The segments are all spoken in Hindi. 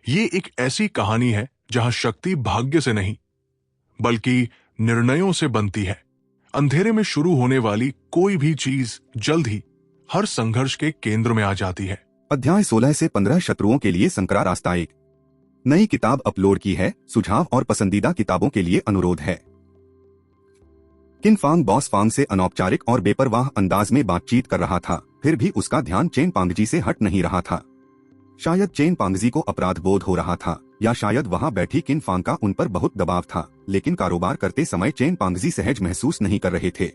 ये एक ऐसी कहानी है जहां शक्ति भाग्य से नहीं बल्कि निर्णयों से बनती है। अंधेरे में शुरू होने वाली कोई भी चीज जल्द ही हर संघर्ष के केंद्र में आ जाती है। अध्याय 16 से 15 शत्रुओं के लिए संकरा रास्ता। एक नई किताब अपलोड की है। सुझाव और पसंदीदा किताबों के लिए अनुरोध है। किन फांग बॉस फांग से अनौपचारिक और बेपरवाह अंदाज में बातचीत कर रहा था, फिर भी उसका ध्यान चेन पांगजी से हट नहीं रहा था। शायद चेन पांगजी को अपराध बोध हो रहा था, या शायद वहां बैठी किन फांग का उन पर बहुत दबाव था, लेकिन कारोबार करते समय चेन पांगजी सहज महसूस नहीं कर रहे थे।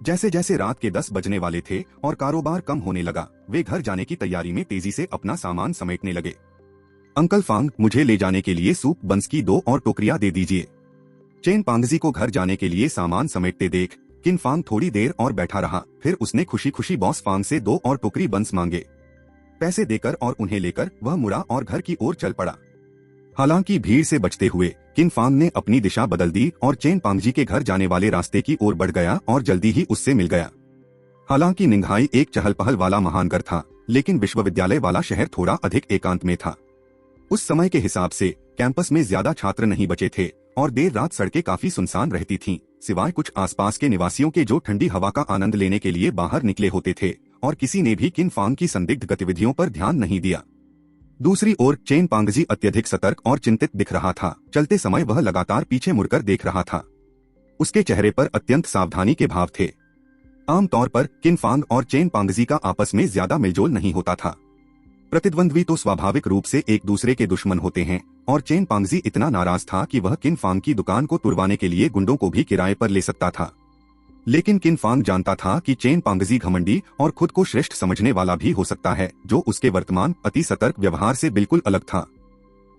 जैसे जैसे रात के 10 बजने वाले थे और कारोबार कम होने लगा, वे घर जाने की तैयारी में तेजी से अपना सामान समेटने लगे। अंकल फांग, मुझे ले जाने के लिए सूप बंस की 2 और टोकरियां दे दीजिए। चेन पांगजी को घर जाने के लिए सामान समेटते देख किन फांग थोड़ी देर और बैठा रहा, फिर उसने खुशी खुशी बॉस फांग से 2 और टोकरी बंस मांगे। पैसे देकर और उन्हें लेकर वह मुड़ा और घर की ओर चल पड़ा। हालांकि भीड़ से बचते हुए किन फांग ने अपनी दिशा बदल दी और चेन पांगजी के घर जाने वाले रास्ते की ओर बढ़ गया और जल्दी ही उससे मिल गया। हालांकि निंघाई एक चहल पहल वाला महानगर था, लेकिन विश्वविद्यालय वाला शहर थोड़ा अधिक एकांत में था। उस समय के हिसाब से कैंपस में ज्यादा छात्र नहीं बचे थे और देर रात सड़कें काफी सुनसान रहती थीं, सिवाय कुछ आसपास के निवासियों के जो ठंडी हवा का आनंद लेने के लिए बाहर निकले होते थे, और किसी ने भी किन फांग की संदिग्ध गतिविधियों पर ध्यान नहीं दिया। दूसरी ओर चेन पांगजी अत्यधिक सतर्क और चिंतित दिख रहा था। चलते समय वह लगातार पीछे मुड़कर देख रहा था। उसके चेहरे पर अत्यंत सावधानी के भाव थे। आमतौर पर किन फांग और चेन पांगजी का आपस में ज्यादा मेलजोल नहीं होता था। प्रतिद्वंद्वी तो स्वाभाविक रूप से एक दूसरे के दुश्मन होते हैं, और चेन पांगजी इतना नाराज था कि वह किन फांग की दुकान को तुड़वाने के लिए गुंडों को भी किराए पर ले सकता था। लेकिन किन फांग जानता था कि चेन पांगजी घमंडी और खुद को श्रेष्ठ समझने वाला भी हो सकता है, जो उसके वर्तमान अति सतर्क व्यवहार से बिल्कुल अलग था।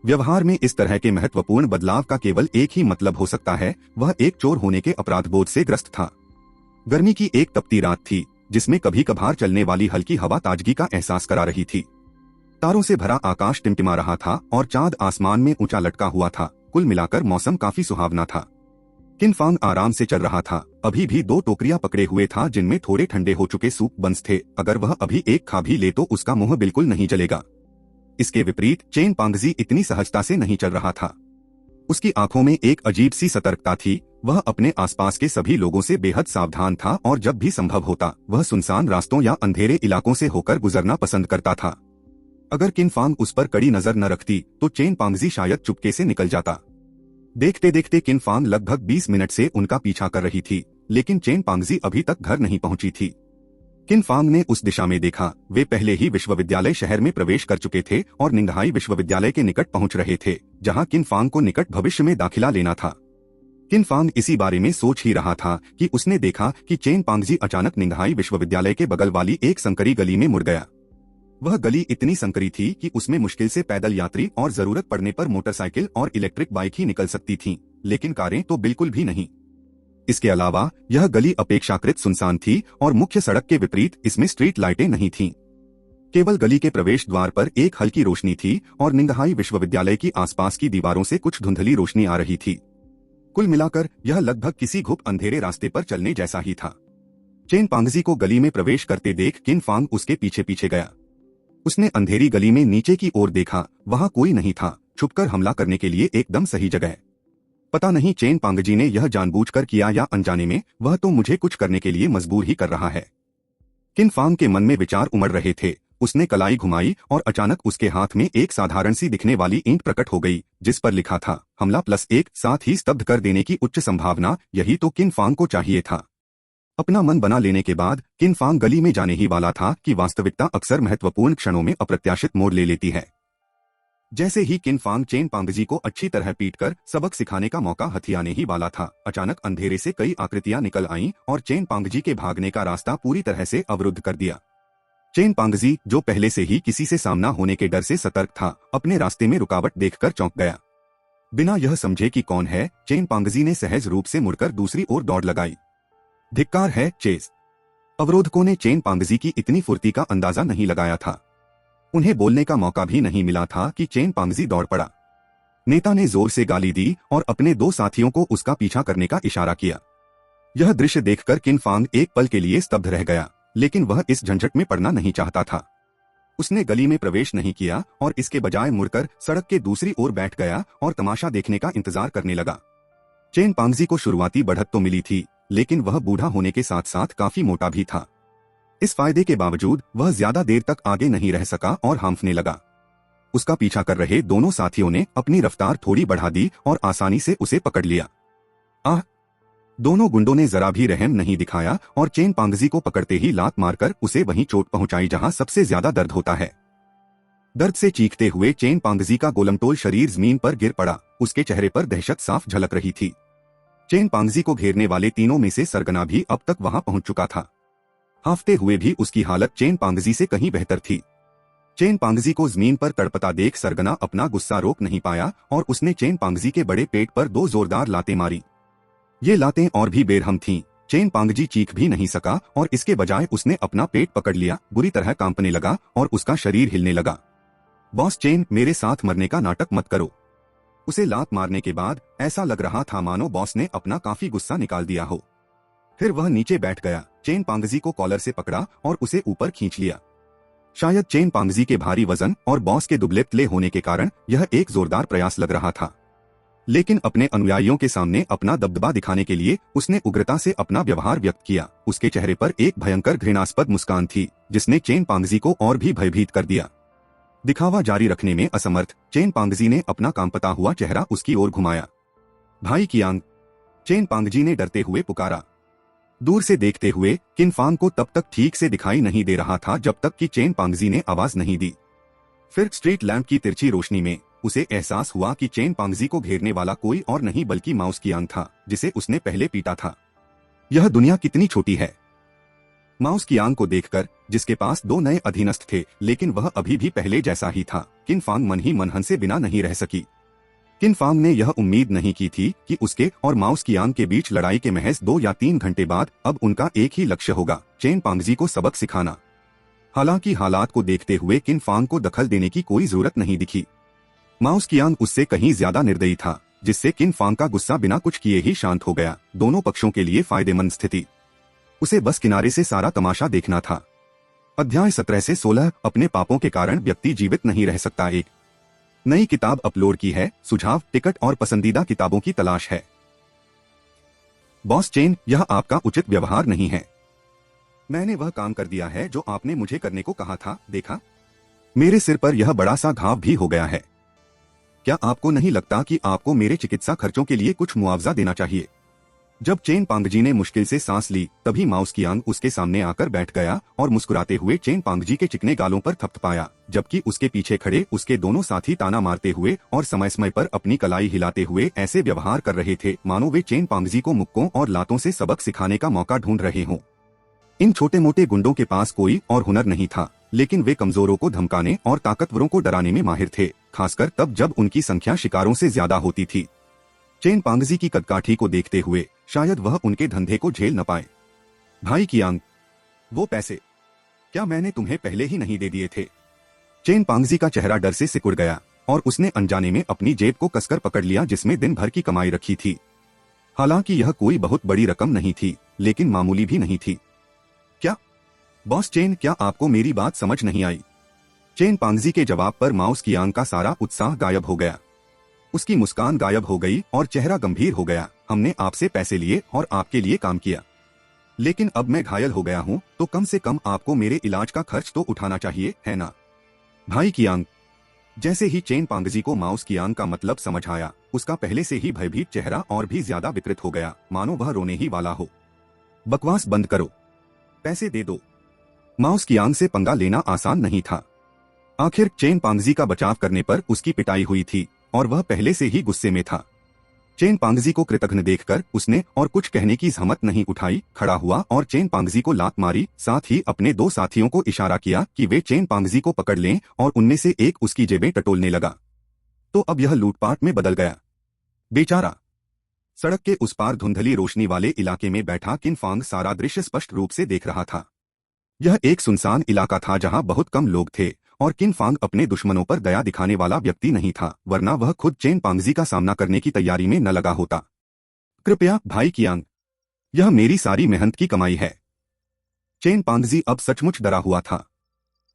व्यवहार में इस तरह के महत्वपूर्ण बदलाव का केवल एक ही मतलब हो सकता है, वह एक चोर होने के अपराध बोध से ग्रस्त था। गर्मी की एक तपती रात थी, जिसमें कभी कभार चलने वाली हल्की हवा ताजगी का एहसास करा रही थी। तारों से भरा आकाश टिमटिमा रहा था और चांद आसमान में ऊंचा लटका हुआ था। कुल मिलाकर मौसम काफी सुहावना था। किन फांग आराम से चल रहा था। अभी भी 2 टोकरियां पकड़े हुए था, जिनमें थोड़े ठंडे हो चुके सूप बंस थे। अगर वह अभी एक खा भी ले तो उसका मुंह बिल्कुल नहीं जलेगा। इसके विपरीत चेन पांगजी इतनी सहजता से नहीं चल रहा था। उसकी आंखों में एक अजीब सी सतर्कता थी। वह अपने आसपास के सभी लोगों से बेहद सावधान था और जब भी संभव होता वह सुनसान रास्तों या अंधेरे इलाकों से होकर गुजरना पसंद करता था। अगर किन फांग उस पर कड़ी नजर न रखती तो चेन पांगजी शायद चुपके से निकल जाता। देखते देखते किन फांग लगभग 20 मिनट से उनका पीछा कर रही थी, लेकिन चेन पांगजी अभी तक घर नहीं पहुंची थी। किन फांग ने उस दिशा में देखा। वे पहले ही विश्वविद्यालय शहर में प्रवेश कर चुके थे और निंघाई विश्वविद्यालय के निकट पहुंच रहे थे, जहां किन फांग को निकट भविष्य में दाखिला लेना था। किन फांग इसी बारे में सोच ही रहा था कि उसने देखा कि चेन पांगजी अचानक निंघाई विश्वविद्यालय के बगल वाली एक संकरी गली में मुड़ गया। वह गली इतनी संकरी थी कि उसमें मुश्किल से पैदल यात्री और जरूरत पड़ने पर मोटरसाइकिल और इलेक्ट्रिक बाइक ही निकल सकती थीं, लेकिन कारें तो बिल्कुल भी नहीं। इसके अलावा यह गली अपेक्षाकृत सुनसान थी और मुख्य सड़क के विपरीत इसमें स्ट्रीट लाइटें नहीं थीं। केवल गली के प्रवेश द्वार पर एक हल्की रोशनी थी और निंघाई विश्वविद्यालय की आसपास की दीवारों से कुछ धुंधली रोशनी आ रही थी। कुल मिलाकर यह लगभग किसी घुप अंधेरे रास्ते पर चलने जैसा ही था। चेन पांगजी को गली में प्रवेश करते देख किन फांग उसके पीछे पीछे गया। उसने अंधेरी गली में नीचे की ओर देखा। वहां कोई नहीं था। छुपकर हमला करने के लिए एकदम सही जगह। पता नहीं चेन पांगजी ने यह जानबूझकर किया या अनजाने में, वह तो मुझे कुछ करने के लिए मजबूर ही कर रहा है। किन फांग के मन में विचार उमड़ रहे थे। उसने कलाई घुमाई और अचानक उसके हाथ में एक साधारण सी दिखने वाली ईंट प्रकट हो गई, जिस पर लिखा था हमला +1, साथ ही स्तब्ध कर देने की उच्च संभावना। यही तो किन फांग को चाहिए था। अपना मन बना लेने के बाद किन फांग गली में जाने ही वाला था कि वास्तविकता अक्सर महत्वपूर्ण क्षणों में अप्रत्याशित मोड़ ले लेती है। जैसे ही किन फांग चेन पांगजी को अच्छी तरह पीटकर सबक सिखाने का मौका हथियाने ही वाला था, अचानक अंधेरे से कई आकृतियां निकल आईं और चेन पांगजी के भागने का रास्ता पूरी तरह से अवरुद्ध कर दिया। चेन पांगजी, जो पहले से ही किसी से सामना होने के डर से सतर्क था, अपने रास्ते में रुकावट देखकर चौंक गया। बिना यह समझे कि कौन है, चेन पांगजी ने सहज रूप से मुड़कर दूसरी ओर दौड़ लगाई। धिक्कार है चेस। अवरोधकों ने चेन पांगजी की इतनी फुर्ती का अंदाजा नहीं लगाया था। उन्हें बोलने का मौका भी नहीं मिला था कि चेन पांगजी दौड़ पड़ा। नेता ने जोर से गाली दी और अपने 2 साथियों को उसका पीछा करने का इशारा किया। यह दृश्य देखकर किन फांग एक पल के लिए स्तब्ध रह गया, लेकिन वह इस झंझट में पड़ना नहीं चाहता था। उसने गली में प्रवेश नहीं किया और इसके बजाय मुड़कर सड़क के दूसरी ओर बैठ गया और तमाशा देखने का इंतजार करने लगा। चेन पांगजी को शुरुआती बढ़त तो मिली थी, लेकिन वह बूढ़ा होने के साथ साथ काफी मोटा भी था। इस फायदे के बावजूद वह ज्यादा देर तक आगे नहीं रह सका और हांफने लगा। उसका पीछा कर रहे दोनों साथियों ने अपनी रफ्तार थोड़ी बढ़ा दी और आसानी से उसे पकड़ लिया। आह! दोनों गुंडों ने जरा भी रहम नहीं दिखाया और चेन पांगजी को पकड़ते ही लात मारकर उसे वहीं चोट पहुंचाई जहां सबसे ज्यादा दर्द होता है। दर्द से चीखते हुए चेन पांगजी का गोलमटोल शरीर जमीन पर गिर पड़ा। उसके चेहरे पर दहशत साफ झलक रही थी। चेन पांगजी को घेरने वाले तीनों में से सरगना भी अब तक वहां पहुंच चुका था। हांफते हुए भी उसकी हालत चेन पांगजी से कहीं बेहतर थी। चेन पांगजी को जमीन पर तड़पता देख सरगना अपना गुस्सा रोक नहीं पाया और उसने चेन पांगजी के बड़े पेट पर 2 जोरदार लातें मारी। ये लातें और भी बेरहम थीं। चेन पांगजी चीख भी नहीं सका और इसके बजाय उसने अपना पेट पकड़ लिया, बुरी तरह कांपने लगा और उसका शरीर हिलने लगा। बॉस चेन, मेरे साथ मरने का नाटक मत करो। उसे लात मारने के बाद ऐसा लग रहा था मानो बॉस ने अपना काफी गुस्सा निकाल दिया हो। फिर वह नीचे बैठ गया, चेन पांगजी को कॉलर से पकड़ा और उसे ऊपर खींच लिया। शायद चेन पांगजी के भारी वजन और बॉस के दुबले पतले होने के कारण यह एक जोरदार प्रयास लग रहा था, लेकिन अपने अनुयायियों के सामने अपना दबदबा दिखाने के लिए उसने उग्रता से अपना व्यवहार व्यक्त किया। उसके चेहरे पर एक भयंकर घृणास्पद मुस्कान थी जिसने चेन पांगजी को और भी भयभीत कर दिया। दिखावा जारी रखने में असमर्थ चेन पांगजी ने अपना कांपता हुआ चेहरा उसकी ओर घुमाया। भाई कियांग, चेन पांगजी ने डरते हुए पुकारा। दूर से देखते हुए किनफांग को तब तक ठीक से दिखाई नहीं दे रहा था जब तक कि चेन पांगजी ने आवाज नहीं दी। फिर स्ट्रीट लैंप की तिरछी रोशनी में उसे एहसास हुआ कि चेन पांगजी को घेरने वाला कोई और नहीं बल्कि माउस कियांग था, जिसे उसने पहले पीटा था। यह दुनिया कितनी छोटी है। माउस कियांग को देखकर, जिसके पास 2 नए अधीनस्थ थे लेकिन वह अभी भी पहले जैसा ही था, किनफांग मन ही मन हंसे बिना नहीं रह सकी। किनफांग ने यह उम्मीद नहीं की थी कि उसके और माउस कियांग के बीच लड़ाई के महज 2 या 3 घंटे बाद अब उनका एक ही लक्ष्य होगा, चेन पांगजी को सबक सिखाना। हालांकि हालात को देखते हुए किनफांग को दखल देने की कोई जरूरत नहीं दिखी। माउस कियांग उससे कहीं ज्यादा निर्दयी था, जिससे किनफांग का गुस्सा बिना कुछ किए ही शांत हो गया। दोनों पक्षों के लिए फायदेमंद स्थिति। उसे बस किनारे से सारा तमाशा देखना था। अध्याय 17 से 16 अपने पापों के कारण व्यक्ति जीवित नहीं रह सकता। एक नई किताब अपलोड की है। सुझाव, टिकट और पसंदीदा किताबों की तलाश है। बॉस चेन, यह आपका उचित व्यवहार नहीं है। मैंने वह काम कर दिया है जो आपने मुझे करने को कहा था। देखा, मेरे सिर पर यह बड़ा सा घाव भी हो गया है। क्या आपको नहीं लगता कि आपको मेरे चिकित्सा खर्चों के लिए कुछ मुआवजा देना चाहिए? जब चेन पांगजी ने मुश्किल से सांस ली, तभी माउस कियांग उसके सामने आकर बैठ गया और मुस्कुराते हुए चेन पांगजी के चिकने गालों पर थपथपाया, जबकि उसके पीछे खड़े उसके दोनों साथी ताना मारते हुए और समय समय पर अपनी कलाई हिलाते हुए ऐसे व्यवहार कर रहे थे मानो वे चेन पांगजी को मुक्कों और लातों से सबक सिखाने का मौका ढूंढ रहे हों। इन छोटे मोटे गुंडों के पास कोई और हुनर नहीं था, लेकिन वे कमजोरों को धमकाने और ताकतवरों को डराने में माहिर थे, खासकर तब जब उनकी संख्या शिकारों से ज्यादा होती थी। चेन पांगजी की कदकाठी को देखते हुए शायद वह उनके धंधे को झेल न पाए। भाई कियांग, वो पैसे क्या मैंने तुम्हें पहले ही नहीं दे दिए थे? चेन पांगजी का चेहरा डर से सिकुड़ गया और उसने अनजाने में अपनी जेब को कसकर पकड़ लिया जिसमें दिन भर की कमाई रखी थी। हालांकि यह कोई बहुत बड़ी रकम नहीं थी, लेकिन मामूली भी नहीं थी। क्या बॉस चेन, क्या आपको मेरी बात समझ नहीं आई? चेन पांगजी के जवाब पर माउस कियांग का सारा उत्साह गायब हो गया। उसकी मुस्कान गायब हो गई और चेहरा गंभीर हो गया। हमने आपसे पैसे लिए और आपके लिए काम किया, लेकिन अब मैं घायल हो गया हूँ तो कम से कम आपको मेरे इलाज का खर्च तो उठाना चाहिए, है ना? भाई कियांग। जैसे ही चेन पांगजी को माउस कियांग का मतलब समझ आया, उसका पहले से ही भयभीत चेहरा और भी ज्यादा विकृत हो गया, मानो वह रोने ही वाला हो। बकवास बंद करो, पैसे दे दो। माउस कियांग से पंगा लेना आसान नहीं था। आखिर चेन पांगजी का बचाव करने पर उसकी पिटाई हुई थी और वह पहले से ही गुस्से में था। चेन पांगजी को कृतघ्न देखकर उसने और कुछ कहने की हिम्मत नहीं उठाई, खड़ा हुआ और चेन पांगजी को लात मारी। साथ ही अपने 2 साथियों को इशारा किया कि वे चेन पांगजी को पकड़ लें और उनमें से एक उसकी जेबें टटोलने लगा। तो अब यह लूटपाट में बदल गया। बेचारा। सड़क के उस पार धुंधली रोशनी वाले इलाके में बैठा किनफांग सारा दृश्य स्पष्ट रूप से देख रहा था। यह एक सुनसान इलाका था जहां बहुत कम लोग थे और किनफांग अपने दुश्मनों पर दया दिखाने वाला व्यक्ति नहीं था, वरना वह खुद चेन पांगजी का सामना करने की तैयारी में न लगा होता। कृपया भाई कियांग, यह मेरी सारी मेहनत की कमाई है। चेन पांगजी अब सचमुच डरा हुआ था।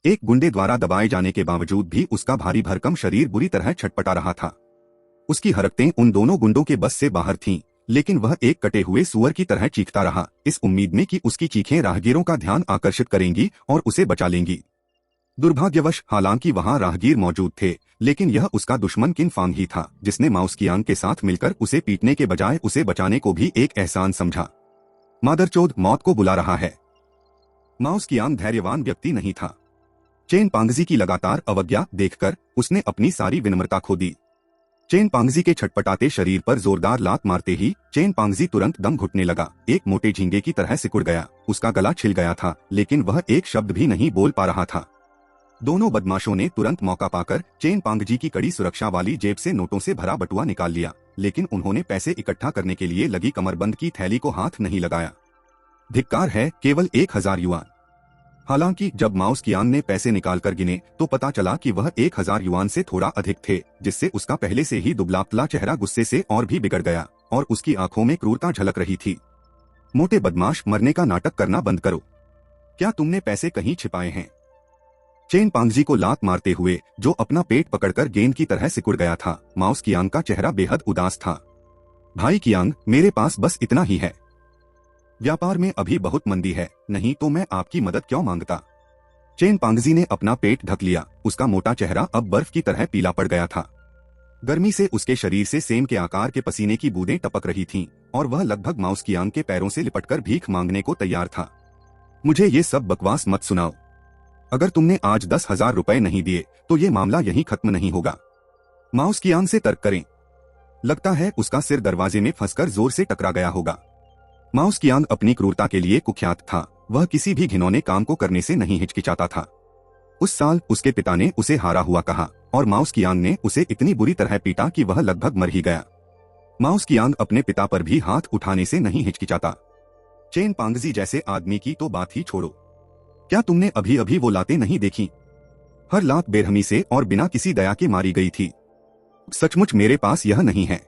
एक गुंडे द्वारा दबाए जाने के बावजूद भी उसका भारी भरकम शरीर बुरी तरह छटपटा रहा था। उसकी हरकतें उन दोनों गुंडों के बस से बाहर थीं, लेकिन वह एक कटे हुए सुअर की तरह चीखता रहा, इस उम्मीद में कि उसकी चीखें राहगीरों का ध्यान आकर्षित करेंगी और उसे बचा लेंगी। दुर्भाग्यवश हालांकि वहां राहगीर मौजूद थे, लेकिन यह उसका दुश्मन किन फांग ही था, जिसने माउस कियांग के साथ मिलकर उसे पीटने के बजाय उसे बचाने को भी एक एहसान समझा। मादरचोद मौत को बुला रहा है। माउस कियांग धैर्यवान व्यक्ति नहीं था। चेन पांगजी की लगातार अवज्ञा देखकर उसने अपनी सारी विनम्रता खो दी। चेन पांगजी के छटपटाते शरीर पर जोरदार लात मारते ही चेन पांगजी तुरंत दम घुटने लगा, एक मोटे झींगे की तरह सिकुड़ गया। उसका गला छिल गया था, लेकिन वह एक शब्द भी नहीं बोल पा रहा था। दोनों बदमाशों ने तुरंत मौका पाकर चेन पांगजी की कड़ी सुरक्षा वाली जेब से नोटों से भरा बटुआ निकाल लिया, लेकिन उन्होंने पैसे इकट्ठा करने के लिए लगी कमरबंद की थैली को हाथ नहीं लगाया। धिक्कार है, केवल 1000 युआन। हालांकि जब माउस कियांग ने पैसे निकालकर गिने तो पता चला कि वह 1000 युआन से थोड़ा अधिक थे, जिससे उसका पहले से ही दुबला-पतला चेहरा गुस्से से और भी बिगड़ गया और उसकी आंखों में क्रूरता झलक रही थी। मोटे बदमाश, मरने का नाटक करना बंद करो। क्या तुमने पैसे कहीं छिपाए हैं? चेन पांगजी को लात मारते हुए, जो अपना पेट पकड़कर गेंद की तरह सिकुड़ गया था, माउस कियांग का चेहरा बेहद उदास था। भाई कियांग, मेरे पास बस इतना ही है। व्यापार में अभी बहुत मंदी है, नहीं तो मैं आपकी मदद क्यों मांगता। चेन पांगजी ने अपना पेट ढक लिया, उसका मोटा चेहरा अब बर्फ की तरह पीला पड़ गया था। गर्मी से उसके शरीर से सेम के आकार के पसीने की बूंदें टपक रही थीं, और वह लगभग माउस कियांग के पैरों से लिपटकर भीख मांगने को तैयार था। मुझे ये सब बकवास मत सुनाओ। अगर तुमने आज 10,000 रुपए नहीं दिए तो ये मामला यहीं खत्म नहीं होगा। माउस कियांग से तर्क करें। लगता है उसका सिर दरवाजे में फंसकर जोर से टकरा गया होगा। माउस कियांग अपनी क्रूरता के लिए कुख्यात था, वह किसी भी घिनौने काम को करने से नहीं हिचकिचाता था। उस साल उसके पिता ने उसे हारा हुआ कहा और माउस कियांग ने उसे इतनी बुरी तरह पीटा कि वह लगभग मर ही गया। माउस कियांग अपने पिता पर भी हाथ उठाने से नहीं हिचकिचाता। चेन पांगजी जैसे आदमी की तो बात ही छोड़ो। क्या तुमने अभी अभी वो लातें नहीं देखी? हर लात बेरहमी से और बिना किसी दया के मारी गई थी। सचमुच मेरे पास यह नहीं है।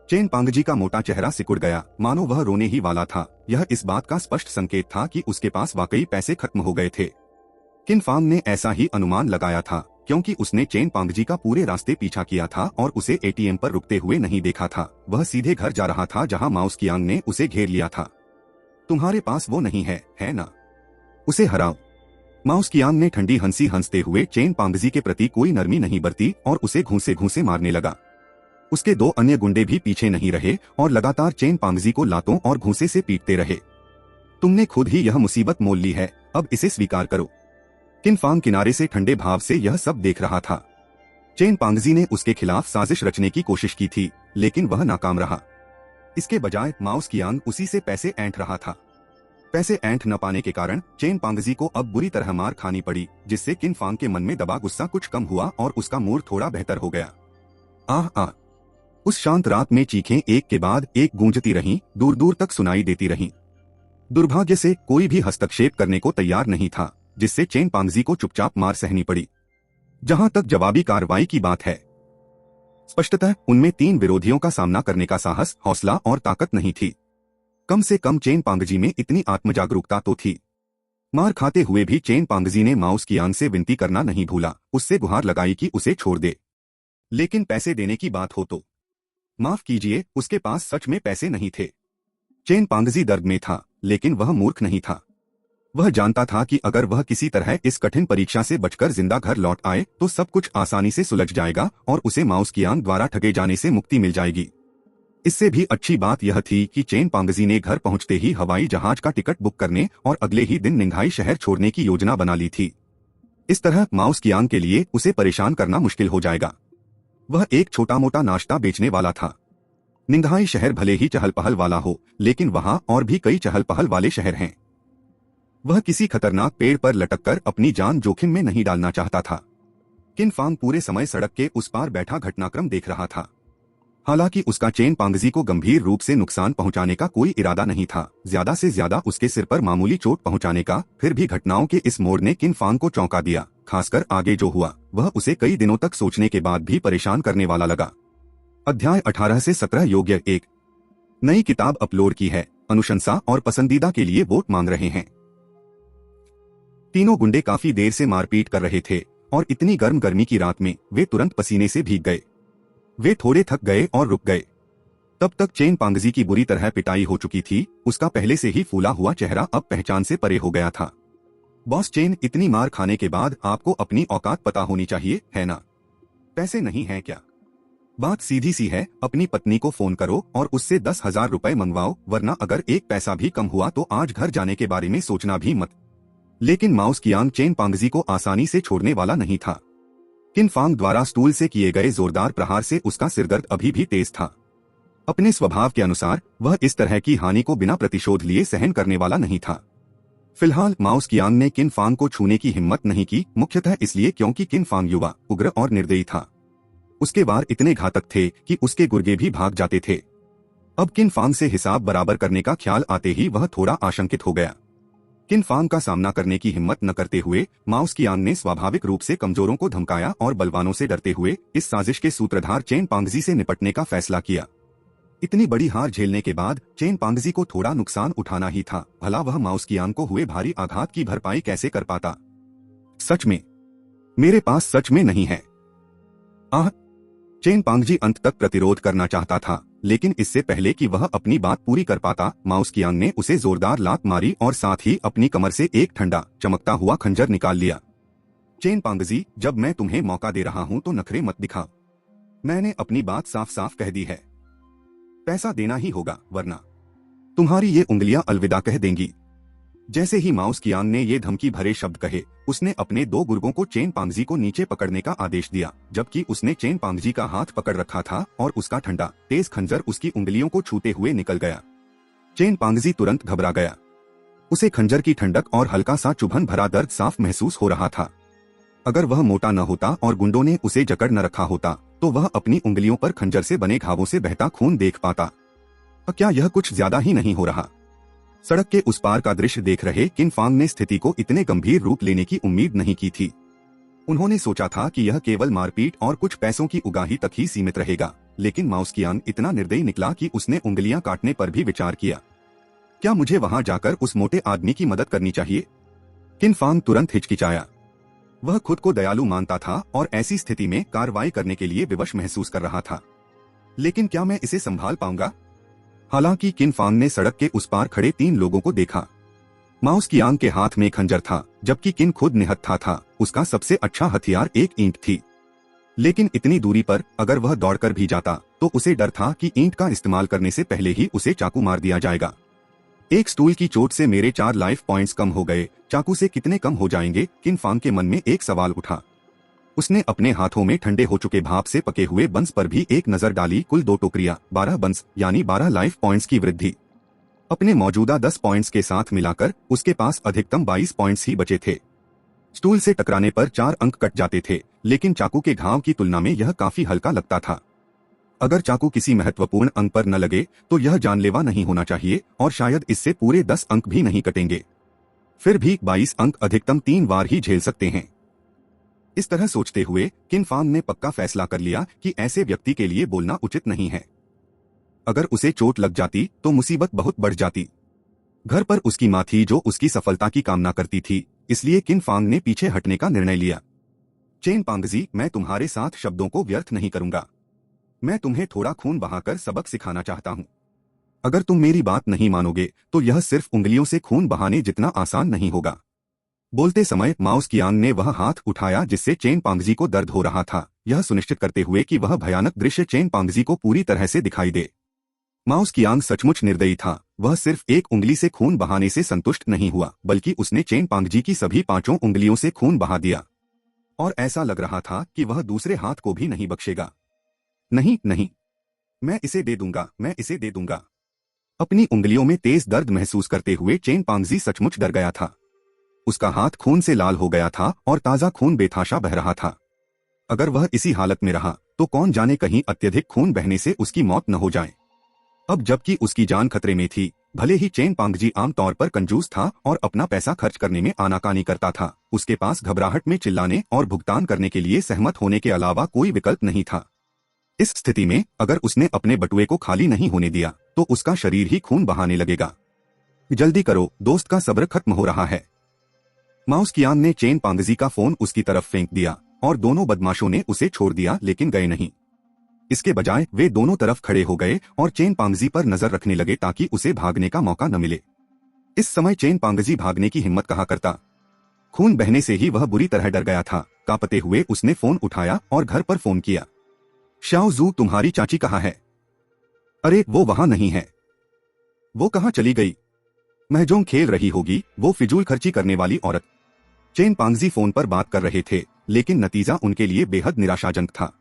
चेन पांगजी का मोटा चेहरा सिकुड़ गया, मानो वह रोने ही वाला था। यह इस बात का स्पष्ट संकेत था कि उसके पास वाकई पैसे खत्म हो गए थे। किन फांग ने ऐसा ही अनुमान लगाया था, क्योंकि उसने चेन पांगजी का पूरे रास्ते पीछा किया था और उसे एटीएम पर रुकते हुए नहीं देखा था। वह सीधे घर जा रहा था जहां माउस कियांग ने उसे घेर लिया था। तुम्हारे पास वो नहीं है ना? उसे हराओ। माउस कियांग ने ठंडी हंसी हंसते हुए चेन पांगजी के प्रति कोई नरमी नहीं बरती और उसे घूंसे घूंसे मारने लगा। उसके 2 अन्य गुंडे भी पीछे नहीं रहे और लगातार चेन पांगजी को लातों और घूंसे से पीटते रहे। तुमने खुद ही यह मुसीबत मोल ली है, अब इसे स्वीकार करो। किन फांग किनारे से ठंडे भाव से यह सब देख रहा था। चेन पांगजी ने उसके खिलाफ साजिश रचने की कोशिश की थी, लेकिन वह नाकाम रहा। इसके बजाय माउस कियांग उसी से पैसे ऐंठ रहा था। पैसे ऐंठ न पाने के कारण चेन पांगजी को अब बुरी तरह मार खानी पड़ी, जिससे किन फांग के मन में दबा गुस्सा कुछ कम हुआ और उसका मूड थोड़ा बेहतर हो गया। आह! उस शांत रात में चीखें एक के बाद एक गूंजती रहीं, दूर दूर तक सुनाई देती रहीं। दुर्भाग्य से कोई भी हस्तक्षेप करने को तैयार नहीं था, जिससे चेन पांगजी को चुपचाप मार सहनी पड़ी। जहां तक जवाबी कार्रवाई की बात है, स्पष्टतः उनमें 3 विरोधियों का सामना करने का साहस, हौसला और ताकत नहीं थी। कम से कम चेन पांगजी में इतनी आत्मजागरूकता तो थी। मार खाते हुए भी चेन पांगजी ने माउस कियांग से विनती करना नहीं भूला, उससे गुहार लगाई कि उसे छोड़ दे। लेकिन पैसे देने की बात हो तो माफ कीजिए, उसके पास सच में पैसे नहीं थे। चेन पांगजी दर्द में था, लेकिन वह मूर्ख नहीं था। वह जानता था कि अगर वह किसी तरह इस कठिन परीक्षा से बचकर जिंदा घर लौट आए तो सब कुछ आसानी से सुलझ जाएगा और उसे माउस कियांग द्वारा ठगे जाने से मुक्ति मिल जाएगी। इससे भी अच्छी बात यह थी कि चेन पांगजी ने घर पहुंचते ही हवाई जहाज का टिकट बुक करने और अगले ही दिन निंघाई शहर छोड़ने की योजना बना ली थी। इस तरह माउस कियांग के लिए उसे परेशान करना मुश्किल हो जाएगा। वह एक छोटा मोटा नाश्ता बेचने वाला था। निंघाई शहर भले ही चहल पहल वाला हो, लेकिन वहां और भी कई चहल पहल वाले शहर हैं। वह किसी खतरनाक पेड़ पर लटककर अपनी जान जोखिम में नहीं डालना चाहता था। किन फांग पूरे समय सड़क के उस पार बैठा घटनाक्रम देख रहा था। हालांकि उसका चेन पांगजी को गंभीर रूप से नुकसान पहुंचाने का कोई इरादा नहीं था, ज्यादा से ज्यादा उसके सिर पर मामूली चोट पहुंचाने का। फिर भी घटनाओं के इस मोड़ ने किन फांग को चौंका दिया। खासकर आगे जो हुआ वह उसे कई दिनों तक सोचने के बाद भी परेशान करने वाला लगा। अध्याय 18 से 17 योग्य 1 नई किताब अपलोड की है, अनुशंसा और पसंदीदा के लिए वोट मांग रहे हैं। तीनों गुंडे काफी देर से मारपीट कर रहे थे और इतनी गर्मी की रात में वे तुरंत पसीने से भीग गए। वे थोड़े थक गए और रुक गए। तब तक चेन पांगजी की बुरी तरह पिटाई हो चुकी थी। उसका पहले से ही फूला हुआ चेहरा अब पहचान से परे हो गया था। बॉस चेन, इतनी मार खाने के बाद आपको अपनी औकात पता होनी चाहिए, है ना? पैसे नहीं हैं क्या? बात सीधी सी है, अपनी पत्नी को फोन करो और उससे 10,000 रुपए मंगवाओ, वरना अगर एक पैसा भी कम हुआ तो आज घर जाने के बारे में सोचना भी मत। लेकिन माउस कियांग चेन पांगजी को आसानी से छोड़ने वाला नहीं था। किन फांग द्वारा स्टूल से किए गए जोरदार प्रहार से उसका सिरदर्द अभी भी तेज था। अपने स्वभाव के अनुसार वह इस तरह की हानि को बिना प्रतिशोध लिए सहन करने वाला नहीं था। फिलहाल माउस कियांग ने किन फांग को छूने की हिम्मत नहीं की, मुख्यतः इसलिए क्योंकि किन फांग युवा, उग्र और निर्दयी था। उसके वार इतने घातक थे कि उसके गुर्गे भी भाग जाते थे। अब किन फांग से हिसाब बराबर करने का ख्याल आते ही वह थोड़ा आशंकित हो गया। किन फांग का सामना करने की हिम्मत न करते हुए माउस कियांग ने स्वाभाविक रूप से कमजोरों को धमकाया और बलवानों से डरते हुए इस साजिश के सूत्रधार चेन पांगजी से निपटने का फैसला किया। इतनी बड़ी हार झेलने के बाद चेन पांगजी को थोड़ा नुकसान उठाना ही था। भला वह माउस कियांग को हुए भारी आघात की भरपाई कैसे कर पाता? सच में मेरे पास सच में नहीं है। चेन पांगजी अंत तक प्रतिरोध करना चाहता था, लेकिन इससे पहले कि वह अपनी बात पूरी कर पाता, माउस कियांग ने उसे जोरदार लात मारी और साथ ही अपनी कमर से एक ठंडा चमकता हुआ खंजर निकाल लिया। चेन पांगजी, जब मैं तुम्हें मौका दे रहा हूं तो नखरे मत दिखाओ। मैंने अपनी बात साफ साफ कह दी है। पैसा देना ही होगा, वरना तुम्हारी ये उंगलियां अलविदा कह देंगी। जैसे ही माउस कियांग ने ये धमकी भरे शब्द कहे, उसने अपने दो गुर्गों को चेन पांगजी को नीचे पकड़ने का आदेश दिया, जबकि उसने चेन पांगजी का हाथ पकड़ रखा था और उसका ठंडा तेज खंजर उसकी उंगलियों को छूते हुए निकल गया। चेन पांगजी तुरंत घबरा गया। उसे खंजर की ठंडक और हल्का सा चुभन भरा दर्द साफ महसूस हो रहा था। अगर वह मोटा न होता और गुंडों ने उसे जकड़ न रखा होता तो वह अपनी उंगलियों पर खंजर से बने घावों से बहता खून देख पाता। क्या यह कुछ ज्यादा ही नहीं हो रहा? सड़क के उस पार का दृश्य देख रहे किन फांग ने स्थिति को इतने गंभीर रूप लेने की उम्मीद नहीं की थी। उन्होंने सोचा था कि यह केवल मारपीट और कुछ पैसों की उगाही तक ही सीमित रहेगा, लेकिन माउस कियांग इतना निर्दयी निकला कि उसने उंगलियां काटने पर भी विचार किया। क्या मुझे वहां जाकर उस मोटे आदमी की मदद करनी चाहिए? किन फांग तुरंत हिचकिचाया। वह खुद को दयालु मानता था और ऐसी स्थिति में कार्रवाई करने के लिए विवश महसूस कर रहा था। लेकिन क्या मैं इसे संभाल पाऊंगा? हालांकि किन फांग ने सड़क के उस पार खड़े 3 लोगों को देखा। माउस कियांग के हाथ में खंजर था, जबकि किन खुद निहत्था था। उसका सबसे अच्छा हथियार एक ईंट थी, लेकिन इतनी दूरी पर अगर वह दौड़कर भी जाता तो उसे डर था कि ईंट का इस्तेमाल करने से पहले ही उसे चाकू मार दिया जाएगा। एक स्टूल की चोट से मेरे 4 लाइफ पॉइंट्स कम हो गए, चाकू से कितने कम हो जाएंगे? किन फांग के मन में एक सवाल उठा। उसने अपने हाथों में ठंडे हो चुके भाप से पके हुए बंस पर भी एक नजर डाली। कुल 2 टोकरियां, 12 बंस, यानी 12 लाइफ पॉइंट्स की वृद्धि। अपने मौजूदा 10 पॉइंट्स के साथ मिलाकर उसके पास अधिकतम 22 पॉइंट्स ही बचे थे। स्टूल से टकराने पर 4 अंक कट जाते थे, लेकिन चाकू के घाव की तुलना में यह काफी हल्का लगता था। अगर चाकू किसी महत्वपूर्ण अंक पर न लगे तो यह जानलेवा नहीं होना चाहिए और शायद इससे पूरे 10 अंक भी नहीं कटेंगे। फिर भी 22 अंक अधिकतम 3 बार ही झेल सकते हैं। इस तरह सोचते हुए किन फांग ने पक्का फैसला कर लिया कि ऐसे व्यक्ति के लिए बोलना उचित नहीं है। अगर उसे चोट लग जाती तो मुसीबत बहुत बढ़ जाती। घर पर उसकी मां थी जो उसकी सफलता की कामना करती थी, इसलिए किन फांग ने पीछे हटने का निर्णय लिया। चेन पांगजी, मैं तुम्हारे साथ शब्दों को व्यर्थ नहीं करूंगा। मैं तुम्हें थोड़ा खून बहाकर सबक सिखाना चाहता हूं। अगर तुम मेरी बात नहीं मानोगे तो यह सिर्फ उंगलियों से खून बहाने जितना आसान नहीं होगा। बोलते समय माउस कियांग ने वह हाथ उठाया जिससे चेन पांगजी को दर्द हो रहा था, यह सुनिश्चित करते हुए कि वह भयानक दृश्य चेन पांगजी को पूरी तरह से दिखाई दे। माउस कियांग सचमुच निर्दयी था। वह सिर्फ एक उंगली से खून बहाने से संतुष्ट नहीं हुआ, बल्कि उसने चेन पांगजी की सभी 5 उंगलियों से खून बहा दिया। और ऐसा लग रहा था कि वह दूसरे हाथ को भी नहीं बख्शेगा। नहीं नहीं, मैं इसे दे दूंगा, मैं इसे दे दूंगा। अपनी उंगलियों में तेज दर्द महसूस करते हुए चेन पांगजी सचमुच डर गया था। उसका हाथ खून से लाल हो गया था और ताजा खून बेतहाशा बह रहा था। अगर वह इसी हालत में रहा तो कौन जाने कहीं अत्यधिक खून बहने से उसकी मौत न हो जाए। अब जबकि उसकी जान खतरे में थी, भले ही चेन पांगजी आमतौर पर कंजूस था और अपना पैसा खर्च करने में आनाकानी करता था, उसके पास घबराहट में चिल्लाने और भुगतान करने के लिए सहमत होने के अलावा कोई विकल्प नहीं था। इस स्थिति में अगर उसने अपने बटुए को खाली नहीं होने दिया तो उसका शरीर ही खून बहाने लगेगा। जल्दी करो, दोस्त का सब्र खत्म हो रहा है। माउस कियांग ने चेन पांगजी का फोन उसकी तरफ फेंक दिया और दोनों बदमाशों ने उसे छोड़ दिया लेकिन गए नहीं। इसके बजाय वे दोनों तरफ खड़े हो गए और चेन पांगजी पर नजर रखने लगे ताकि उसे भागने का मौका न मिले। इस समय चेन पांगजी भागने की हिम्मत कहाँ करता। खून बहने से ही वह बुरी तरह डर गया था। कांपते हुए उसने फोन उठाया और घर पर फोन किया। शाओ जू, तुम्हारी चाची कहाँ है? अरे वो वहां नहीं है। वो कहाँ चली गई? महजोंग खेल रही होगी, वो फिजूल खर्ची करने वाली औरत। चेन पांगजी फोन पर बात कर रहे थे लेकिन नतीजा उनके लिए बेहद निराशाजनक था।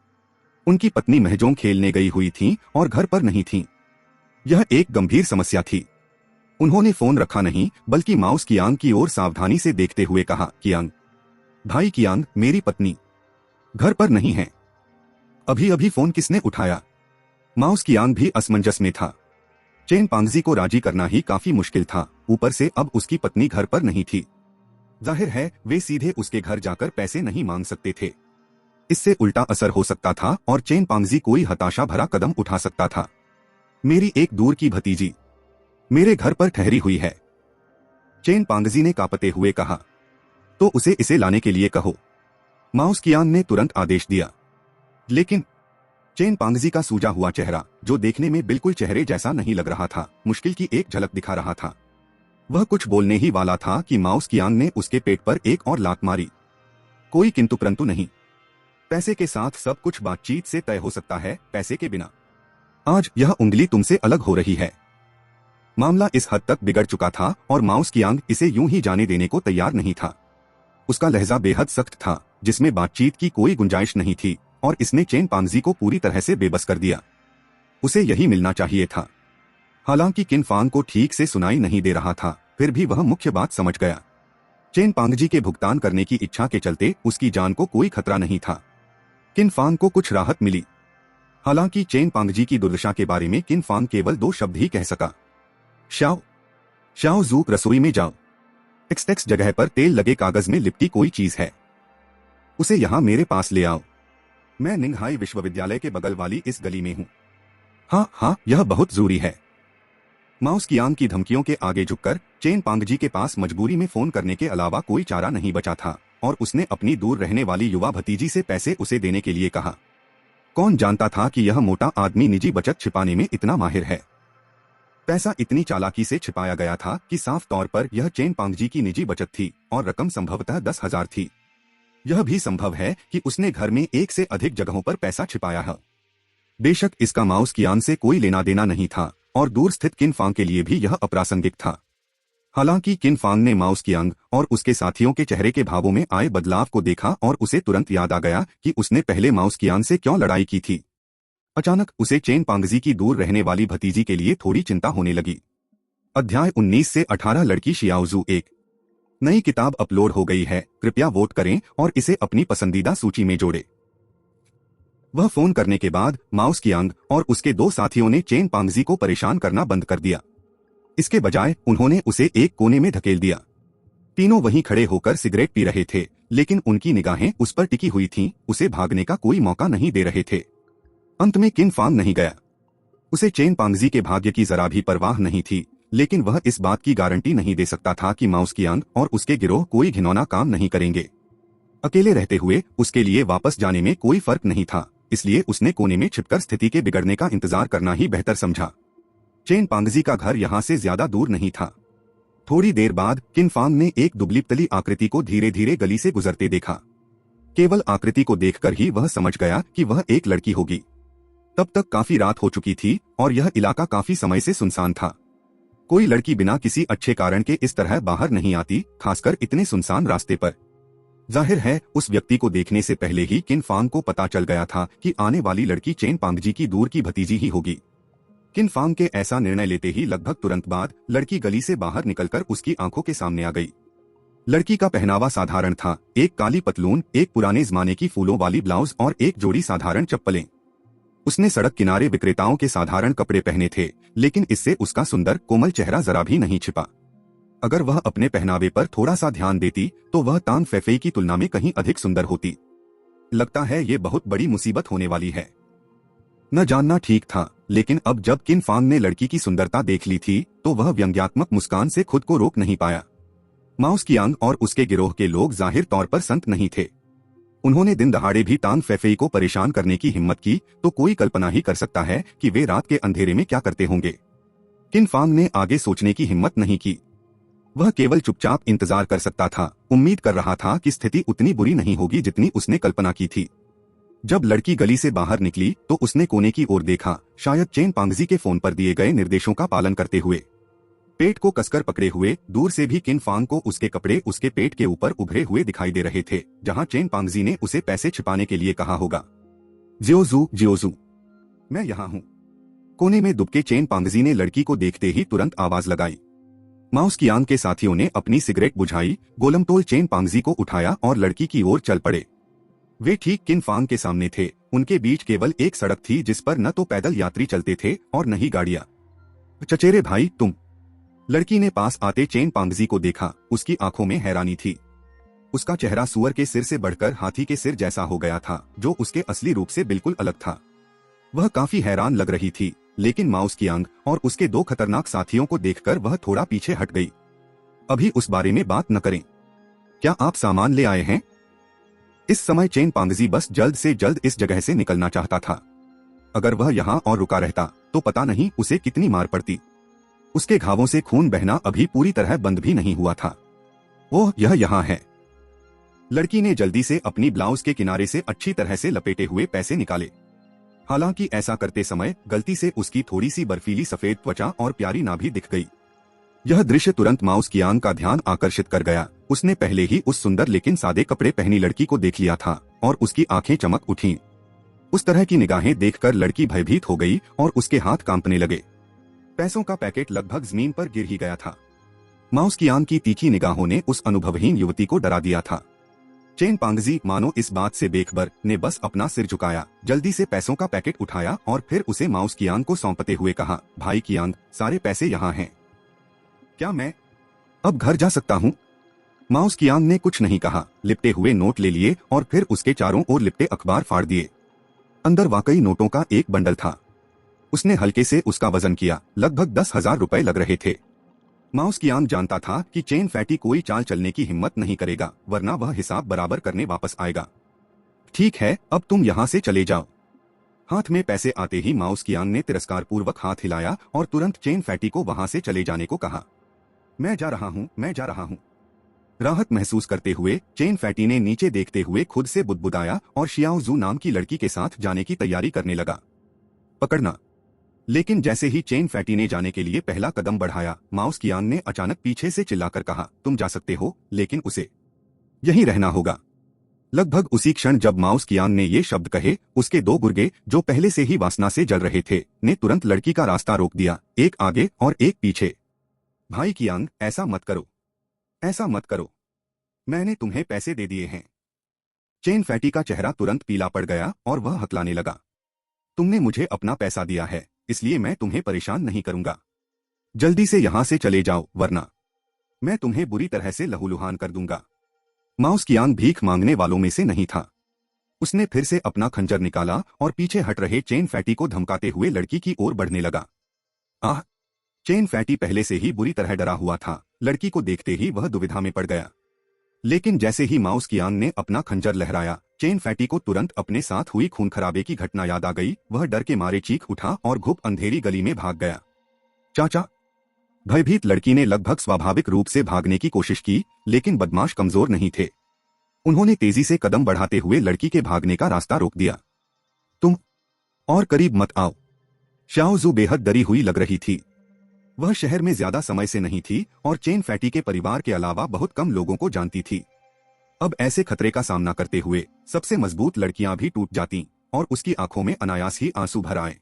उनकी पत्नी महजोंग खेलने गई हुई थी और घर पर नहीं थी। यह एक गंभीर समस्या थी। उन्होंने फोन रखा नहीं बल्कि माउस कियांग की ओर सावधानी से देखते हुए कहा, कियांग, भाई कियांग, मेरी पत्नी घर पर नहीं है। अभी अभी फोन किसने उठाया? माउस कियांग भी असमंजस में था। चेन पांगजी को राजी करना ही काफी मुश्किल था, ऊपर से अब उसकी पत्नी घर पर नहीं थी। जाहिर है वे सीधे उसके घर जाकर पैसे नहीं मांग सकते थे। इससे उल्टा असर हो सकता था और चेन पांगजी कोई हताशा भरा कदम उठा सकता था। मेरी एक दूर की भतीजी मेरे घर पर ठहरी हुई है, चेन पांगजी ने कांपते हुए कहा। तो उसे इसे लाने के लिए कहो, माउस कियांग ने तुरंत आदेश दिया। लेकिन चेन पांगजी का सूजा हुआ चेहरा, जो देखने में बिल्कुल चेहरे जैसा नहीं लग रहा था, मुश्किल की एक झलक दिखा रहा था। वह कुछ बोलने ही वाला था कि माउस कियांग ने उसके पेट पर एक और लात मारी। कोई किंतु परंतु नहीं। पैसे के साथ सब कुछ बातचीत से तय हो सकता है, पैसे के बिना। आज यह उंगली तुमसे अलग हो रही है। मामला इस हद तक बिगड़ चुका था और माउस कियांग इसे यूं ही जाने देने को तैयार नहीं था। उसका लहजा बेहद सख्त था, जिसमें बातचीत की कोई गुंजाइश नहीं थी, और इसने चेन पांगजी को पूरी तरह से बेबस कर दिया। उसे यही मिलना चाहिए था। हालांकि किन फांग को ठीक से सुनाई नहीं दे रहा था, फिर भी वह मुख्य बात समझ गया। चेन पांगजी के भुगतान करने की इच्छा के चलते उसकी जान को कोई खतरा नहीं था। किन फांग को कुछ राहत मिली। हालांकि चेन पांगजी की दुर्दशा के बारे में किन फांग केवल 2 शब्द ही कह सका। शाओ, शाओ जू, रसोई में जाओ। एक्सटेक्स जगह पर तेल लगे कागज में लिपटी कोई चीज है, उसे यहां मेरे पास ले आओ। मैं निंगहाई विश्वविद्यालय के बगल वाली इस गली में हूं। हाँ, यह बहुत जरूरी है। माउस कियांग की धमकियों के आगे झुककर चेन पांगजी के पास मजबूरी में फोन करने के अलावा कोई चारा नहीं बचा था, और उसने अपनी दूर रहने वाली युवा भतीजी से पैसे उसे देने के लिए कहा। कौन जानता था कि यह मोटा आदमी निजी बचत छिपाने में इतना माहिर है। पैसा इतनी चालाकी से छिपाया गया था कि साफ तौर पर यह चेन पांगजी की निजी बचत थी, और रकम संभवतः 10,000 थी। यह भी संभव है कि उसने घर में एक से अधिक जगहों पर पैसा छिपाया है। बेशक इसका माउस कियांग से कोई लेना देना नहीं था, और दूर स्थित किन फांग के लिए भी यह अप्रासंगिक था। हालांकि किन फांग ने माउस कियांग और उसके साथियों के चेहरे के भावों में आए बदलाव को देखा और उसे तुरंत याद आ गया कि उसने पहले माउस कियांग से क्यों लड़ाई की थी। अचानक उसे चेन पांगजी की दूर रहने वाली भतीजी के लिए थोड़ी चिंता होने लगी। अध्याय 19 से 18 लड़की शियाओजू 1। नई किताब अपलोड हो गई है, कृपया वोट करें और इसे अपनी पसंदीदा सूची में जोड़ें। वह फोन करने के बाद माउस कियांग और उसके 2 साथियों ने चेन पांगजी को परेशान करना बंद कर दिया। इसके बजाय उन्होंने उसे एक कोने में धकेल दिया। तीनों वहीं खड़े होकर सिगरेट पी रहे थे, लेकिन उनकी निगाहें उस पर टिकी हुई थीं, उसे भागने का कोई मौका नहीं दे रहे थे। अंत में किन फांग नहीं गया। उसे चेन पांगजी के भाग्य की जरा भी परवाह नहीं थी, लेकिन वह इस बात की गारंटी नहीं दे सकता था कि माउस कियांग और उसके गिरोह कोई घिनौना काम नहीं करेंगे। अकेले रहते हुए उसके लिए वापस जाने में कोई फर्क नहीं था, इसलिए उसने कोने में छिपकर स्थिति के बिगड़ने का इंतजार करना ही बेहतर समझा। चेन पांगजी का घर यहाँ से ज्यादा दूर नहीं था। थोड़ी देर बाद किन फांग ने एक दुबली पतली आकृति को धीरे धीरे गली से गुजरते देखा। केवल आकृति को देखकर ही वह समझ गया कि वह एक लड़की होगी। तब तक काफी रात हो चुकी थी और यह इलाका काफी समय से सुनसान था। कोई लड़की बिना किसी अच्छे कारण के इस तरह बाहर नहीं आती, खासकर इतने सुनसान रास्ते पर। जाहिर है उस व्यक्ति को देखने से पहले ही किन फांग को पता चल गया था कि आने वाली लड़की चेन पांगजी की दूर की भतीजी ही होगी। किन फांग के ऐसा निर्णय लेते ही लगभग तुरंत बाद लड़की गली से बाहर निकलकर उसकी आंखों के सामने आ गई। लड़की का पहनावा साधारण था, एक काली पतलून, एक पुराने जमाने की फूलों वाली ब्लाउज और एक जोड़ी साधारण चप्पलें। उसने सड़क किनारे विक्रेताओं के साधारण कपड़े पहने थे, लेकिन इससे उसका सुंदर कोमल चेहरा जरा भी नहीं छिपा। अगर वह अपने पहनावे पर थोड़ा सा ध्यान देती तो वह तान फैफेई की तुलना में कहीं अधिक सुंदर होती। लगता है ये बहुत बड़ी मुसीबत होने वाली है। न जानना ठीक था, लेकिन अब जब किन फांग ने लड़की की सुंदरता देख ली थी तो वह व्यंग्यात्मक मुस्कान से खुद को रोक नहीं पाया। माउस कियांग और उसके गिरोह के लोग जाहिर तौर पर संत नहीं थे। उन्होंने दिन दहाड़े भी तांग फेफेई को परेशान करने की हिम्मत की तो कोई कल्पना ही कर सकता है कि वे रात के अंधेरे में क्या करते होंगे। किन फांग ने आगे सोचने की हिम्मत नहीं की। वह केवल चुपचाप इंतजार कर सकता था, उम्मीद कर रहा था कि स्थिति उतनी बुरी नहीं होगी जितनी उसने कल्पना की थी। जब लड़की गली से बाहर निकली तो उसने कोने की ओर देखा, शायद चेन पांगजी के फोन पर दिए गए निर्देशों का पालन करते हुए। पेट को कसकर पकड़े हुए दूर से भी किन फांग को उसके कपड़े उसके पेट के ऊपर उभरे हुए दिखाई दे रहे थे, जहां चेन पांगजी ने उसे पैसे छिपाने के लिए कहा होगा। जियोजू, मैं यहाँ हूँ। कोने में दुबके चेन पांगजी ने लड़की को देखते ही तुरंत आवाज लगाई। माउस कियांग के साथियों ने अपनी सिगरेट बुझाई, गोलमटोल चेन पांगजी को उठाया और लड़की की ओर चल पड़े। वे ठीक किन फांग के सामने थे। उनके बीच केवल एक सड़क थी जिस पर न तो पैदल यात्री चलते थे और न ही गाड़ियां। चचेरे भाई तुम। लड़की ने पास आते चेन पांगजी को देखा। उसकी आंखों में हैरानी थी। उसका चेहरा सुअर के सिर से बढ़कर हाथी के सिर जैसा हो गया था, जो उसके असली रूप से बिल्कुल अलग था। वह काफी हैरान लग रही थी, लेकिन माउस कियांग और उसके दो खतरनाक साथियों को देखकर वह थोड़ा पीछे हट गई। अभी उस बारे में बात न करें। क्या आप सामान ले आए हैं? इस समय चेन पांगजी बस जल्द से जल्द इस जगह से निकलना चाहता था। अगर वह यहाँ और रुका रहता तो पता नहीं उसे कितनी मार पड़ती। उसके घावों से खून बहना अभी पूरी तरह बंद भी नहीं हुआ था। ओह, यह यहाँ है। लड़की ने जल्दी से अपनी ब्लाउज के किनारे से अच्छी तरह से लपेटे हुए पैसे निकाले। हालांकि ऐसा करते समय गलती से उसकी थोड़ी सी बर्फीली सफेद त्वचा और प्यारी नाभि दिख गई। यह दृश्य तुरंत माउस कियांग का ध्यान आकर्षित कर गया। उसने पहले ही उस सुंदर लेकिन सादे कपड़े पहनी लड़की को देख लिया था और उसकी आंखें चमक उठीं। उस तरह की निगाहें देखकर लड़की भयभीत हो गई और उसके हाथ कांपने लगे। पैसों का पैकेट लगभग जमीन पर गिर ही गया था। माउस कियांग की तीखी निगाहों ने उस अनुभवहीन युवती को डरा दिया था। चेन पांगजी मानो इस बात से बेखबर ने बस अपना सिर झुकाया, जल्दी से पैसों का पैकेट उठाया और फिर उसे माउस कियांग को सौंपते हुए कहा, भाई कियांग, सारे पैसे यहाँ हैं। क्या मैं अब घर जा सकता हूँ? माउस कियांग ने कुछ नहीं कहा, लिपटे हुए नोट ले लिए और फिर उसके चारों ओर लिपटे अखबार फाड़ दिए। अंदर वाकई नोटों का एक बंडल था। उसने हल्के से उसका वजन किया, लगभग 10,000 रुपए लग रहे थे। माउस कियांग जानता था कि चेन फैटी कोई चाल चलने की हिम्मत नहीं करेगा, वरना वह हिसाब बराबर करने वापस आएगा। ठीक है, अब तुम यहाँ से चले जाओ। हाथ में पैसे आते ही माउस कियांग ने तिरस्कार पूर्वक हाथ हिलाया और तुरंत चेन फैटी को वहां से चले जाने को कहा। मैं जा रहा हूँ, मैं जा रहा हूँ। राहत महसूस करते हुए चेन फैटी ने नीचे देखते हुए खुद से बुदबुदाया और शियाओजू नाम की लड़की के साथ जाने की तैयारी करने लगा। पकड़ना। लेकिन जैसे ही चेन फैटी ने जाने के लिए पहला कदम बढ़ाया, माउस कियांग ने अचानक पीछे से चिल्लाकर कहा, तुम जा सकते हो, लेकिन उसे यहीं रहना होगा। लगभग उसी क्षण जब माउस कियांग ने ये शब्द कहे, उसके दो गुर्गे जो पहले से ही वासना से जल रहे थे ने तुरंत लड़की का रास्ता रोक दिया, एक आगे और एक पीछे। भाई कियांग, ऐसा मत करो, ऐसा मत करो। मैंने तुम्हें पैसे दे दिए हैं। चेन फैटी का चेहरा तुरंत पीला पड़ गया और वह हकलाने लगा। तुमने मुझे अपना पैसा दिया है, इसलिए मैं तुम्हें परेशान नहीं करूंगा। जल्दी से यहाँ से चले जाओ, वरना मैं तुम्हें बुरी तरह से लहूलुहान कर दूंगा। माउस कियांग भीख मांगने वालों में से नहीं था। उसने फिर से अपना खंजर निकाला और पीछे हट रहे चेन फैटी को धमकाते हुए लड़की की ओर बढ़ने लगा। आह! चेन फैटी पहले से ही बुरी तरह डरा हुआ था। लड़की को देखते ही वह दुविधा में पड़ गया। लेकिन जैसे ही माउस कियांग ने अपना खंजर लहराया, चेन फैटी को तुरंत अपने साथ हुई खून खराबे की घटना याद आ गई। वह डर के मारे चीख उठा और घुप अंधेरी गली में भाग गया। चाचा! भयभीत लड़की ने लगभग स्वाभाविक रूप से भागने की कोशिश की, लेकिन बदमाश कमजोर नहीं थे। उन्होंने तेजी से कदम बढ़ाते हुए लड़की के भागने का रास्ता रोक दिया। तुम और करीब मत आओ। शाओजू बेहद डरी हुई लग रही थी। वह शहर में ज्यादा समय से नहीं थी और चेन फैटी के परिवार के अलावा बहुत कम लोगों को जानती थी। अब ऐसे खतरे का सामना करते हुए सबसे मजबूत लड़कियां भी टूट जातीं और उसकी आंखों में अनायास ही आंसू भर आए।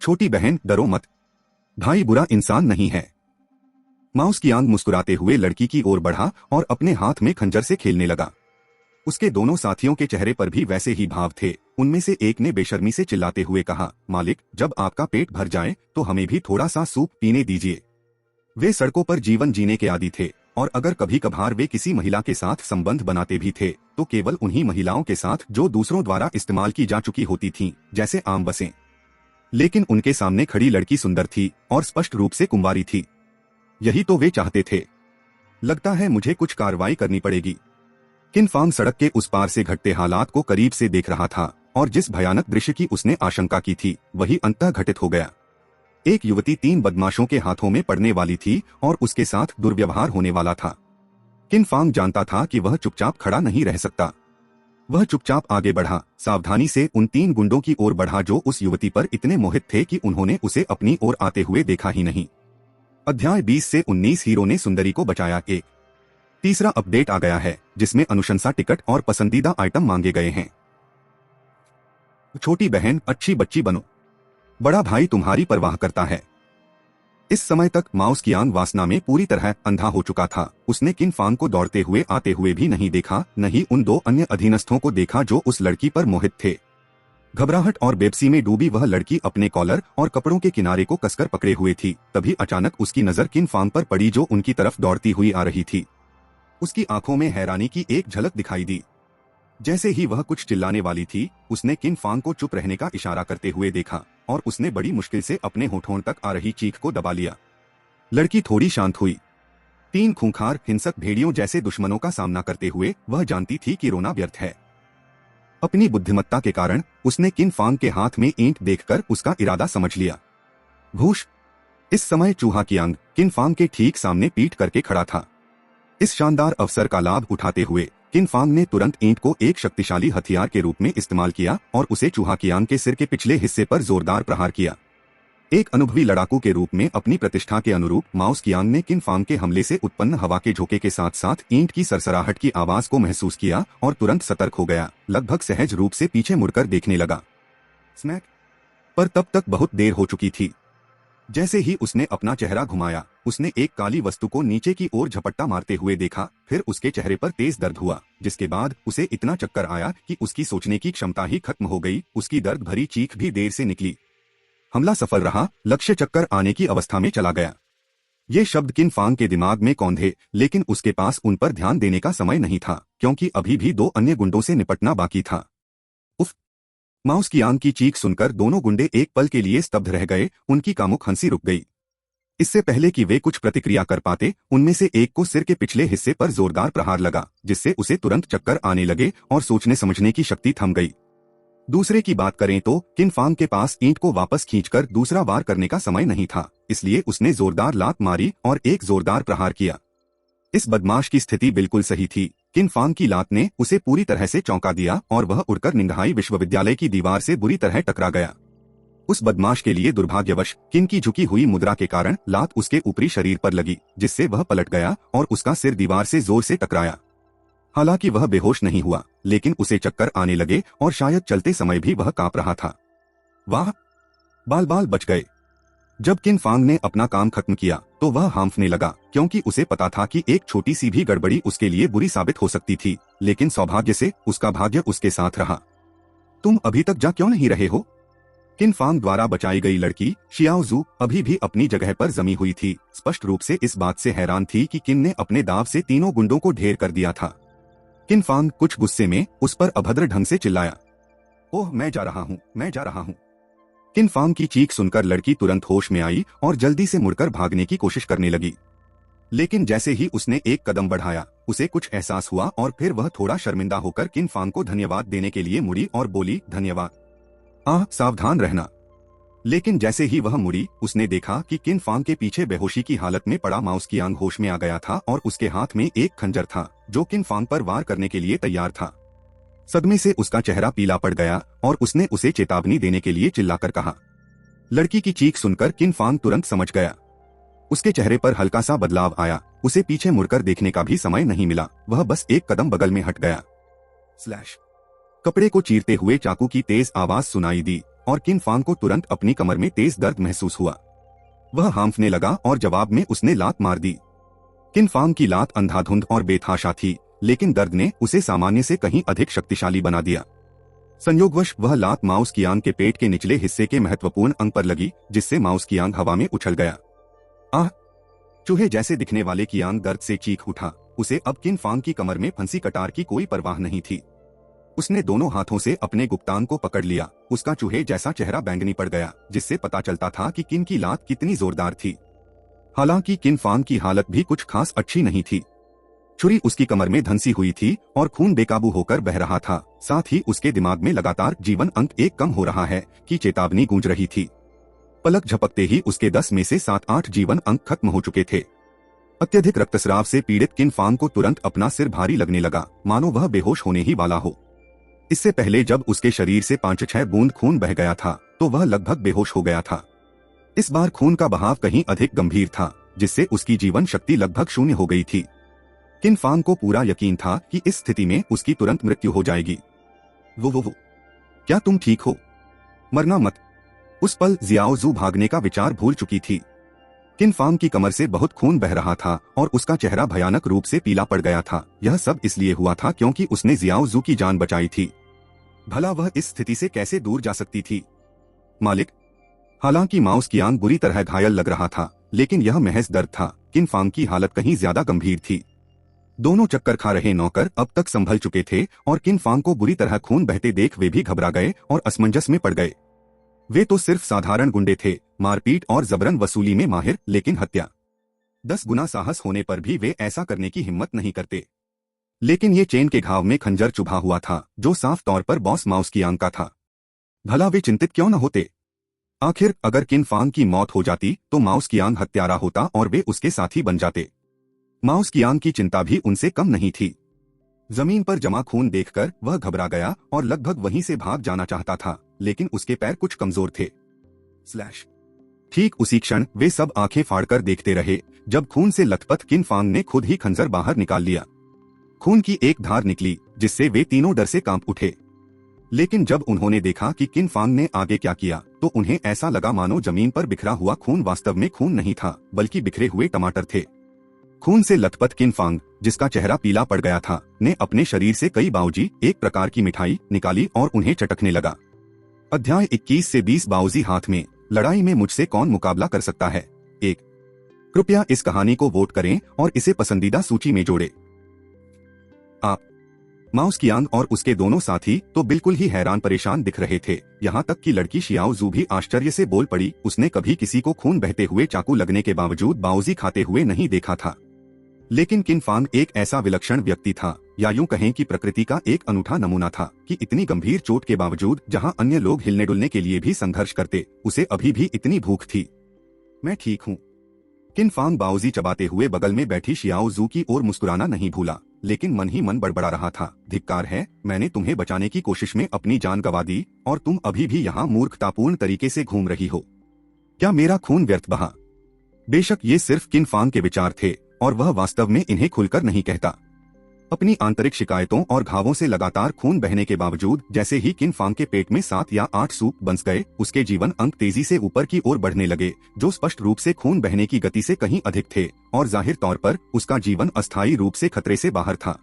छोटी बहन, डरो मत। भाई बुरा इंसान नहीं है। माउस कियांग मुस्कुराते हुए लड़की की ओर बढ़ा और अपने हाथ में खंजर से खेलने लगा। उसके दोनों साथियों के चेहरे पर भी वैसे ही भाव थे। उनमें से एक ने बेशर्मी से चिल्लाते हुए कहा, मालिक, जब आपका पेट भर जाए तो हमें भी थोड़ा सा सूप पीने दीजिए। वे सड़कों पर जीवन जीने के आदी थे और अगर कभी कभार वे किसी महिला के साथ संबंध बनाते भी थे तो केवल उन्हीं महिलाओं के साथ जो दूसरों द्वारा इस्तेमाल की जा चुकी होती थीं, जैसे आम बसें। लेकिन उनके सामने खड़ी लड़की सुंदर थी और स्पष्ट रूप से कुंवारी थी। यही तो वे चाहते थे। लगता है मुझे कुछ कार्रवाई करनी पड़ेगी। किन फांग सड़क के उस पार से घटते हालात को करीब से देख रहा था और जिस भयानक दृश्य की उसने आशंका की थी वही अंततः घटित हो गया। एक युवती 3 बदमाशों के हाथों में पड़ने वाली थी और उसके साथ दुर्व्यवहार होने वाला था। किन फांग जानता था कि वह चुपचाप खड़ा नहीं रह सकता। वह चुपचाप आगे बढ़ा, सावधानी से उन 3 गुंडों की ओर बढ़ा जो उस युवती पर इतने मोहित थे कि उन्होंने उसे अपनी ओर आते हुए देखा ही नहीं। अध्याय 20 से 19 हीरो ने सुंदरी को बचाया। एक तीसरा अपडेट आ गया है जिसमें अनुशंसा टिकट और पसंदीदा आइटम मांगे गए हैं। छोटी बहन अच्छी बच्ची बनो, बड़ा भाई तुम्हारी परवाह करता है। इस समय तक माउस कियांग वासना में पूरी तरह अंधा हो चुका था। उसने किन फांग को दौड़ते हुए आते हुए भी नहीं देखा, नहीं उन 2 अन्य अधीनस्थों को देखा जो उस लड़की पर मोहित थे। घबराहट और बेबसी में डूबी वह लड़की अपने कॉलर और कपड़ों के किनारे को कसकर पकड़े हुए थी। तभी अचानक उसकी नजर किन फांग पर पड़ी जो उनकी तरफ दौड़ती हुई आ रही थी। उसकी आंखों में हैरानी की एक झलक दिखाई दी। जैसे ही वह कुछ चिल्लाने वाली थी, उसने किन फांग को चुप रहने का इशारा करते हुए देखा और उसने बड़ी मुश्किल से अपने होठों तक आ रही चीख को दबा लिया। लड़की थोड़ी शांत हुई। 3 खूंखार हिंसक भेड़ियों जैसे दुश्मनों का सामना करते हुए वह जानती थी कि रोना व्यर्थ है। अपनी बुद्धिमत्ता के कारण उसने किन फांग के हाथ में ईंट देखकर उसका इरादा समझ लिया। भूश! इस समय चूहा कियांग किन फांग के ठीक सामने पीठ करके खड़ा था। इस शानदार अवसर का लाभ उठाते हुए किन फांग ने तुरंत ईंट को एक शक्तिशाली हथियार के रूप में इस्तेमाल किया और उसे चूहा कियांग के सिर के पिछले हिस्से पर जोरदार प्रहार किया। एक अनुभवी लड़ाकू के रूप में अपनी प्रतिष्ठा के अनुरूप माउस कियांग ने किन फांग के हमले से उत्पन्न हवा के झोंके के साथ साथ ईंट की सरसराहट की आवाज को महसूस किया और तुरंत सतर्क हो गया। लगभग सहज रूप से पीछे मुड़कर देखने लगा। स्मैक! पर तब तक बहुत देर हो चुकी थी। जैसे ही उसने अपना चेहरा घुमाया, उसने एक काली वस्तु को नीचे की ओर झपट्टा मारते हुए देखा। फिर उसके चेहरे पर तेज दर्द हुआ, जिसके बाद उसे इतना चक्कर आया कि उसकी सोचने की क्षमता ही खत्म हो गई। उसकी दर्द भरी चीख भी देर से निकली। हमला सफल रहा, लक्ष्य चक्कर आने की अवस्था में चला गया। ये शब्द किन फांग के दिमाग में कौंधे, लेकिन उसके पास उन पर ध्यान देने का समय नहीं था क्योंकि अभी भी 2 अन्य गुंडों से निपटना बाकी था। उफ! माउस कियांग की चीख सुनकर दोनों गुंडे एक पल के लिए स्तब्ध रह गए। उनकी कामुक हंसी रुक गई। इससे पहले कि वे कुछ प्रतिक्रिया कर पाते, उनमें से एक को सिर के पिछले हिस्से पर जोरदार प्रहार लगा, जिससे उसे तुरंत चक्कर आने लगे और सोचने समझने की शक्ति थम गई। दूसरे की बात करें तो किन फांग के पास ईंट को वापस खींचकर दूसरा वार करने का समय नहीं था, इसलिए उसने जोरदार लात मारी और एक जोरदार प्रहार किया। इस बदमाश की स्थिति बिल्कुल सही थी। किन फांग की लात ने उसे पूरी तरह से चौंका दिया और वह उड़कर निंगहाई विश्वविद्यालय की दीवार से बुरी तरह टकरा गया। उस बदमाश के लिए दुर्भाग्यवश किन की झुकी हुई मुद्रा के कारण लात उसके ऊपरी शरीर पर लगी, जिससे वह पलट गया और उसका सिर दीवार से जोर से टकराया। हालांकि वह बेहोश नहीं हुआ, लेकिन उसे चक्कर आने लगे और शायद चलते समय भी वह कांप रहा था। वाह! बाल बाल बच गए। जब किन फांग ने अपना काम खत्म किया तो वह हांफने लगा, क्योंकि उसे पता था कि एक छोटी सी भी गड़बड़ी उसके लिए बुरी साबित हो सकती थी, लेकिन सौभाग्य से उसका भाग्य उसके साथ रहा। तुम अभी तक जा क्यों नहीं रहे हो? किन फांग द्वारा बचाई गई लड़की शियाओजू अभी भी अपनी जगह पर जमी हुई थी। स्पष्ट रूप से इस बात से हैरान थी कि किन ने अपने दाव से तीनों गुंडों को ढेर कर दिया था। किन फांग कुछ गुस्से में उस पर अभद्र ढंग से चिल्लाया, ओह मैं जा रहा हूँ, मैं जा रहा हूँ। किन फांग की चीख सुनकर लड़की तुरंत होश में आई और जल्दी से मुड़कर भागने की कोशिश करने लगी। लेकिन जैसे ही उसने एक कदम बढ़ाया, उसे कुछ एहसास हुआ और फिर वह थोड़ा शर्मिंदा होकर किन फांग को धन्यवाद देने के लिए मुड़ी और बोली, धन्यवाद। सावधान रहना। लेकिन जैसे ही वह मुड़ी, उसने देखा कि किन फांग के पीछे बेहोशी की हालत में पड़ा माउस कियांग होश में आ गया था और उसके हाथ में एक खंजर था जो किन फांग पर वार करने के लिए तैयार था। सदमे से उसका चेहरा पीला पड़ गया और उसने उसे चेतावनी देने के लिए चिल्लाकर कहा। लड़की की चीख सुनकर किन फांग तुरंत समझ गया। उसके चेहरे पर हल्का सा बदलाव आया। उसे पीछे मुड़कर देखने का भी समय नहीं मिला, वह बस एक कदम बगल में हट गया। स्लैश! कपड़े को चीरते हुए चाकू की तेज आवाज सुनाई दी और किन फांग को तुरंत अपनी कमर में तेज दर्द महसूस हुआ। वह हांफने लगा और जवाब में उसने लात मार दी। किन फांग की लात अंधाधुंध और बेतहाशा थी, लेकिन दर्द ने उसे सामान्य से कहीं अधिक शक्तिशाली बना दिया। संयोगवश वह लात माउस कियांग के पेट के निचले हिस्से के महत्वपूर्ण अंग पर लगी, जिससे माउस कियांग हवा में उछल गया। आह! चूहे जैसे दिखने वाले कियांग दर्द से चीख उठा। उसे अब किन फांग की कमर में फंसी कटार की कोई परवाह नहीं थी। उसने दोनों हाथों से अपने गुप्तांग को पकड़ लिया। उसका चूहे जैसा चेहरा बैंगनी पड़ गया, जिससे पता चलता था कि किन की लात कितनी जोरदार थी। हालांकि किन फांग की हालत भी कुछ खास अच्छी नहीं थी। छुरी उसकी कमर में धंसी हुई थी और खून बेकाबू होकर बह रहा था। साथ ही उसके दिमाग में लगातार जीवन अंक एक कम हो रहा है की चेतावनी गूंज रही थी। पलक झपकते ही उसके 10 में से 7-8 जीवन अंक खत्म हो चुके थे। अत्यधिक रक्तस्राव से पीड़ित किन फांग को तुरंत अपना सिर भारी लगने लगा, मानो वह बेहोश होने ही वाला हो। इससे पहले जब उसके शरीर से 5-6 बूंद खून बह गया था तो वह लगभग बेहोश हो गया था। इस बार खून का बहाव कहीं अधिक गंभीर था, जिससे उसकी जीवन शक्ति लगभग शून्य हो गई थी। किन फांग को पूरा यकीन था कि इस स्थिति में उसकी तुरंत मृत्यु हो जाएगी। वो क्या तुम ठीक हो? मरना मत। उस पल जियाओ जू भागने का विचार भूल चुकी थी। किन फांग की कमर से बहुत खून बह रहा था और उसका चेहरा भयानक रूप से पीला पड़ गया था। यह सब इसलिए हुआ था क्योंकि उसने जियाओ जू की जान बचाई थी। भला वह इस स्थिति से कैसे दूर जा सकती थी? मालिक। हालांकि माउस कियांग बुरी तरह घायल लग रहा था, लेकिन यह महज दर्द था। किन फांग की हालत कहीं ज्यादा गंभीर थी। दोनों चक्कर खा रहे नौकर अब तक संभल चुके थे और किन फांग को बुरी तरह खून बहते देख वे भी घबरा गए और असमंजस में पड़ गए। वे तो सिर्फ साधारण गुंडे थे, मारपीट और जबरन वसूली में माहिर, लेकिन हत्या 10 गुना साहस होने पर भी वे ऐसा करने की हिम्मत नहीं करते। लेकिन ये चेन के घाव में खंजर चुभा हुआ था, जो साफ तौर पर बॉस माउस कियांग का था। भला वे चिंतित क्यों न होते? आखिर अगर किन फांग की मौत हो जाती तो माउस कियांग हत्यारा होता और वे उसके साथी बन जाते। माउस कियांग की चिंता भी उनसे कम नहीं थी। जमीन पर जमा खून देखकर वह घबरा गया और लगभग वहीं से भाग जाना चाहता था, लेकिन उसके पैर कुछ कमजोर थे। ठीक उसी क्षण वे सब आंखें फाड़कर देखते रहे जब खून से लथपथ किन फांग ने खुद ही खंजर बाहर निकाल लिया। खून की एक धार निकली जिससे वे तीनों डर से कांप उठे। लेकिन जब उन्होंने देखा कि किन फांग ने आगे क्या किया तो उन्हें ऐसा लगा मानो जमीन पर बिखरा हुआ खून वास्तव में खून नहीं था, बल्कि बिखरे हुए टमाटर थे। खून से लथपथ किन फांग, जिसका चेहरा पीला पड़ गया था, ने अपने शरीर से कई बाऊजी, एक प्रकार की मिठाई, निकाली और उन्हें चटकने लगा। अध्याय 21 से 20 बाऊजी हाथ में, लड़ाई में मुझसे कौन मुकाबला कर सकता है? 1। कृपया इस कहानी को वोट करें और इसे पसंदीदा सूची में जोड़ें। आप। माउस कियांग और उसके दोनों साथी तो बिल्कुल ही हैरान परेशान दिख रहे थे। यहाँ तक कि लड़की शियाओ जू भी आश्चर्य से बोल पड़ी। उसने कभी किसी को खून बहते हुए चाकू लगने के बावजूद बाऊजी खाते हुए नहीं देखा था। लेकिन किन फांग एक ऐसा विलक्षण व्यक्ति था, या यूं कहें कि प्रकृति का एक अनूठा नमूना था, कि इतनी गंभीर चोट के बावजूद जहां अन्य लोग हिलने डुलने के लिए भी संघर्ष करते, उसे अभी भी इतनी भूख थी। मैं ठीक हूँ। किन फांग बाऊजी चबाते हुए बगल में बैठी शियाओ जू की ओर मुस्कुराना नहीं भूला, लेकिन मन ही मन बड़बड़ा रहा था। धिक्कार है, मैंने तुम्हें बचाने की कोशिश में अपनी जान गंवा दी और तुम अभी भी यहाँ मूर्खतापूर्ण तरीके से घूम रही हो। क्या मेरा खून व्यर्थ बहा? बेशक ये सिर्फ किन फांग के विचार थे और वह वास्तव में इन्हें खुलकर नहीं कहता। अपनी आंतरिक शिकायतों और घावों से लगातार खून बहने के बावजूद जैसे ही किन फांग के पेट में 7 या 8 सूप बंस गए, उसके जीवन अंक तेजी से ऊपर की ओर बढ़ने लगे, जो स्पष्ट रूप से खून बहने की गति से कहीं अधिक थे और जाहिर तौर पर उसका जीवन अस्थायी रूप से खतरे से बाहर था।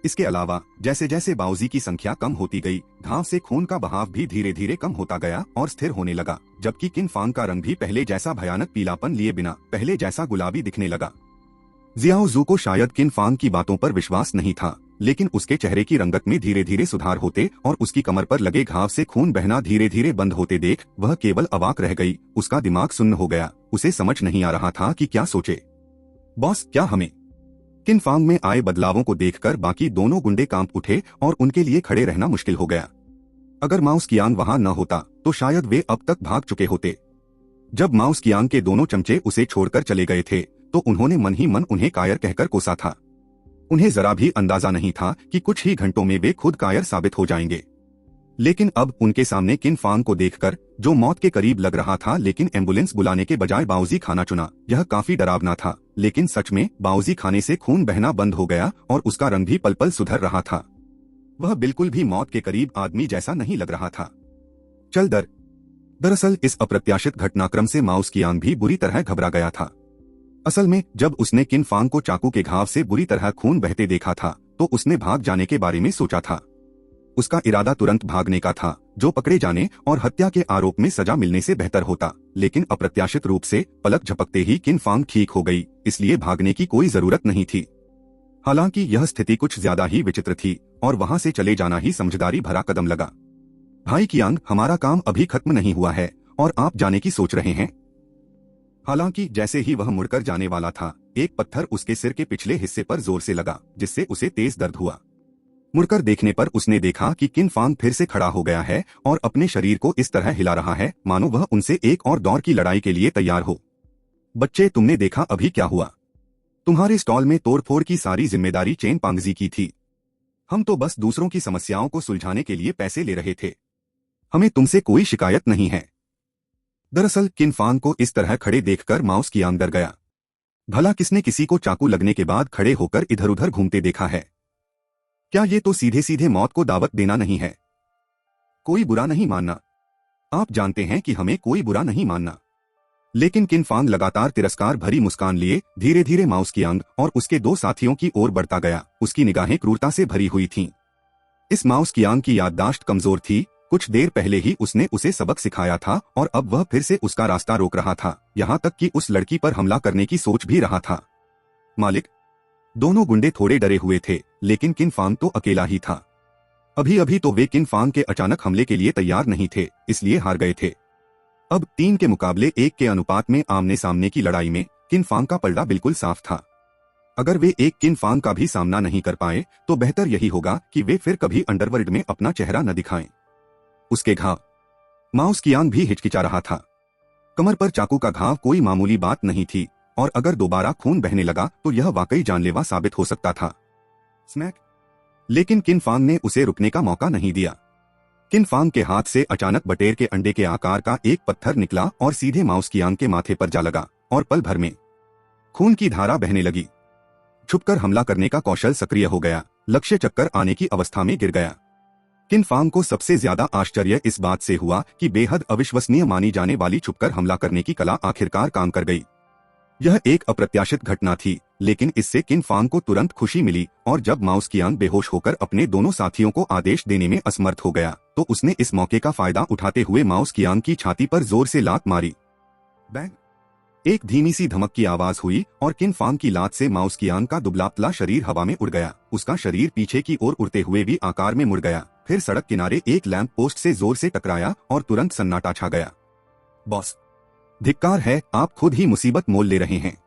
इसके अलावा जैसे जैसे बाऊजी की संख्या कम होती गई, घाव से खून का बहाव भी धीरे धीरे कम होता गया और स्थिर होने लगा, जबकि किन फांग का रंग भी पहले जैसा भयानक पीलापन लिए बिना पहले जैसा गुलाबी दिखने लगा। जियाओ जू को शायद किन फांग की बातों पर विश्वास नहीं था, लेकिन उसके चेहरे की रंगत में धीरे धीरे सुधार होते और उसकी कमर पर लगे घाव से खून बहना धीरे धीरे बंद होते देख वह केवल अवाक रह गई। उसका दिमाग सुन्न हो गया। उसे समझ नहीं आ रहा था कि क्या सोचे। बॉस, क्या हमें? किन फांग में आए बदलावों को देखकर बाकी दोनों गुंडे कांप उठे और उनके लिए खड़े रहना मुश्किल हो गया। अगर माउस कियांग वहां न होता तो शायद वे अब तक भाग चुके होते। जब माउस कियांग के दोनों चमचे उसे छोड़कर चले गए थे तो उन्होंने मन ही मन उन्हें कायर कहकर कोसा था। उन्हें जरा भी अंदाजा नहीं था कि कुछ ही घंटों में वे खुद कायर साबित हो जाएंगे। लेकिन अब उनके सामने किन फांग को देखकर, जो मौत के करीब लग रहा था लेकिन एम्बुलेंस बुलाने के बजाय बाऊजी खाना चुना, यह काफी डरावना था। लेकिन सच में बाऊजी खाने से खून बहना बंद हो गया और उसका रंग भी पल पल सुधर रहा था। वह बिल्कुल भी मौत के करीब आदमी जैसा नहीं लग रहा था। चल दरअसल इस अप्रत्याशित घटनाक्रम से माउस कियांग भी बुरी तरह घबरा गया था। असल में जब उसने किन फांग को चाकू के घाव से बुरी तरह खून बहते देखा था तो उसने भाग जाने के बारे में सोचा था। उसका इरादा तुरंत भागने का था, जो पकड़े जाने और हत्या के आरोप में सजा मिलने से बेहतर होता। लेकिन अप्रत्याशित रूप से पलक झपकते ही किन फांग ठीक हो गई, इसलिए भागने की कोई जरूरत नहीं थी। हालांकि यह स्थिति कुछ ज्यादा ही विचित्र थी और वहां से चले जाना ही समझदारी भरा कदम लगा। भाई कियांग, हमारा काम अभी खत्म नहीं हुआ है और आप जाने की सोच रहे हैं? हालांकि जैसे ही वह मुड़कर जाने वाला था, एक पत्थर उसके सिर के पिछले हिस्से पर जोर से लगा, जिससे उसे तेज दर्द हुआ। मुड़कर देखने पर उसने देखा कि किन फांग फिर से खड़ा हो गया है और अपने शरीर को इस तरह हिला रहा है मानो वह उनसे एक और दौर की लड़ाई के लिए तैयार हो। बच्चे, तुमने देखा अभी क्या हुआ? तुम्हारे स्टॉल में तोड़फोड़ की सारी जिम्मेदारी चेन पांगजी की थी। हम तो बस दूसरों की समस्याओं को सुलझाने के लिए पैसे ले रहे थे। हमें तुमसे कोई शिकायत नहीं है। दरअसल किन फांग को इस तरह खड़े देखकर माउस कियांग डर गया। भला किसने किसी को चाकू लगने के बाद खड़े होकर इधर उधर घूमते देखा है? क्या ये तो सीधे सीधे मौत को दावत देना नहीं है? कोई बुरा नहीं मानना। आप जानते हैं कि हमें कोई बुरा नहीं मानना। लेकिन किन फांग लगातार तिरस्कार भरी मुस्कान लिए धीरे धीरे माउस कियांग और उसके दो साथियों की ओर बढ़ता गया। उसकी निगाहें क्रूरता से भरी हुई थीं। इस माउस कियांग की याददाश्त कमजोर थी। कुछ देर पहले ही उसने उसे सबक सिखाया था और अब वह फिर से उसका रास्ता रोक रहा था, यहाँ तक कि उस लड़की पर हमला करने की सोच भी रहा था। मालिक, दोनों गुंडे थोड़े डरे हुए थे, लेकिन किन फांग तो अकेला ही था। अभी अभी तो वे किन फांग के अचानक हमले के लिए तैयार नहीं थे, इसलिए हार गए थे। अब 3 के मुकाबले 1 के अनुपात में आमने सामने की लड़ाई में किन फांग का पलड़ा बिल्कुल साफ था। अगर वे एक किन फांग का भी सामना नहीं कर पाए तो बेहतर यही होगा कि वे फिर कभी अंडरवर्ल्ड में अपना चेहरा न दिखाएं। उसके घाव। माउस कियांग भी हिचकिचा रहा था। कमर पर चाकू का घाव कोई मामूली बात नहीं थी और अगर दोबारा खून बहने लगा तो यह वाकई जानलेवा साबित हो सकता था। स्मैक। लेकिन किन फांग ने उसे रुकने का मौका नहीं दिया। किन फांग के हाथ से अचानक बटेर के अंडे के आकार का एक पत्थर निकला और सीधे माउस कियांग के माथे पर जा लगा और पल भर में खून की धारा बहने लगी। छुपकर हमला करने का कौशल सक्रिय हो गया। लक्ष्य चक्कर आने की अवस्था में गिर गया। किन फांग को सबसे ज्यादा आश्चर्य इस बात से हुआ कि बेहद अविश्वसनीय मानी जाने वाली छुपकर हमला करने की कला आखिरकार काम कर गई। यह एक अप्रत्याशित घटना थी, लेकिन इससे किन फांग को तुरंत खुशी मिली और जब माउस कियांग बेहोश होकर अपने दोनों साथियों को आदेश देने में असमर्थ हो गया तो उसने इस मौके का फायदा उठाते हुए माउस कियांग की छाती पर जोर से लात मारी। बैंग। एक धीमी सी धमक की आवाज हुई और किन फांग की लात से माउस कियांग का दुबला-पतला शरीर हवा में उड़ गया। उसका शरीर पीछे की ओर उड़ते हुए भी आकार में मुड़ गया, फिर सड़क किनारे एक लैंप पोस्ट से जोर से टकराया और तुरंत सन्नाटा छा गया। बॉस, धिक्कार है, आप खुद ही मुसीबत मोल ले रहे हैं।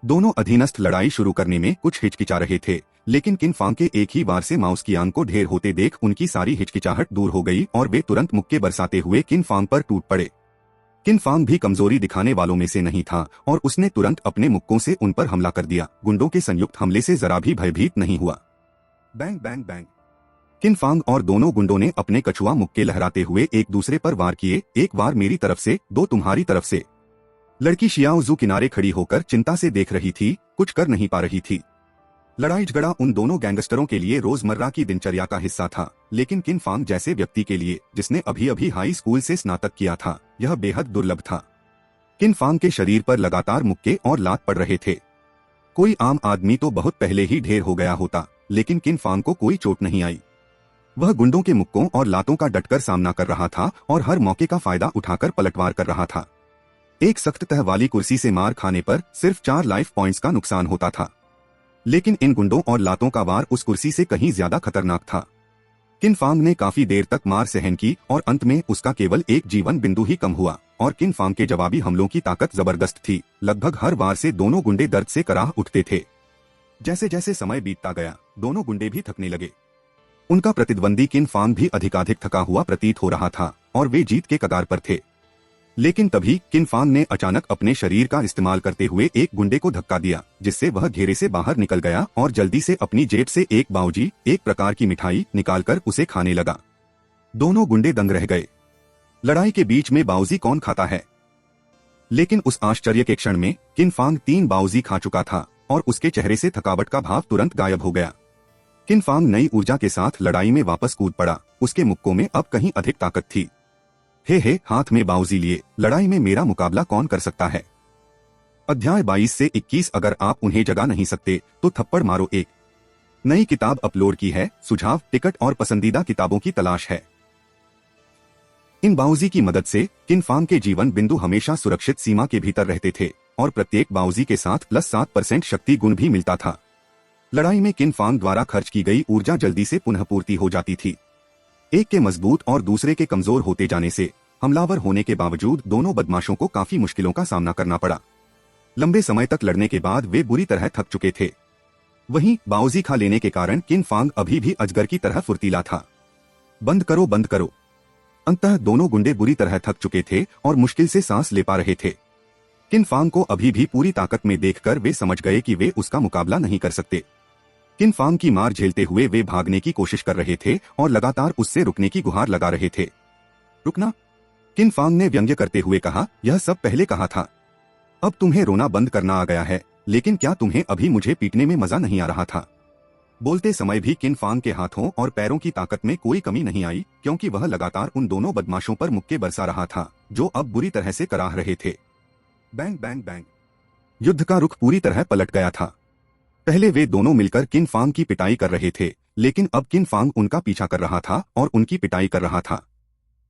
दोनों अधीनस्थ लड़ाई शुरू करने में कुछ हिचकिचा रहे थे, लेकिन किन फांग के एक ही बार से माउस कियांग को ढेर होते देख उनकी सारी हिचकिचाहट दूर हो गई और वे तुरंत मुक्के बरसाते हुए किन फांग पर टूट पड़े। किन फांग भी कमजोरी दिखाने वालों में से नहीं था और उसने तुरंत अपने मुक्कों से उन पर हमला कर दिया। गुंडों के संयुक्त हमले से जरा भी भयभीत नहीं हुआ। Bang bang bang. किन फांग और दोनों गुंडों ने अपने कछुआ मुक्के लहराते हुए एक दूसरे पर वार किए, एक वार मेरी तरफ से, 2 तुम्हारी तरफ से। लड़की शियाओजू किनारे खड़ी होकर चिंता से देख रही थी, कुछ कर नहीं पा रही थी। लड़ाई झगड़ा उन दोनों गैंगस्टरों के लिए रोजमर्रा की दिनचर्या का हिस्सा था, लेकिन किन फांग जैसे व्यक्ति के लिए जिसने अभी अभी हाई स्कूल से स्नातक किया था, यह बेहद दुर्लभ था। किन फांग के शरीर पर लगातार मुक्के और लात पड़ रहे थे। कोई आम आदमी तो बहुत पहले ही ढेर हो गया होता, लेकिन किन फांग को कोई चोट नहीं आई। वह गुंडों के मुक्कों और लातों का डटकर सामना कर रहा था और हर मौके का फायदा उठाकर पलटवार कर रहा था। एक सख्त तह वाली कुर्सी से मार खाने पर सिर्फ 4 लाइफ पॉइंट्स का नुकसान होता था, लेकिन इन गुंडों और लातों का वार उस कुर्सी से कहीं ज्यादा खतरनाक था। किन फांग ने काफी देर तक मार सहन की और अंत में उसका केवल एक जीवन बिंदु ही कम हुआ और किन फांग के जवाबी हमलों की ताकत जबरदस्त थी। लगभग हर वार से दोनों गुंडे दर्द से कराह उठते थे। जैसे जैसे समय बीतता गया, दोनों गुंडे भी थकने लगे। उनका प्रतिद्वंदी किन फांग भी अधिकाधिक थका हुआ प्रतीत हो रहा था और वे जीत के कगार पर थे। लेकिन तभी किन फांग ने अचानक अपने शरीर का इस्तेमाल करते हुए एक गुंडे को धक्का दिया, जिससे वह घेरे से बाहर निकल गया और जल्दी से अपनी जेब से एक बाऊजी, एक प्रकार की मिठाई निकालकर उसे खाने लगा। दोनों गुंडे दंग रह गए। लड़ाई के बीच में बाऊजी कौन खाता है? लेकिन उस आश्चर्य के क्षण में किन फांग 3 बाऊजी खा चुका था और उसके चेहरे से थकावट का भाव तुरंत गायब हो गया। किन फांग नई ऊर्जा के साथ लड़ाई में वापस कूद पड़ा। उसके मुक्कों में अब कहीं अधिक ताकत थी। हे हाथ में बाऊजी लिए, लड़ाई में मेरा मुकाबला कौन कर सकता है? अध्याय 22 से 21। अगर आप उन्हें जगा नहीं सकते तो थप्पड़ मारो। एक नई किताब अपलोड की है। सुझाव, टिकट और पसंदीदा किताबों की तलाश है। इन बाऊजी की मदद से किन फांग के जीवन बिंदु हमेशा सुरक्षित सीमा के भीतर रहते थे और प्रत्येक बाऊजी के साथ +7% शक्ति गुण भी मिलता था। लड़ाई में किन फांग द्वारा खर्च की गई ऊर्जा जल्दी से पुनः पूर्ति हो जाती थी। एक के मजबूत और दूसरे के कमजोर होते जाने से हमलावर होने के बावजूद दोनों बदमाशों को काफी मुश्किलों का सामना करना पड़ा। लंबे समय तक लड़ने के बाद वे बुरी तरह थक चुके थे। वहीं बाओजी खा लेने के कारण किन फांग अभी भी अजगर की तरह फुर्तीला था। बंद करो, बंद करो। अंततः दोनों गुंडे बुरी तरह थक चुके थे और मुश्किल से सांस ले पा रहे थे। किन फांग को अभी भी पूरी ताकत में देखकर वे समझ गए कि वे उसका मुकाबला नहीं कर सकते। किन फांग की मार झेलते हुए वे भागने की कोशिश कर रहे थे और लगातार उससे रुकने की गुहार लगा रहे थे। रुकना, किन फांग ने व्यंग्य करते हुए कहा, यह सब पहले कहा था। अब तुम्हें रोना बंद करना आ गया है, लेकिन क्या तुम्हें अभी मुझे पीटने में मजा नहीं आ रहा था? बोलते समय भी किन फांग के हाथों और पैरों की ताकत में कोई कमी नहीं आई, क्योंकि वह लगातार उन दोनों बदमाशों पर मुक्के बरसा रहा था जो अब बुरी तरह से कराह रहे थे। Bang bang bang. युद्ध का रुख पूरी तरह पलट गया था। पहले वे दोनों मिलकर किन फांग की पिटाई कर रहे थे, लेकिन अब किन फांग उनका पीछा कर रहा था और उनकी पिटाई कर रहा था।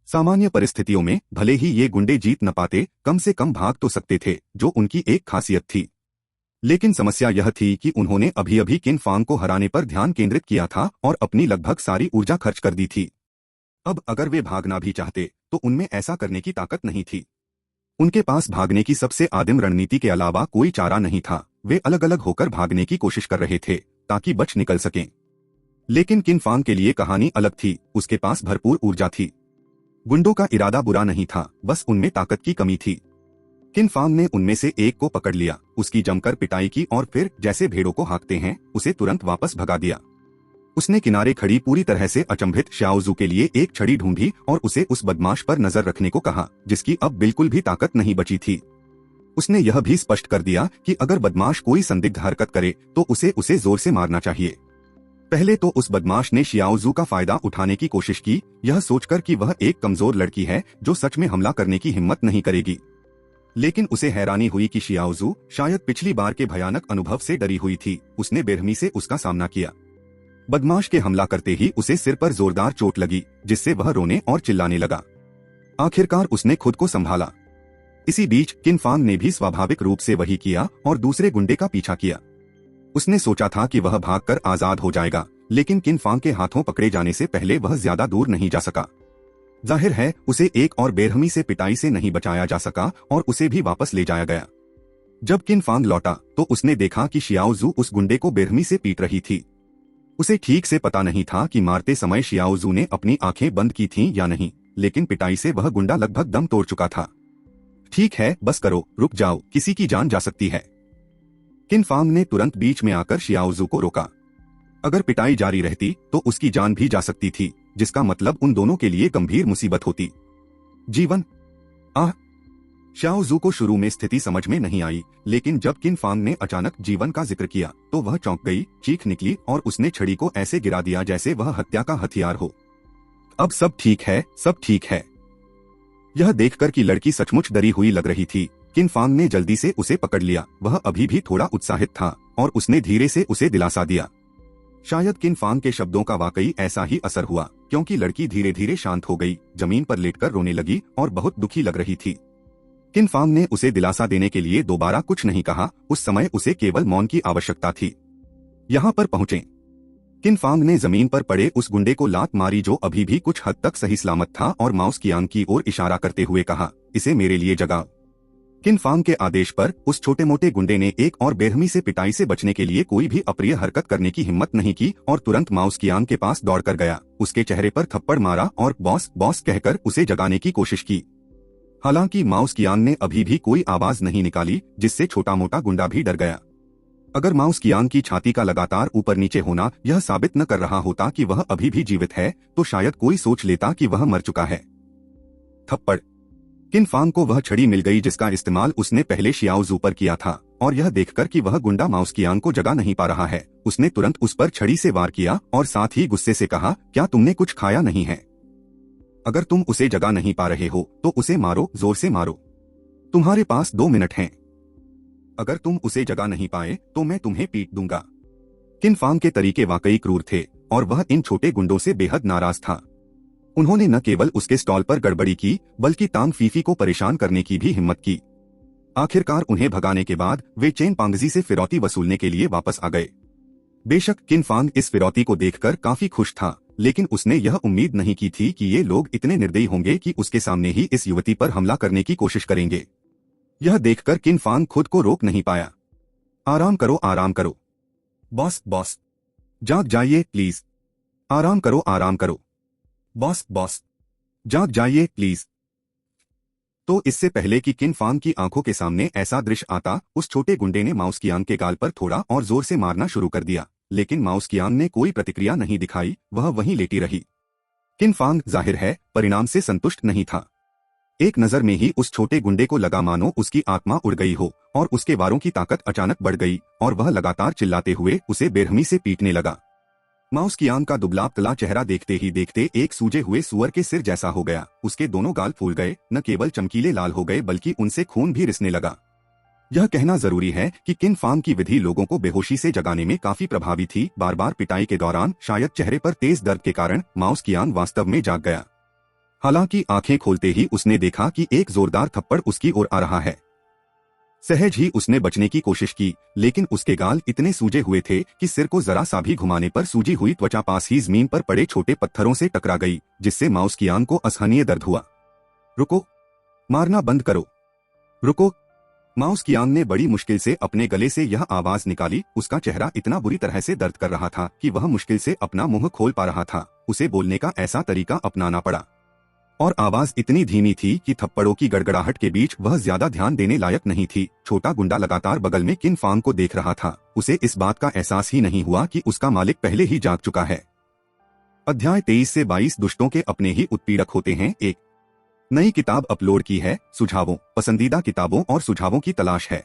सामान्य परिस्थितियों में भले ही ये गुंडे जीत न पाते, कम से कम भाग तो सकते थे, जो उनकी एक खासियत थी। लेकिन समस्या यह थी कि उन्होंने अभी अभी किन फांग को हराने पर ध्यान केंद्रित किया था और अपनी लगभग सारी ऊर्जा खर्च कर दी थी। अब अगर वे भागना भी चाहते तो उनमें ऐसा करने की ताकत नहीं थी। उनके पास भागने की सबसे आदिम रणनीति के अलावा कोई चारा नहीं था। वे अलग अलग होकर भागने की कोशिश कर रहे थे ताकि बच निकल सकें। लेकिन किन फांग के लिए कहानी अलग थी। उसके पास भरपूर ऊर्जा थी। गुंडों का इरादा बुरा नहीं था, बस उनमें ताकत की कमी थी। किन फांग ने उनमें से एक को पकड़ लिया, उसकी जमकर पिटाई की और फिर जैसे भेड़ों को हाँकते हैं, उसे तुरंत वापस भगा दिया। उसने किनारे खड़ी पूरी तरह से अचंभित श्याओजू के लिए एक छड़ी ढूंढी और उसे उस बदमाश पर नजर रखने को कहा, जिसकी अब बिल्कुल भी ताकत नहीं बची थी। उसने यह भी स्पष्ट कर दिया कि अगर बदमाश कोई संदिग्ध हरकत करे तो उसे जोर से मारना चाहिए। पहले तो उस बदमाश ने शियाओजू का फायदा उठाने की कोशिश की, यह सोचकर कि वह एक कमजोर लड़की है जो सच में हमला करने की हिम्मत नहीं करेगी। लेकिन उसे हैरानी हुई कि शियाओजू शायद पिछली बार के भयानक अनुभव से डरी हुई थी। उसने बेरहमी से उसका सामना किया। बदमाश के हमला करते ही उसे सिर पर जोरदार चोट लगी, जिससे वह रोने और चिल्लाने लगा। आखिरकार उसने खुद को संभाला। इसी बीच किन फांग ने भी स्वाभाविक रूप से वही किया और दूसरे गुंडे का पीछा किया। उसने सोचा था कि वह भागकर आजाद हो जाएगा, लेकिन किन फांग के हाथों पकड़े जाने से पहले वह ज्यादा दूर नहीं जा सका। जाहिर है उसे एक और बेरहमी से पिटाई से नहीं बचाया जा सका और उसे भी वापस ले जाया गया। जब किन फांग लौटा तो उसने देखा कि शियाओजू उस गुंडे को बेरहमी से पीट रही थी। उसे ठीक से पता नहीं था कि मारते समय शियाओजू ने अपनी आंखें बंद की थीं या नहीं, लेकिन पिटाई से वह गुंडा लगभग दम तोड़ चुका था। ठीक है, बस करो, रुक जाओ, किसी की जान जा सकती है। किन फांग ने तुरंत बीच में आकर शियाओजू को रोका। अगर पिटाई जारी रहती तो उसकी जान भी जा सकती थी, जिसका मतलब उन दोनों के लिए गंभीर मुसीबत होती। जीवन। शियाओजू को शुरू में स्थिति समझ में नहीं आई, लेकिन जब किन फांग ने अचानक जीवन का जिक्र किया तो वह चौंक गई, चीख निकली और उसने छड़ी को ऐसे गिरा दिया जैसे वह हत्या का हथियार हो। अब सब ठीक है, सब ठीक है। यह देखकर कि लड़की सचमुच डरी हुई लग रही थी, किन फांग ने जल्दी से उसे पकड़ लिया। वह अभी भी थोड़ा उत्साहित था और उसने धीरे से उसे दिलासा दिया। शायद किन फांग के शब्दों का वाकई ऐसा ही असर हुआ, क्योंकि लड़की धीरे धीरे शांत हो गई, जमीन पर लेटकर रोने लगी और बहुत दुखी लग रही थी। किन फांग ने उसे दिलासा देने के लिए दोबारा कुछ नहीं कहा। उस समय उसे केवल मौन की आवश्यकता थी। यहाँ पर पहुंचे। किन फांग ने जमीन पर पड़े उस गुंडे को लात मारी जो अभी भी कुछ हद तक सही सलामत था और माउस कियांग की ओर इशारा करते हुए कहा, इसे मेरे लिए जगाओ। किन फांग के आदेश पर उस छोटे मोटे गुंडे ने एक और बेरहमी से पिटाई से बचने के लिए कोई भी अप्रिय हरकत करने की हिम्मत नहीं की और तुरंत माउस कियांग के पास दौड़कर गया, उसके चेहरे पर थप्पड़ मारा और बॉस बॉस कहकर उसे जगाने की कोशिश की। हालांकि माउस कियांग ने अभी भी कोई आवाज नहीं निकाली, जिससे छोटा मोटा गुंडा भी डर गया। अगर माउस कियांग की छाती का लगातार ऊपर नीचे होना यह साबित न कर रहा होता कि वह अभी भी जीवित है, तो शायद कोई सोच लेता कि वह मर चुका है। थप्पड़। किन फांग को वह छड़ी मिल गई जिसका इस्तेमाल उसने पहले शियाओजू पर किया था, और यह देखकर कि वह गुंडा माउस कियांग को जगा नहीं पा रहा है, उसने तुरंत उस पर छड़ी से वार किया और साथ ही गुस्से से कहा, क्या तुमने कुछ खाया नहीं है? अगर तुम उसे जगा नहीं पा रहे हो तो उसे मारो, जोर से मारो। तुम्हारे पास 2 मिनट हैं। अगर तुम उसे जगा नहीं पाए तो मैं तुम्हें पीट दूंगा। किन फांग के तरीके वाकई क्रूर थे और वह इन छोटे गुंडों से बेहद नाराज था। उन्होंने न केवल उसके स्टॉल पर गड़बड़ी की, बल्कि तांग फीफी को परेशान करने की भी हिम्मत की। आखिरकार उन्हें भगाने के बाद वे चेन पांगजी से फिरौती वसूलने के लिए वापस आ गए। बेशक किन फांग इस फिरौती को देखकर काफी खुश था, लेकिन उसने यह उम्मीद नहीं की थी कि ये लोग इतने निर्दयी होंगे कि उसके सामने ही इस युवती पर हमला करने की कोशिश करेंगे। यह देखकर किन फांग खुद को रोक नहीं पाया। आराम करो, आराम करो। बॉस, बॉस, जाग जाइए प्लीज। आराम करो, आराम करो। बॉस, बॉस, जाग जाइए प्लीज। तो इससे पहले कि किन फांग की आंखों के सामने ऐसा दृश्य आता, उस छोटे गुंडे ने माउस कियांग के गाल पर थोड़ा और जोर से मारना शुरू कर दिया। लेकिन माउस कियांग ने कोई प्रतिक्रिया नहीं दिखाई, वह वहीं लेटी रही। किन फांग जाहिर है परिणाम से संतुष्ट नहीं था। एक नजर में ही उस छोटे गुंडे को लगा मानो उसकी आत्मा उड़ गई हो और उसके वारों की ताकत अचानक बढ़ गई और वह लगातार चिल्लाते हुए उसे बेरहमी से पीटने लगा। माउस कियांग का दुबला पतला चेहरा देखते ही देखते एक सूजे हुए सुअर के सिर जैसा हो गया। उसके दोनों गाल फूल गए, न केवल चमकीले लाल हो गए बल्कि उनसे खून भी रिसने लगा। यह कहना जरूरी है कि किन फांग की विधि लोगों को बेहोशी से जगाने में काफी प्रभावी थी। बार बार पिटाई के दौरान शायद चेहरे पर तेज दर्द के कारण माउस कियांग वास्तव में जाग गया। हालांकि आंखें खोलते ही उसने देखा कि एक जोरदार थप्पड़ उसकी ओर आ रहा है। सहज ही उसने बचने की कोशिश की, लेकिन उसके गाल इतने सूजे हुए थे कि सिर को जरा सा भी घुमाने पर सूजी हुई त्वचा पास ही जमीन पर पड़े छोटे पत्थरों से टकरा गई, जिससे माउस कियांग को असहनीय दर्द हुआ। रुको, मारना बंद करो, रुको। माउस कियांग ने बड़ी मुश्किल से अपने गले से यह आवाज निकाली। उसका चेहरा इतना बुरी तरह से दर्द कर रहा था कि वह मुश्किल से अपना मुंह खोल पा रहा था। उसे बोलने का ऐसा तरीका अपनाना पड़ा और आवाज इतनी धीमी थी कि थप्पड़ों की गड़गड़ाहट के बीच वह ज्यादा ध्यान देने लायक नहीं थी। छोटा गुंडा लगातार बगल में किन फांग को देख रहा था। उसे इस बात का एहसास ही नहीं हुआ कि उसका मालिक पहले ही जाग चुका है। अध्याय 23 से 22 दुष्टों के अपने ही उत्पीड़क होते हैं। एक नई किताब अपलोड की है। सुझावों, पसंदीदा किताबों और सुझावों की तलाश है।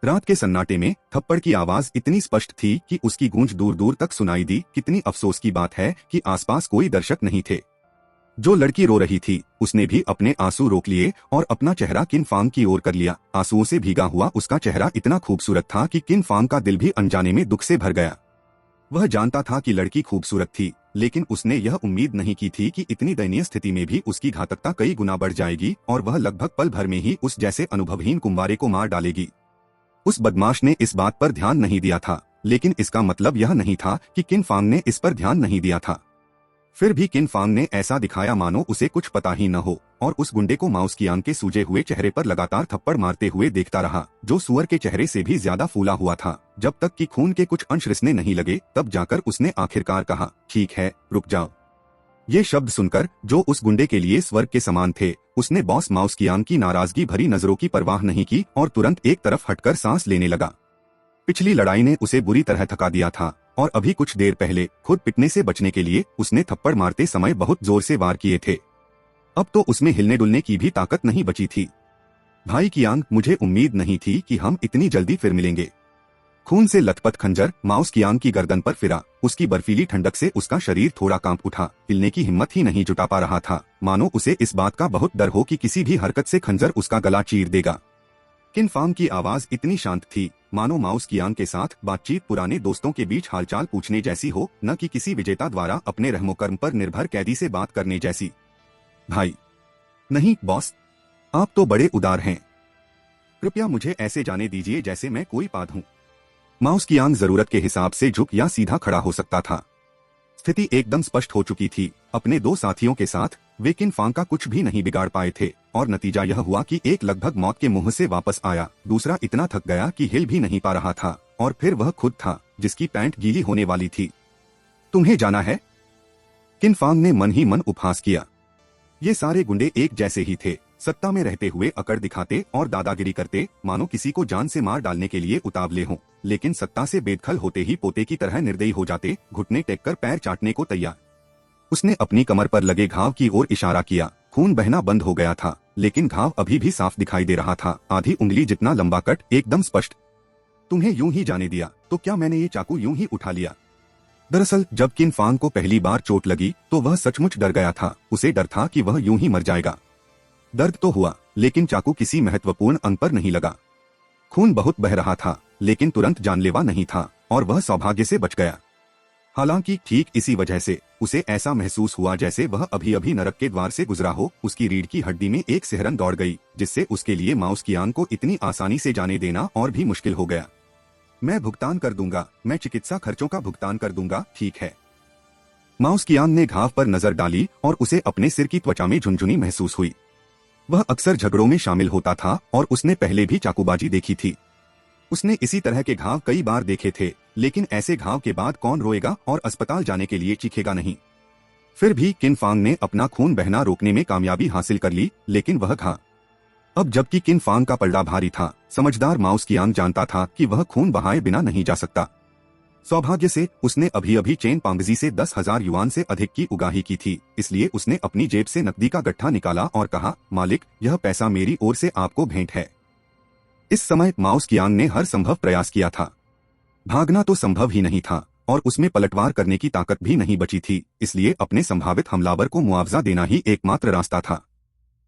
रात के सन्नाटे में थप्पड़ की आवाज इतनी स्पष्ट थी कि उसकी गूंज दूर दूर तक सुनाई दी। कितनी अफसोस की बात है कि आसपास कोई दर्शक नहीं थे। जो लड़की रो रही थी उसने भी अपने आंसू रोक लिए और अपना चेहरा किन फांग की ओर कर लिया। आंसुओं से भीगा हुआ उसका चेहरा इतना खूबसूरत था कि किन फांग का दिल भी अनजाने में दुख से भर गया। वह जानता था कि लड़की खूबसूरत थी, लेकिन उसने यह उम्मीद नहीं की थी कि इतनी दयनीय स्थिति में भी उसकी घातकता कई गुना बढ़ जाएगी और वह लगभग पल भर में ही उस जैसे अनुभवहीन कुंवारे को मार डालेगी। उस बदमाश ने इस बात पर ध्यान नहीं दिया था, लेकिन इसका मतलब यह नहीं था कि किन फांग ने इस पर ध्यान नहीं दिया था। फिर भी किन फांग ने ऐसा दिखाया मानो उसे कुछ पता ही न हो और उस गुंडे को माउस कियांग के सूजे हुए चेहरे पर लगातार थप्पड़ मारते हुए देखता रहा, जो सुअर के चेहरे से भी ज्यादा फूला हुआ था। जब तक कि खून के कुछ अंश रिसने नहीं लगे, तब जाकर उसने आखिरकार कहा, ठीक है, रुक जाओ। ये शब्द सुनकर, जो उस गुंडे के लिए स्वर्ग के समान थे, उसने बॉस माउस कियांग की नाराजगी भरी नजरों की परवाह नहीं की और तुरंत एक तरफ हटकर सांस लेने लगा। पिछली लड़ाई ने उसे बुरी तरह थका दिया था और अभी कुछ देर पहले खुद पिटने से बचने के लिए उसने थप्पड़ मारते समय बहुत जोर से वार किए थे। अब तो उसमें हिलने डुलने की भी ताकत नहीं बची थी। भाई कियांग, मुझे उम्मीद नहीं थी कि हम इतनी जल्दी फिर मिलेंगे। खून से लथपथ खंजर माउस कियांग की गर्दन पर फिरा। उसकी बर्फीली ठंडक से उसका शरीर थोड़ा कांप उठा। हिलने की हिम्मत ही नहीं जुटा पा रहा था, मानो उसे इस बात का बहुत डर हो कि किसी भी हरकत से खंजर उसका गला चीर देगा। किन फांग की आवाज इतनी शांत थी मानो माउस कियांग के साथ बातचीत पुराने दोस्तों के बीच हालचाल पूछने जैसी हो, न कि किसी विजेता द्वारा अपने रहमोकर्म पर निर्भर कैदी से बात करने जैसी। भाई, नहीं बॉस, आप तो बड़े उदार हैं। कृपया मुझे ऐसे जाने दीजिए जैसे मैं कोई पाद हूँ। माउस कियांग जरूरत के हिसाब से झुक या सीधा खड़ा हो सकता था। स्थिति एकदम स्पष्ट हो चुकी थी। अपने दो साथियों के साथ वे किन फांग का कुछ भी नहीं बिगाड़ पाए थे और नतीजा यह हुआ कि एक लगभग मौत के मुंह से वापस आया, दूसरा इतना थक गया कि हिल भी नहीं पा रहा था, और फिर वह खुद था जिसकी पैंट गीली होने वाली थी। तुम्हें जाना है? किन फांग ने मन ही मन उपहास किया। ये सारे गुंडे एक जैसे ही थे, सत्ता में रहते हुए अकड़ दिखाते और दादागिरी करते, मानो किसी को जान से मार डालने के लिए उतावले हों, लेकिन सत्ता से बेदखल होते ही पोते की तरह निर्दयी हो जाते, घुटने टेक कर पैर चाटने को तैयार। उसने अपनी कमर पर लगे घाव की ओर इशारा किया। खून बहना बंद हो गया था, लेकिन घाव अभी भी साफ दिखाई दे रहा था, आधी उंगली जितना लंबा कट, एकदम स्पष्ट। तुम्हें यूं ही जाने दिया तो क्या मैंने ये चाकू यूं ही उठा लिया? दरअसल जब किन फांग को पहली बार चोट लगी तो वह सचमुच डर गया था। उसे डर था कि वह यूं ही मर जाएगा। दर्द तो हुआ, लेकिन चाकू किसी महत्वपूर्ण अंग पर नहीं लगा। खून बहुत बह रहा था, लेकिन तुरंत जानलेवा नहीं था और वह सौभाग्य से बच गया। हालांकि ठीक इसी वजह से उसे ऐसा महसूस हुआ जैसे वह अभी अभी नरक के द्वार से गुजरा हो। उसकी रीढ़ की हड्डी में एक सिहरन दौड़ गई, जिससे उसके लिए माउस कियांग को इतनी आसानी से जाने देना और भी मुश्किल हो गया। मैं भुगतान कर दूंगा, मैं चिकित्सा खर्चों का भुगतान कर दूंगा, ठीक है। माउस कियांग ने घाव पर नजर डाली और उसे अपने सिर की त्वचा में झुनझुनी महसूस हुई। वह अक्सर झगड़ों में शामिल होता था और उसने पहले भी चाकूबाजी देखी थी। उसने इसी तरह के घाव कई बार देखे थे, लेकिन ऐसे घाव के बाद कौन रोएगा और अस्पताल जाने के लिए चीखेगा नहीं। फिर भी किन फांग ने अपना खून बहना रोकने में कामयाबी हासिल कर ली, लेकिन वह घा अब जबकि किन फांग का पलड़ा भारी था, समझदार माउस कियांग जानता था कि वह खून बहाए बिना नहीं जा सकता। सौभाग्य से उसने अभी अभी चेन पांगजी से 10,000 युआन से अधिक की उगाही की थी, इसलिए उसने अपनी जेब से नकदी का गट्ठा निकाला और कहा, मालिक, यह पैसा मेरी ओर से आपको भेंट है। इस समय माउस कियांग ने हर संभव प्रयास किया था। भागना तो संभव ही नहीं था और उसमें पलटवार करने की ताकत भी नहीं बची थी, इसलिए अपने संभावित हमलावर को मुआवजा देना ही एकमात्र रास्ता था।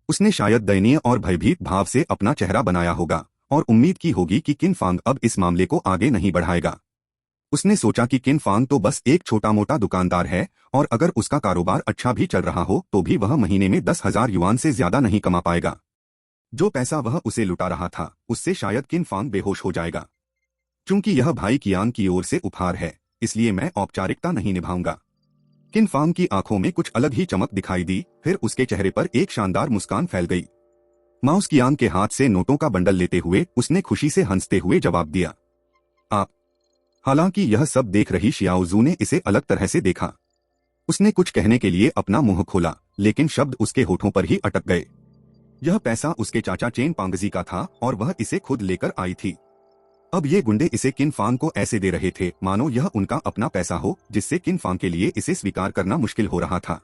उसने शायद दयनीय और भयभीत भाव से अपना चेहरा बनाया होगा और उम्मीद की होगी कि किन फांग अब इस मामले को आगे नहीं बढ़ाएगा। उसने सोचा कि किन फांग तो बस एक छोटा मोटा दुकानदार है और अगर उसका कारोबार अच्छा भी चल रहा हो तो भी वह महीने में 10,000 युआन से ज्यादा नहीं कमा पाएगा। जो पैसा वह उसे लुटा रहा था उससे शायद किन फांग बेहोश हो जाएगा। चूंकि यह भाई कियांग की ओर से उपहार है, इसलिए मैं औपचारिकता नहीं निभाऊंगा। किन फांग की आंखों में कुछ अलग ही चमक दिखाई दी, फिर उसके चेहरे पर एक शानदार मुस्कान फैल गई। माउस कियांग के हाथ से नोटों का बंडल लेते हुए उसने खुशी से हंसते हुए जवाब दिया, आप। हालांकि यह सब देख रही शियाओजू ने इसे अलग तरह से देखा। उसने कुछ कहने के लिए अपना मुंह खोला, लेकिन शब्द उसके होठों पर ही अटक गए। यह पैसा उसके चाचा चेन पांगजी का था और वह इसे खुद लेकर आई थी। अब ये गुंडे इसे किन फांग को ऐसे दे रहे थे मानो यह उनका अपना पैसा हो, जिससे किन फांग के लिए इसे स्वीकार करना मुश्किल हो रहा था।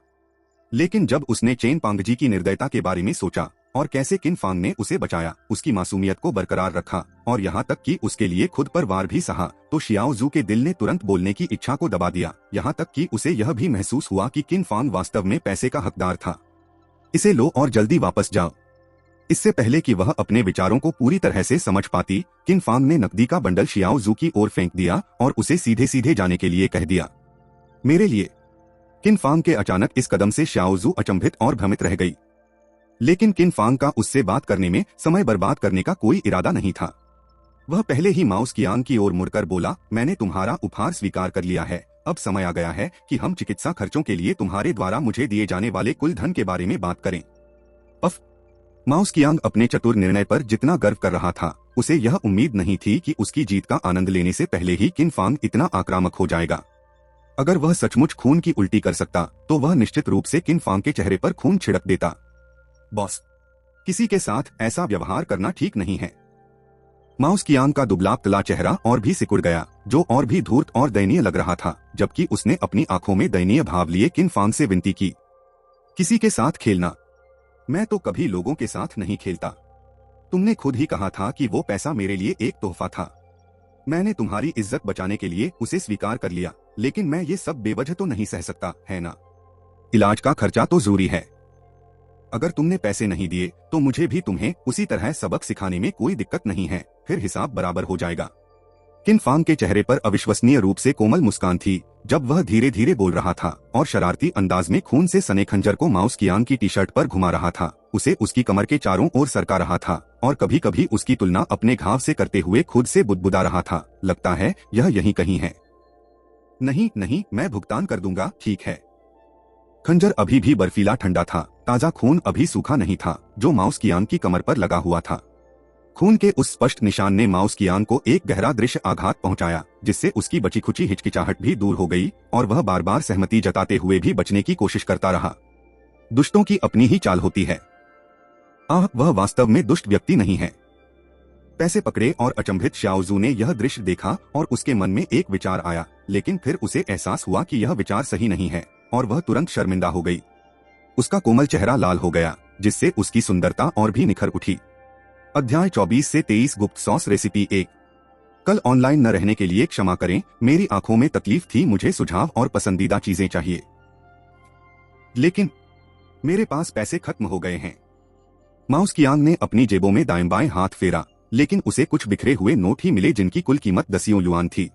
लेकिन जब उसने चेन पांगजी की निर्दयता के बारे में सोचा और कैसे किन फांग ने उसे बचाया, उसकी मासूमियत को बरकरार रखा और यहाँ तक कि उसके लिए खुद पर वार भी सहा, तो शियाओजू के दिल ने तुरंत बोलने की इच्छा को दबा दिया। यहाँ तक कि उसे यह भी महसूस हुआ कि किन फांग वास्तव में पैसे का हकदार था। इसे लो और जल्दी वापस जाओ। इससे पहले कि वह अपने विचारों को पूरी तरह से समझ पाती, किन फांग ने नकदी का बंडल शियाओजू की ओर फेंक दिया और उसे सीधे सीधे जाने के लिए कह दिया, मेरे लिए। किन फांग के अचानक इस कदम से शियाओजू अचंभित और भ्रमित रह गई, लेकिन किन फांग का उससे बात करने में समय बर्बाद करने का कोई इरादा नहीं था। वह पहले ही माउस कियांग की ओर मुड़कर बोला, मैंने तुम्हारा उपहार स्वीकार कर लिया है। अब समय आ गया है कि हम चिकित्सा खर्चों के लिए तुम्हारे द्वारा मुझे दिए जाने वाले कुल धन के बारे में बात करें। माउस कियांग अपने चतुर निर्णय पर जितना गर्व कर रहा था, उसे यह उम्मीद नहीं थी कि उसकी जीत का आनंद लेने से पहले ही किन फांग इतना आक्रामक हो जाएगा। अगर वह सचमुच खून की उल्टी कर सकता तो वह निश्चित रूप से किन फांग के चेहरे पर खून छिड़क देता। बॉस, किसी के साथ ऐसा व्यवहार करना ठीक नहीं है। माउस कियांग का दुबला तला चेहरा और भी सिकुड़ गया, जो और भी धूर्त और दयनीय लग रहा था, जबकि उसने अपनी आंखों में दयनीय भाव लिए किन फांग से विनती की, किसी के साथ खेलना? मैं तो कभी लोगों के साथ नहीं खेलता। तुमने खुद ही कहा था कि वो पैसा मेरे लिए एक तोहफा था। मैंने तुम्हारी इज्जत बचाने के लिए उसे स्वीकार कर लिया, लेकिन मैं ये सब बेवजह तो नहीं सह सकता, है ना? इलाज का खर्चा तो जरूरी है। अगर तुमने पैसे नहीं दिए तो मुझे भी तुम्हें उसी तरह सबक सिखाने में कोई दिक्कत नहीं है, फिर हिसाब बराबर हो जाएगा। किन फांग के चेहरे पर अविश्वसनीय रूप से कोमल मुस्कान थी जब वह धीरे धीरे बोल रहा था और शरारती अंदाज में खून से सने खंजर को माउस कियांग की टी शर्ट पर घुमा रहा था। उसे उसकी कमर के चारों ओर सरका रहा था और कभी कभी उसकी तुलना अपने घाव से करते हुए खुद से बुदबुदा रहा था, लगता है यह यहीं कहीं है। नहीं नहीं, मैं भुगतान कर दूंगा, ठीक है। खंजर अभी भी बर्फीला ठंडा था, ताजा खून अभी सूखा नहीं था जो माउस कियांग की कमर पर लगा हुआ था। खून के उस स्पष्ट निशान ने माउस कियांग को एक गहरा दृश्य आघात पहुंचाया, जिससे उसकी बची खुची हिचकिचाहट भी दूर हो गई और वह बार बार सहमति जताते हुए भी बचने की कोशिश करता रहा। दुष्टों की अपनी ही चाल होती है। वह वास्तव में दुष्ट व्यक्ति नहीं है। पैसे पकड़े और अचंभित शाओजू ने यह दृश्य देखा और उसके मन में एक विचार आया, लेकिन फिर उसे एहसास हुआ कि यह विचार सही नहीं है और वह तुरंत शर्मिंदा हो गई। उसका कोमल चेहरा लाल हो गया, जिससे उसकी सुंदरता और भी निखर उठी। अध्याय 24 से 23 गुप्त सॉस रेसिपी 1। कल ऑनलाइन न रहने के लिए क्षमा करें, मेरी आंखों में तकलीफ थी, मुझे सुझाव और पसंदीदा चीजें चाहिए, लेकिन मेरे पास पैसे खत्म हो गए हैं। माउस कियांग ने अपनी जेबों में दाएं बाएं हाथ फेरा, लेकिन उसे कुछ बिखरे हुए नोट ही मिले जिनकी कुल कीमत 10 युआन थी।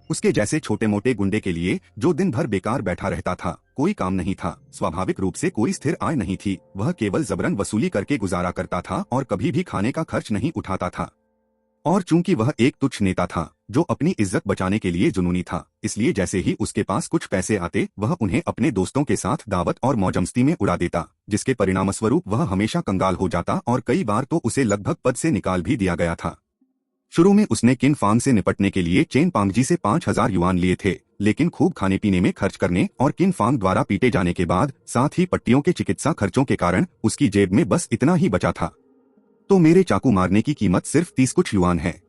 उसके जैसे छोटे मोटे गुंडे के लिए जो दिन भर बेकार बैठा रहता था, कोई काम नहीं था, स्वाभाविक रूप से कोई स्थिर आय नहीं थी, वह केवल जबरन वसूली करके गुजारा करता था और कभी भी खाने का खर्च नहीं उठाता था। और चूंकि वह एक तुच्छ नेता था जो अपनी इज्जत बचाने के लिए जुनूनी था, इसलिए जैसे ही उसके पास कुछ पैसे आते वह उन्हें अपने दोस्तों के साथ दावत और मौजमस्ती में उड़ा देता, जिसके परिणामस्वरूप वह हमेशा कंगाल हो जाता और कई बार तो उसे लगभग पद से निकाल भी दिया गया था। शुरू में उसने किन फांग से निपटने के लिए चेन पांगजी से 5,000 युआन लिए थे, लेकिन खूब खाने पीने में खर्च करने और किन फांग द्वारा पीटे जाने के बाद साथ ही पट्टियों के चिकित्सा खर्चों के कारण उसकी जेब में बस इतना ही बचा था। तो मेरे चाकू मारने की कीमत सिर्फ 30 कुछ युआन है।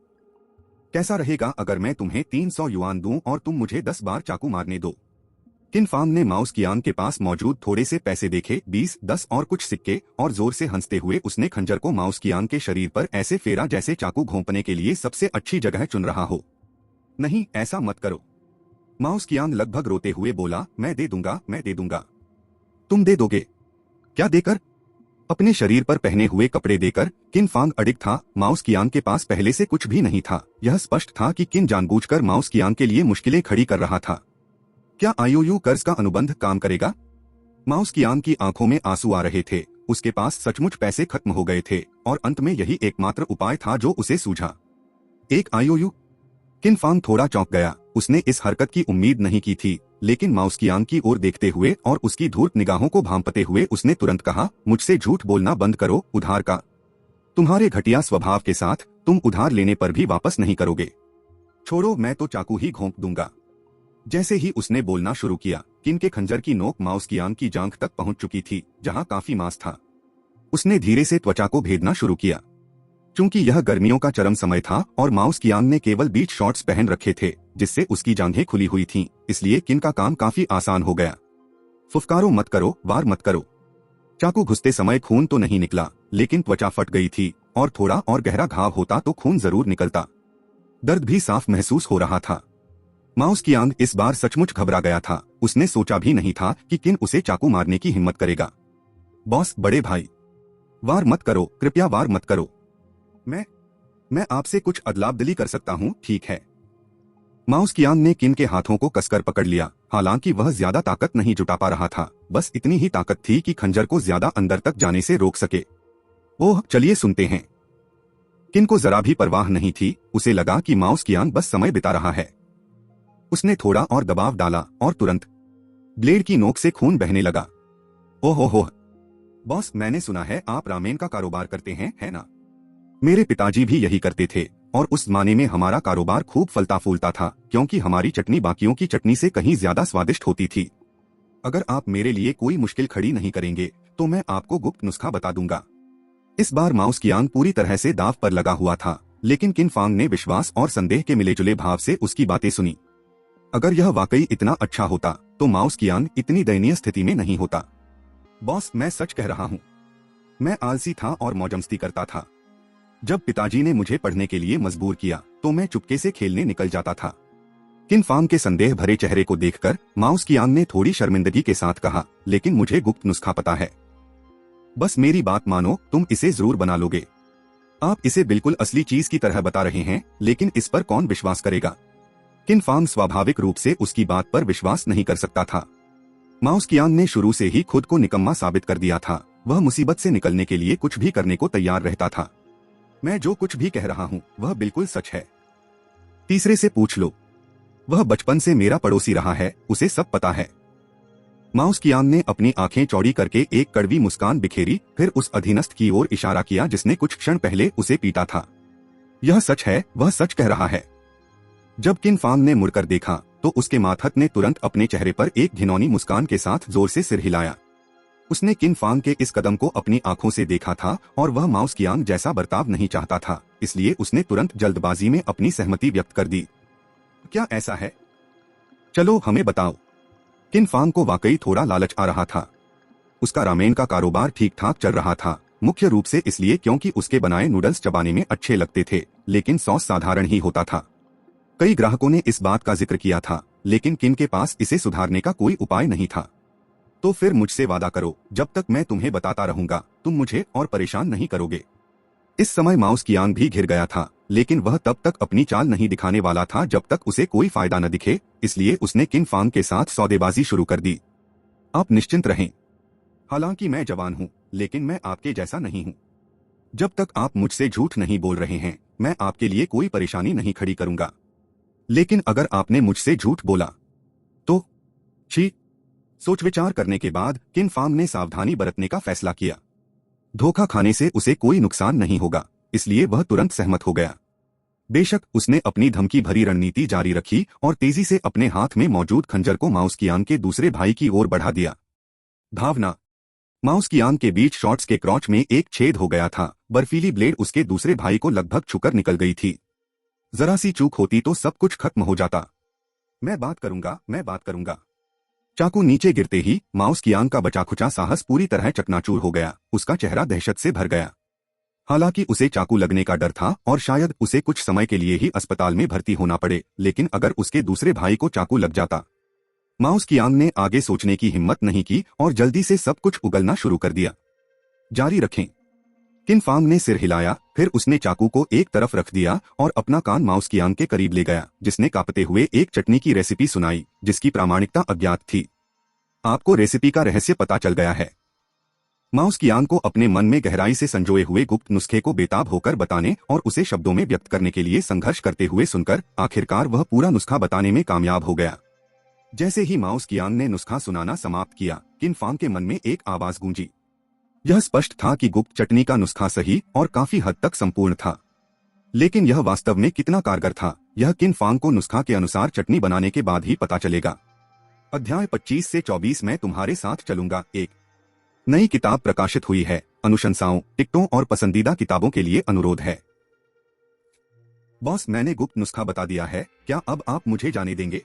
कैसा रहेगा अगर मैं तुम्हें 300 युआन दूं और तुम मुझे 10 बार चाकू मारने दो? किन फांग ने माउस कियांग के पास मौजूद थोड़े से पैसे देखे, 20, 10 और कुछ सिक्के, और जोर से हंसते हुए उसने खंजर को माउस कियांग के शरीर पर ऐसे फेरा जैसे चाकू घोंपने के लिए सबसे अच्छी जगह चुन रहा हो। नहीं, ऐसा मत करो। माउस कियांग लगभग रोते हुए बोला, मैं दे दूंगा, मैं दे दूंगा। तुम दे दोगे? क्या देकर? अपने शरीर पर पहने हुए कपड़े देकर। किन फांग अडिग था। माउस कियांग के पास पहले से कुछ भी नहीं था। यह स्पष्ट था कि किन जानबूझकर माउस कियांग के लिए मुश्किलें खड़ी कर रहा था। क्या आईओयू कर्ज का अनुबंध काम करेगा? माउस कियांग की आंखों में आंसू आ रहे थे। उसके पास सचमुच पैसे खत्म हो गए थे और अंत में यही एकमात्र उपाय था जो उसे सूझा। एक आईओयू? किन फांग थोड़ा चौंक गया। उसने इस हरकत की उम्मीद नहीं की थी, लेकिन माउस कियांग की ओर देखते हुए और उसकी धूर्त निगाहों को भांपते हुए उसने तुरंत कहा, मुझसे झूठ बोलना बंद करो। उधार का तुम्हारे घटिया स्वभाव के साथ तुम उधार लेने पर भी वापस नहीं करोगे। छोड़ो, मैं तो चाकू ही घोंप दूंगा। जैसे ही उसने बोलना शुरू किया, किन के खंजर की नोक माउस कियांग की जांघ तक पहुंच चुकी थी, जहां काफी मांस था। उसने धीरे से त्वचा को भेदना शुरू किया। चूंकि यह गर्मियों का चरम समय था और माउस कियांग ने केवल बीच शॉर्ट्स पहन रखे थे जिससे उसकी जांघें खुली हुई थीं, इसलिए किन का काम काफी आसान हो गया। फुफकारो मत करो, वार मत करो। चाकू घुसते समय खून तो नहीं निकला, लेकिन त्वचा फट गई थी और थोड़ा और गहरा घाव होता तो खून जरूर निकलता। दर्द भी साफ महसूस हो रहा था। माउस कियांग इस बार सचमुच घबरा गया था। उसने सोचा भी नहीं था कि किन उसे चाकू मारने की हिम्मत करेगा। बॉस, बड़े भाई, वार मत करो, कृपया वार मत करो। मैं आपसे कुछ अदलाबदली कर सकता हूँ, ठीक है? माउस कियांग ने किन के हाथों को कसकर पकड़ लिया। हालांकि वह ज्यादा ताकत नहीं जुटा पा रहा था, बस इतनी ही ताकत थी कि खंजर को ज्यादा अंदर तक जाने से रोक सके। ओह, चलिए सुनते हैं। किन को जरा भी परवाह नहीं थी। उसे लगा कि माउस कियांग बस समय बिता रहा है। उसने थोड़ा और दबाव डाला और तुरंत ब्लेड की नोक से खून बहने लगा। ओहो, बॉस, मैंने सुना है आप रामेन का कारोबार करते हैं, है ना? मेरे पिताजी भी यही करते थे और उस जमाने में हमारा कारोबार खूब फलता फूलता था, क्योंकि हमारी चटनी बाकियों की चटनी से कहीं ज्यादा स्वादिष्ट होती थी। अगर आप मेरे लिए कोई मुश्किल खड़ी नहीं करेंगे तो मैं आपको गुप्त नुस्खा बता दूंगा। इस बार माउस कियांग पूरी तरह से दांव पर लगा हुआ था, लेकिन किन फांग ने विश्वास और संदेह के मिले जुले भाव से उसकी बातें सुनी। अगर यह वाकई इतना अच्छा होता तो माउस कियांग इतनी दयनीय स्थिति में नहीं होता। बॉस, मैं सच कह रहा हूँ। मैं आलसी था और मौजमस्ती करता था। जब पिताजी ने मुझे पढ़ने के लिए मजबूर किया तो मैं चुपके से खेलने निकल जाता था। किन फांग के संदेह भरे चेहरे को देखकर माउस कियांग ने थोड़ी शर्मिंदगी के साथ कहा, लेकिन मुझे गुप्त नुस्खा पता है। बस मेरी बात मानो, तुम इसे जरूर बना लोगे। आप इसे बिल्कुल असली चीज की तरह बता रहे हैं, लेकिन इस पर कौन विश्वास करेगा? किन फांग स्वाभाविक रूप से उसकी बात पर विश्वास नहीं कर सकता था। माउस कियांग ने शुरू से ही खुद को निकम्मा साबित कर दिया था। वह मुसीबत से निकलने के लिए कुछ भी करने को तैयार रहता था। मैं जो कुछ भी कह रहा हूँ वह बिल्कुल सच है। तीसरे से पूछ लो, वह बचपन से मेरा पड़ोसी रहा है, उसे सब पता है। माउस कियांग ने अपनी आंखें चौड़ी करके एक कड़वी मुस्कान बिखेरी, फिर उस अधीनस्थ की ओर इशारा किया जिसने कुछ क्षण पहले उसे पीटा था। यह सच है, वह सच कह रहा है। जब किन फांग ने मुड़कर देखा तो उसके माथत ने तुरंत अपने चेहरे पर एक घिनौनी मुस्कान के साथ जोर से सिर हिलाया। उसने किन फांग के इस कदम को अपनी आंखों से देखा था और वह माउस कियांग जैसा बर्ताव नहीं चाहता था, इसलिए उसने तुरंत जल्दबाजी में अपनी सहमति व्यक्त कर दी। क्या ऐसा है? चलो हमें बताओ। किन फांग को वाकई थोड़ा लालच आ रहा था। उसका रामेन का कारोबार ठीक ठाक चल रहा था, मुख्य रूप से इसलिए क्योंकि उसके बनाए नूडल्स चबाने में अच्छे लगते थे, लेकिन सॉस साधारण ही होता था। कई ग्राहकों ने इस बात का जिक्र किया था, लेकिन किन के पास इसे सुधारने का कोई उपाय नहीं था। तो फिर मुझसे वादा करो, जब तक मैं तुम्हें बताता रहूंगा तुम मुझे और परेशान नहीं करोगे। इस समय माउस कियांग भी घिर गया था, लेकिन वह तब तक अपनी चाल नहीं दिखाने वाला था जब तक उसे कोई फायदा न दिखे, इसलिए उसने किन फांग के साथ सौदेबाजी शुरू कर दी। आप निश्चिंत रहें। हालांकि मैं जवान हूँ, लेकिन मैं आपके जैसा नहीं हूँ। जब तक आप मुझसे झूठ नहीं बोल रहे हैं, मैं आपके लिए कोई परेशानी नहीं खड़ी करूंगा। लेकिन अगर आपने मुझसे झूठ बोला तो छी। सोच विचार करने के बाद किन फांग ने सावधानी बरतने का फैसला किया। धोखा खाने से उसे कोई नुकसान नहीं होगा, इसलिए वह तुरंत सहमत हो गया। बेशक उसने अपनी धमकी भरी रणनीति जारी रखी और तेजी से अपने हाथ में मौजूद खंजर को माउस कियांग के दूसरे भाई की ओर बढ़ा दिया। भावना। माउस कियांग के बीच शॉर्ट्स के क्रॉच में एक छेद हो गया था। बर्फीली ब्लेड उसके दूसरे भाई को लगभग छूकर निकल गई थी। जरा सी चूक होती तो सब कुछ खत्म हो जाता। मैं बात करूंगा। चाकू नीचे गिरते ही माउस कियांग का बचाखुचा साहस पूरी तरह चकनाचूर हो गया। उसका चेहरा दहशत से भर गया। हालांकि उसे चाकू लगने का डर था और शायद उसे कुछ समय के लिए ही अस्पताल में भर्ती होना पड़े, लेकिन अगर उसके दूसरे भाई को चाकू लग जाता। माउस कियांग ने आगे सोचने की हिम्मत नहीं की और जल्दी से सब कुछ उगलना शुरू कर दिया। जारी रखें। किन फांग ने सिर हिलाया, फिर उसने चाकू को एक तरफ रख दिया और अपना कान माउस कियांग के करीब ले गया, जिसने कांपते हुए एक चटनी की रेसिपी सुनाई, जिसकी प्रामाणिकता अज्ञात थी। आपको रेसिपी का रहस्य पता चल गया है। माउस कियांग को अपने मन में गहराई से संजोए हुए गुप्त नुस्खे को बेताब होकर बताने और उसे शब्दों में व्यक्त करने के लिए संघर्ष करते हुए सुनकर आखिरकार वह पूरा नुस्खा बताने में कामयाब हो गया। जैसे ही माउस कियांग ने नुस्खा सुनाना समाप्त किया, किन फांग के मन में एक आवाज गूंजी। यह स्पष्ट था कि गुप्त चटनी का नुस्खा सही और काफी हद तक संपूर्ण था, लेकिन यह वास्तव में कितना कारगर था, यह किन फांग को नुस्खा के अनुसार चटनी बनाने के बाद ही पता चलेगा। अध्याय 25 से 24 में तुम्हारे साथ चलूंगा। एक नई किताब प्रकाशित हुई है। अनुशंसाओं, टिकटों और पसंदीदा किताबों के लिए अनुरोध है। बॉस, मैंने गुप्त नुस्खा बता दिया है, क्या अब आप मुझे जाने देंगे?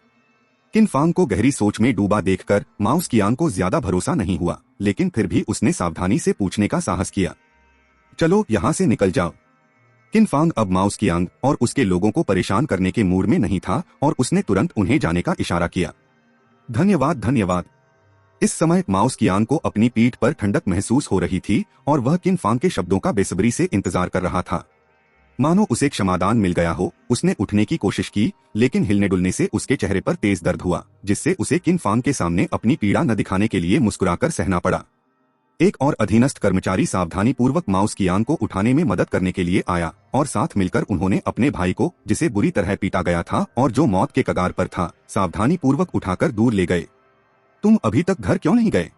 किन फांग को गहरी सोच में डूबा देखकर माउस कियांग को ज्यादा भरोसा नहीं हुआ, लेकिन फिर भी उसने सावधानी से पूछने का साहस किया। चलो यहाँ से निकल जाओ। किन फांग अब माउस कियांग और उसके लोगों को परेशान करने के मूड में नहीं था और उसने तुरंत उन्हें जाने का इशारा किया। धन्यवाद। इस समय माउस कियांग को अपनी पीठ पर ठंडक महसूस हो रही थी और वह किन फांग के शब्दों का बेसब्री से इंतजार कर रहा था। मानो उसे क्षमादान मिल गया हो। उसने उठने की कोशिश की, लेकिन हिलने डुलने से उसके चेहरे पर तेज दर्द हुआ, जिससे उसे किन फांग के सामने अपनी पीड़ा न दिखाने के लिए मुस्कुराकर सहना पड़ा। एक और अधीनस्थ कर्मचारी सावधानी पूर्वक माउस कियांग को उठाने में मदद करने के लिए आया और साथ मिलकर उन्होंने अपने भाई को, जिसे बुरी तरह पीटा गया था और जो मौत के कगार पर था, सावधानी पूर्वक उठाकर दूर ले गए। तुम अभी तक घर क्यों नहीं गए?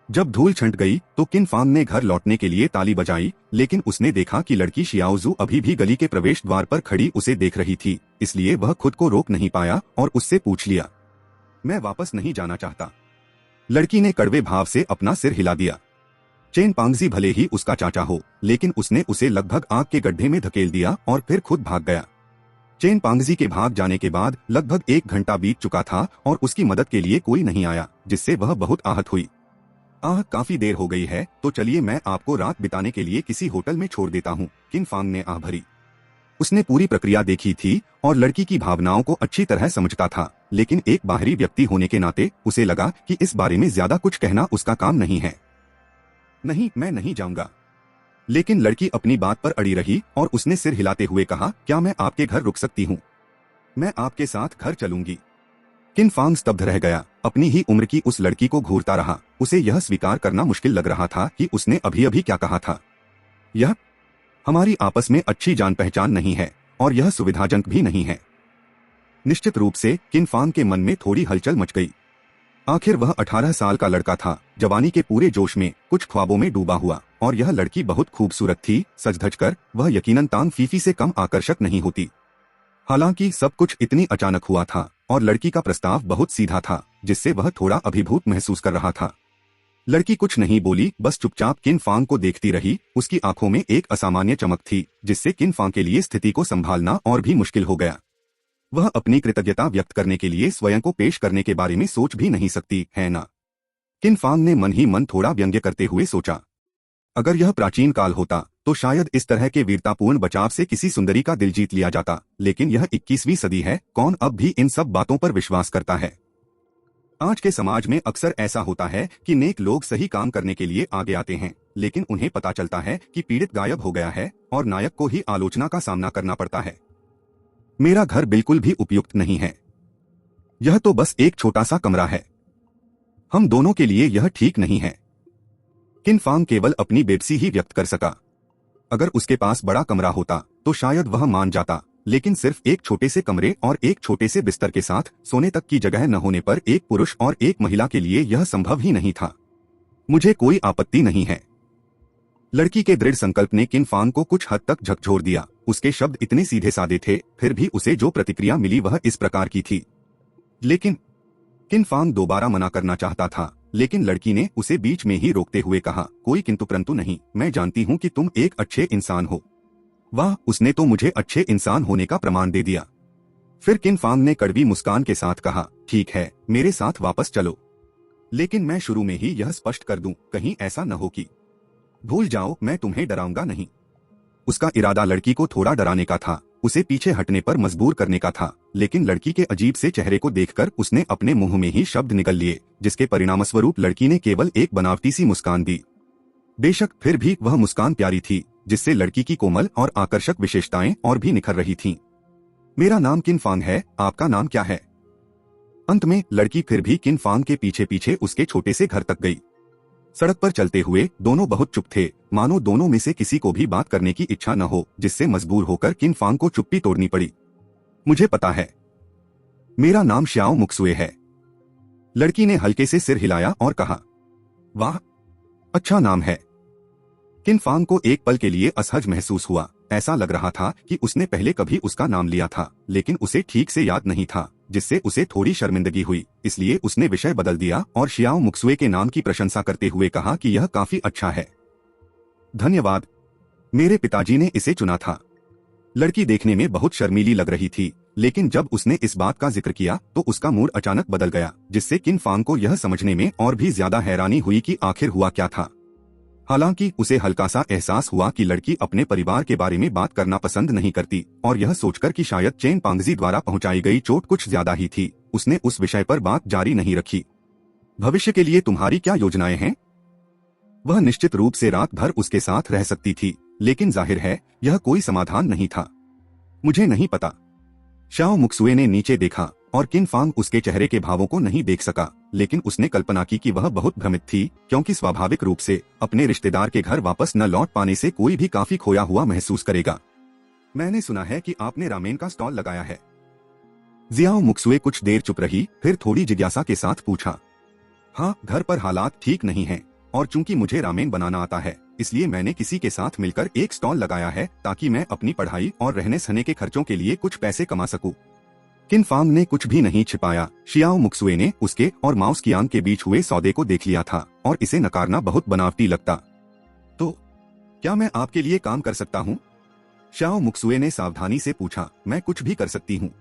जब धूल छंट गई तो किन फांग ने घर लौटने के लिए ताली बजाई, लेकिन उसने देखा कि लड़की शियाओजू अभी भी गली के प्रवेश द्वार पर खड़ी उसे देख रही थी, इसलिए वह खुद को रोक नहीं पाया और उससे पूछ लिया, मैं वापस नहीं जाना चाहता। लड़की ने कड़वे भाव से अपना सिर हिला दिया। चेन पांगजी भले ही उसका चाचा हो, लेकिन उसने उसे लगभग आग के गड्ढे में धकेल दिया और फिर खुद भाग गया। चेन पांगजी के भाग जाने के बाद लगभग 1 घंटा बीत चुका था और उसकी मदद के लिए कोई नहीं आया, जिससे वह बहुत आहत हुई। काफी देर हो गई है, तो चलिए मैं आपको रात बिताने के लिए किसी होटल में छोड़ देता हूँ, किन फांग ने आह भरी। उसने पूरी प्रक्रिया देखी थी और लड़की की भावनाओं को अच्छी तरह समझता था, लेकिन एक बाहरी व्यक्ति होने के नाते उसे लगा कि इस बारे में ज्यादा कुछ कहना उसका काम नहीं है। नहीं, मैं नहीं जाऊंगा। लेकिन लड़की अपनी बात पर अड़ी रही और उसने सिर हिलाते हुए कहा, क्या मैं आपके घर रुक सकती हूँ? मैं आपके साथ घर चलूंगी। किन फांग स्तब्ध रह गया। अपनी ही उम्र की उस लड़की को घूरता रहा। उसे यह स्वीकार करना मुश्किल लग रहा था कि उसने अभी अभी क्या कहा था। यह हमारी आपस में अच्छी जान पहचान नहीं है और यह सुविधाजनक भी नहीं है। निश्चित रूप से किन फांग के मन में थोड़ी हलचल मच गई। आखिर वह 18 साल का लड़का था, जवानी के पूरे जोश में कुछ ख्वाबों में डूबा हुआ, और यह लड़की बहुत खूबसूरत थी। सज धज कर वह यकीनन तांग फीफी से कम आकर्षक नहीं होती। हालांकि सब कुछ इतनी अचानक हुआ था और लड़की का प्रस्ताव बहुत सीधा था, जिससे वह थोड़ा अभिभूत महसूस कर रहा था। लड़की कुछ नहीं बोली, बस चुपचाप किन फांग को देखती रही। उसकी आंखों में एक असामान्य चमक थी, जिससे किन फांग के लिए स्थिति को संभालना और भी मुश्किल हो गया। वह अपनी कृतज्ञता व्यक्त करने के लिए स्वयं को पेश करने के बारे में सोच भी नहीं सकती है ना? किन फांग ने मन ही मन थोड़ा व्यंग्य करते हुए सोचा, अगर यह प्राचीन काल होता तो शायद इस तरह के वीरतापूर्ण बचाव से किसी सुंदरी का दिल जीत लिया जाता, लेकिन यह 21वीं सदी है, कौन अब भी इन सब बातों पर विश्वास करता है? आज के समाज में अक्सर ऐसा होता है कि नेक लोग सही काम करने के लिए आगे आते हैं, लेकिन उन्हें पता चलता है कि पीड़ित गायब हो गया है और नायक को ही आलोचना का सामना करना पड़ता है। मेरा घर बिल्कुल भी उपयुक्त नहीं है। यह तो बस एक छोटा सा कमरा है। हम दोनों के लिए यह ठीक नहीं है। किन फांग केवल अपनी बेबसी ही व्यक्त कर सका। अगर उसके पास बड़ा कमरा होता तो शायद वह मान जाता, लेकिन सिर्फ एक छोटे से कमरे और एक छोटे से बिस्तर के साथ सोने तक की जगह न होने पर एक पुरुष और एक महिला के लिए यह संभव ही नहीं था। मुझे कोई आपत्ति नहीं है। लड़की के दृढ़ संकल्प ने किन फांग को कुछ हद तक झकझोर दिया। उसके शब्द इतने सीधे साधे थे, फिर भी उसे जो प्रतिक्रिया मिली वह इस प्रकार की थी। लेकिन किन फांग दोबारा मना करना चाहता था, लेकिन लड़की ने उसे बीच में ही रोकते हुए कहा, कोई किंतु परंतु नहीं, मैं जानती हूँ कि तुम एक अच्छे इंसान हो। वाह, उसने तो मुझे अच्छे इंसान होने का प्रमाण दे दिया। फिर किन फांग ने कड़वी मुस्कान के साथ कहा, ठीक है, मेरे साथ वापस चलो, लेकिन मैं शुरू में ही यह स्पष्ट कर दूं, कहीं ऐसा न हो कि भूल जाओ, मैं तुम्हें डराऊंगा नहीं। उसका इरादा लड़की को थोड़ा डराने का था, उसे पीछे हटने पर मजबूर करने का था, लेकिन लड़की के अजीब से चेहरे को देखकर उसने अपने मुंह में ही शब्द निकल लिए, जिसके परिणामस्वरूप लड़की ने केवल एक बनावटी सी मुस्कान दी। बेशक फिर भी वह मुस्कान प्यारी थी, जिससे लड़की की कोमल और आकर्षक विशेषताएं और भी निखर रही थीं। मेरा नाम किन फांग है, आपका नाम क्या है? अंत में लड़की फिर भी किन फांग के पीछे पीछे उसके छोटे से घर तक गई। सड़क पर चलते हुए दोनों बहुत चुप थे, मानो दोनों में से किसी को भी बात करने की इच्छा न हो, जिससे मजबूर होकर किन फांग को चुप्पी तोड़नी पड़ी। मुझे पता है, मेरा नाम श्याओ मुक्सुए है। लड़की ने हल्के से सिर हिलाया और कहा, वाह, अच्छा नाम है। किन फांग को एक पल के लिए असहज महसूस हुआ। ऐसा लग रहा था कि उसने पहले कभी उसका नाम लिया था, लेकिन उसे ठीक से याद नहीं था, जिससे उसे थोड़ी शर्मिंदगी हुई। इसलिए उसने विषय बदल दिया और श्याओ मुक्सुए के नाम की प्रशंसा करते हुए कहा कि यह काफी अच्छा है। धन्यवाद, मेरे पिताजी ने इसे चुना था। लड़की देखने में बहुत शर्मीली लग रही थी, लेकिन जब उसने इस बात का जिक्र किया तो उसका मूड अचानक बदल गया, जिससे किन फांग को यह समझने में और भी ज्यादा हैरानी हुई कि आखिर हुआ क्या था। हालांकि उसे हल्का सा एहसास हुआ कि लड़की अपने परिवार के बारे में बात करना पसंद नहीं करती, और यह सोचकर कि शायद चेन पांगजी द्वारा पहुंचाई गई चोट कुछ ज्यादा ही थी, उसने उस विषय पर बात जारी नहीं रखी। भविष्य के लिए तुम्हारी क्या योजनाएं हैं? वह निश्चित रूप से रात भर उसके साथ रह सकती थी, लेकिन जाहिर है यह कोई समाधान नहीं था। मुझे नहीं पता। श्याओ मुक्सुए ने नीचे देखा और किन फांग उसके चेहरे के भावों को नहीं देख सका, लेकिन उसने कल्पना की कि वह बहुत भ्रमित थी, क्योंकि स्वाभाविक रूप से अपने रिश्तेदार के घर वापस न लौट पाने से कोई भी काफी खोया हुआ महसूस करेगा। मैंने सुना है कि आपने रामेन का स्टॉल लगाया है। जियाओ मुक्सुए कुछ देर चुप रही, फिर थोड़ी जिज्ञासा के साथ पूछा, हाँ, घर पर हालात ठीक नहीं हैं, और चूंकि मुझे रामेन बनाना आता है, इसलिए मैंने किसी के साथ मिलकर एक स्टॉल लगाया है, ताकि मैं अपनी पढ़ाई और रहने सहने के खर्चों के लिए कुछ पैसे कमा सकूं। किन फांग ने कुछ भी नहीं छिपाया। श्याओ मुक्सुए ने उसके और माउस कियांग के बीच हुए सौदे को देख लिया था, और इसे नकारना बहुत बनावटी लगता। तो क्या मैं आपके लिए काम कर सकता हूँ? श्याओ मुक्सुए ने सावधानी से पूछा। मैं कुछ भी कर सकती हूँ।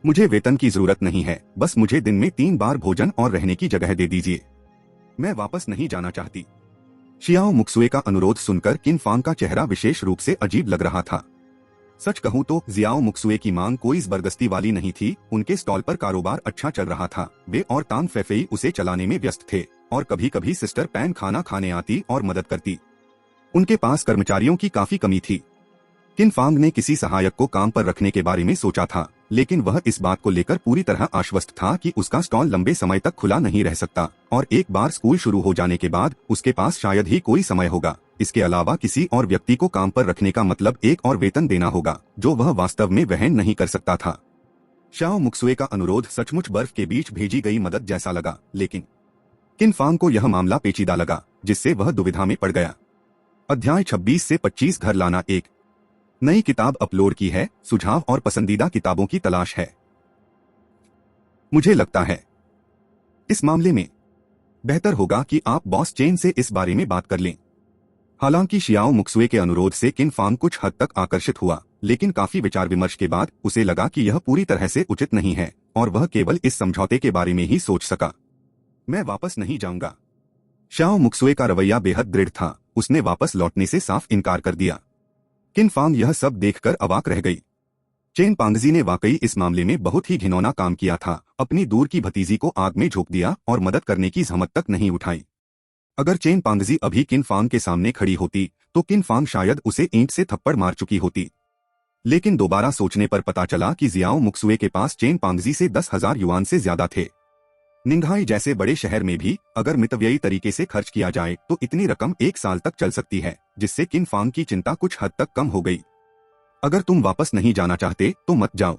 मुझे वेतन की जरूरत नहीं है, बस मुझे दिन में 3 बार भोजन और रहने की जगह दे दीजिए। मैं वापस नहीं जाना चाहती। श्याओ मुक्सुए का अनुरोध सुनकर किन फांग का चेहरा विशेष रूप से अजीब लग रहा था। सच कहूँ तो जियाओ मुक्सुए की मांग कोई जबरदस्ती वाली नहीं थी। उनके स्टॉल पर कारोबार अच्छा चल रहा था। वे और तांग फेफेई उसे चलाने में व्यस्त थे, और कभी कभी सिस्टर पैन खाना खाने आती और मदद करती। उनके पास कर्मचारियों की काफी कमी थी। किन फांग ने किसी सहायक को काम पर रखने के बारे में सोचा था, लेकिन वह इस बात को लेकर पूरी तरह आश्वस्त था कि उसका स्टॉल लंबे समय तक खुला नहीं रह सकता, और एक बार स्कूल शुरू हो जाने के बाद उसके पास शायद ही कोई समय होगा। इसके अलावा किसी और व्यक्ति को काम पर रखने का मतलब एक और वेतन देना होगा, जो वह वास्तव में वहन नहीं कर सकता था। श्याओ मुक्सुए का अनुरोध सचमुच बर्फ के बीच भेजी गई मदद जैसा लगा, लेकिन किन फांग को यह मामला पेचीदा लगा, जिससे वह दुविधा में पड़ गया। अध्याय 26 से 25 घर लाना। एक नई किताब अपलोड की है। सुझाव और पसंदीदा किताबों की तलाश है। मुझे लगता है इस मामले में बेहतर होगा कि आप बॉस चेन से इस बारे में बात कर लें। हालांकि श्याओ मुक्सुए के अनुरोध से किन फांग कुछ हद तक आकर्षित हुआ, लेकिन काफी विचार विमर्श के बाद उसे लगा कि यह पूरी तरह से उचित नहीं है, और वह केवल इस समझौते के बारे में ही सोच सका। मैं वापस नहीं जाऊंगा। श्याओ मुक्सुए का रवैया बेहद दृढ़ था। उसने वापस लौटने से साफ इनकार कर दिया। किन फांग यह सब देखकर अवाक रह गई। चेन पांगजी ने वाकई इस मामले में बहुत ही घिनौना काम किया था। अपनी दूर की भतीजी को आग में झोंक दिया और मदद करने की जहमत तक नहीं उठाई। अगर चेन पांगजी अभी किन फांग के सामने खड़ी होती तो किन फांग शायद उसे ईंट से थप्पड़ मार चुकी होती। लेकिन दोबारा सोचने पर पता चला कि जियाओ मुक्सुए के पास चेन पांगजी से 10,000 युआन से ज्यादा थे। निंघाई जैसे बड़े शहर में भी अगर मितव्ययी तरीके से खर्च किया जाए तो इतनी रकम 1 साल तक चल सकती है, जिससे किन फांग की चिंता कुछ हद तक कम हो गई। अगर तुम वापस नहीं जाना चाहते तो मत जाओ।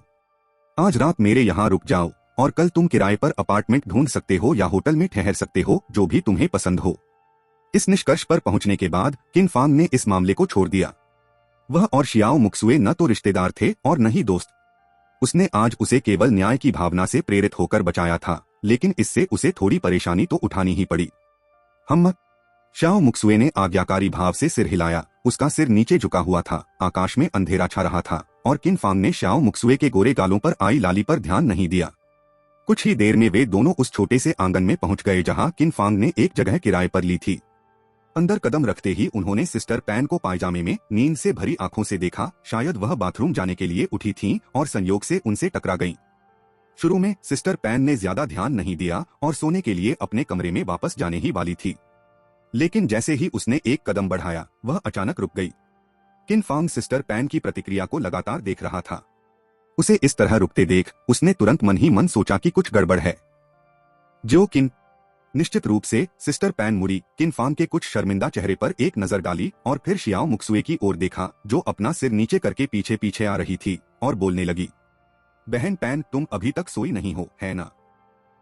आज रात मेरे यहाँ रुक जाओ और कल तुम किराए पर अपार्टमेंट ढूंढ सकते हो या होटल में ठहर सकते हो, जो भी तुम्हें पसंद हो। इस निष्कर्ष पर पहुंचने के बाद किन फांग ने इस मामले को छोड़ दिया। वह और शियाओ मुक्सुए न तो रिश्तेदार थे और न ही दोस्त। उसने आज उसे केवल न्याय की भावना से प्रेरित होकर बचाया था, लेकिन इससे उसे थोड़ी परेशानी तो उठानी ही पड़ी। हम शियाओ मुक्सुए ने आज्ञाकारी भाव से सिर हिलाया। उसका सिर नीचे झुका हुआ था, आकाश में अंधेरा छा रहा था और किन फांग ने शियाओ मुक्सुए के गोरे गालों पर आई लाली पर ध्यान नहीं दिया। कुछ ही देर में वे दोनों उस छोटे से आंगन में पहुंच गए जहां किन फांग ने एक जगह किराए पर ली थी। अंदर कदम रखते ही उन्होंने सिस्टर पैन को पायजामे में नींद से भरी आंखों से देखा। शायद वह बाथरूम जाने के लिए उठी थीं और संयोग से उनसे टकरा गईं। शुरू में सिस्टर पैन ने ज्यादा ध्यान नहीं दिया और सोने के लिए अपने कमरे में वापस जाने ही वाली थी, लेकिन जैसे ही उसने एक कदम बढ़ाया वह अचानक रुक गई। किन फांग सिस्टर पैन की प्रतिक्रिया को लगातार देख रहा था। उसे इस तरह रुकते देख उसने तुरंत मन ही मन सोचा कि कुछ गड़बड़ है। जो किन निश्चित रूप से सिस्टर पैन मुड़ी, किन फांग के कुछ शर्मिंदा चेहरे पर एक नजर डाली और फिर शियाओ मुक्सुए की ओर देखा, जो अपना सिर नीचे करके पीछे पीछे आ रही थी और बोलने लगी, बहन पैन, तुम अभी तक सोई नहीं हो, है ना?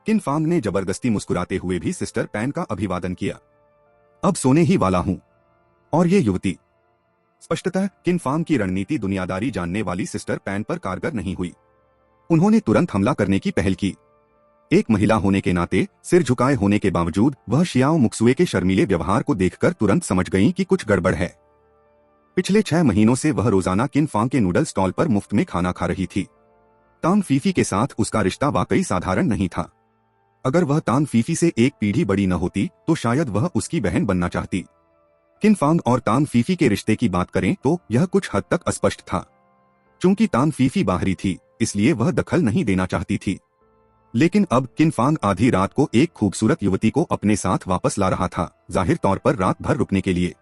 किन फांग ने जबरदस्ती मुस्कुराते हुए भी सिस्टर पैन का अभिवादन किया। अब सोने ही वाला हूं। और ये युवती स्पष्टतः किन फांग की रणनीति दुनियादारी जानने वाली सिस्टर पैन पर कारगर नहीं हुई। उन्होंने तुरंत हमला करने की पहल की। एक महिला होने के नाते सिर झुकाए होने के बावजूद वह शियाओ मुक्सुए के शर्मीले व्यवहार को देखकर तुरंत समझ गईं कि कुछ गड़बड़ है। पिछले 6 महीनों से वह रोजाना किन फांग के नूडल स्टॉल पर मुफ्त में खाना खा रही थी। तान फीफी के साथ उसका रिश्ता वाकई साधारण नहीं था। अगर वह तान फीफी से एक पीढ़ी बड़ी न होती तो शायद वह उसकी बहन बनना चाहती। किन फांग और तान फीफी के रिश्ते की बात करें तो यह कुछ हद तक अस्पष्ट था। चूंकि तान फीफी बाहरी थी इसलिए वह दखल नहीं देना चाहती थी, लेकिन अब किन फांग आधी रात को एक खूबसूरत युवती को अपने साथ वापस ला रहा था, जाहिर तौर पर रात भर रुकने के लिए।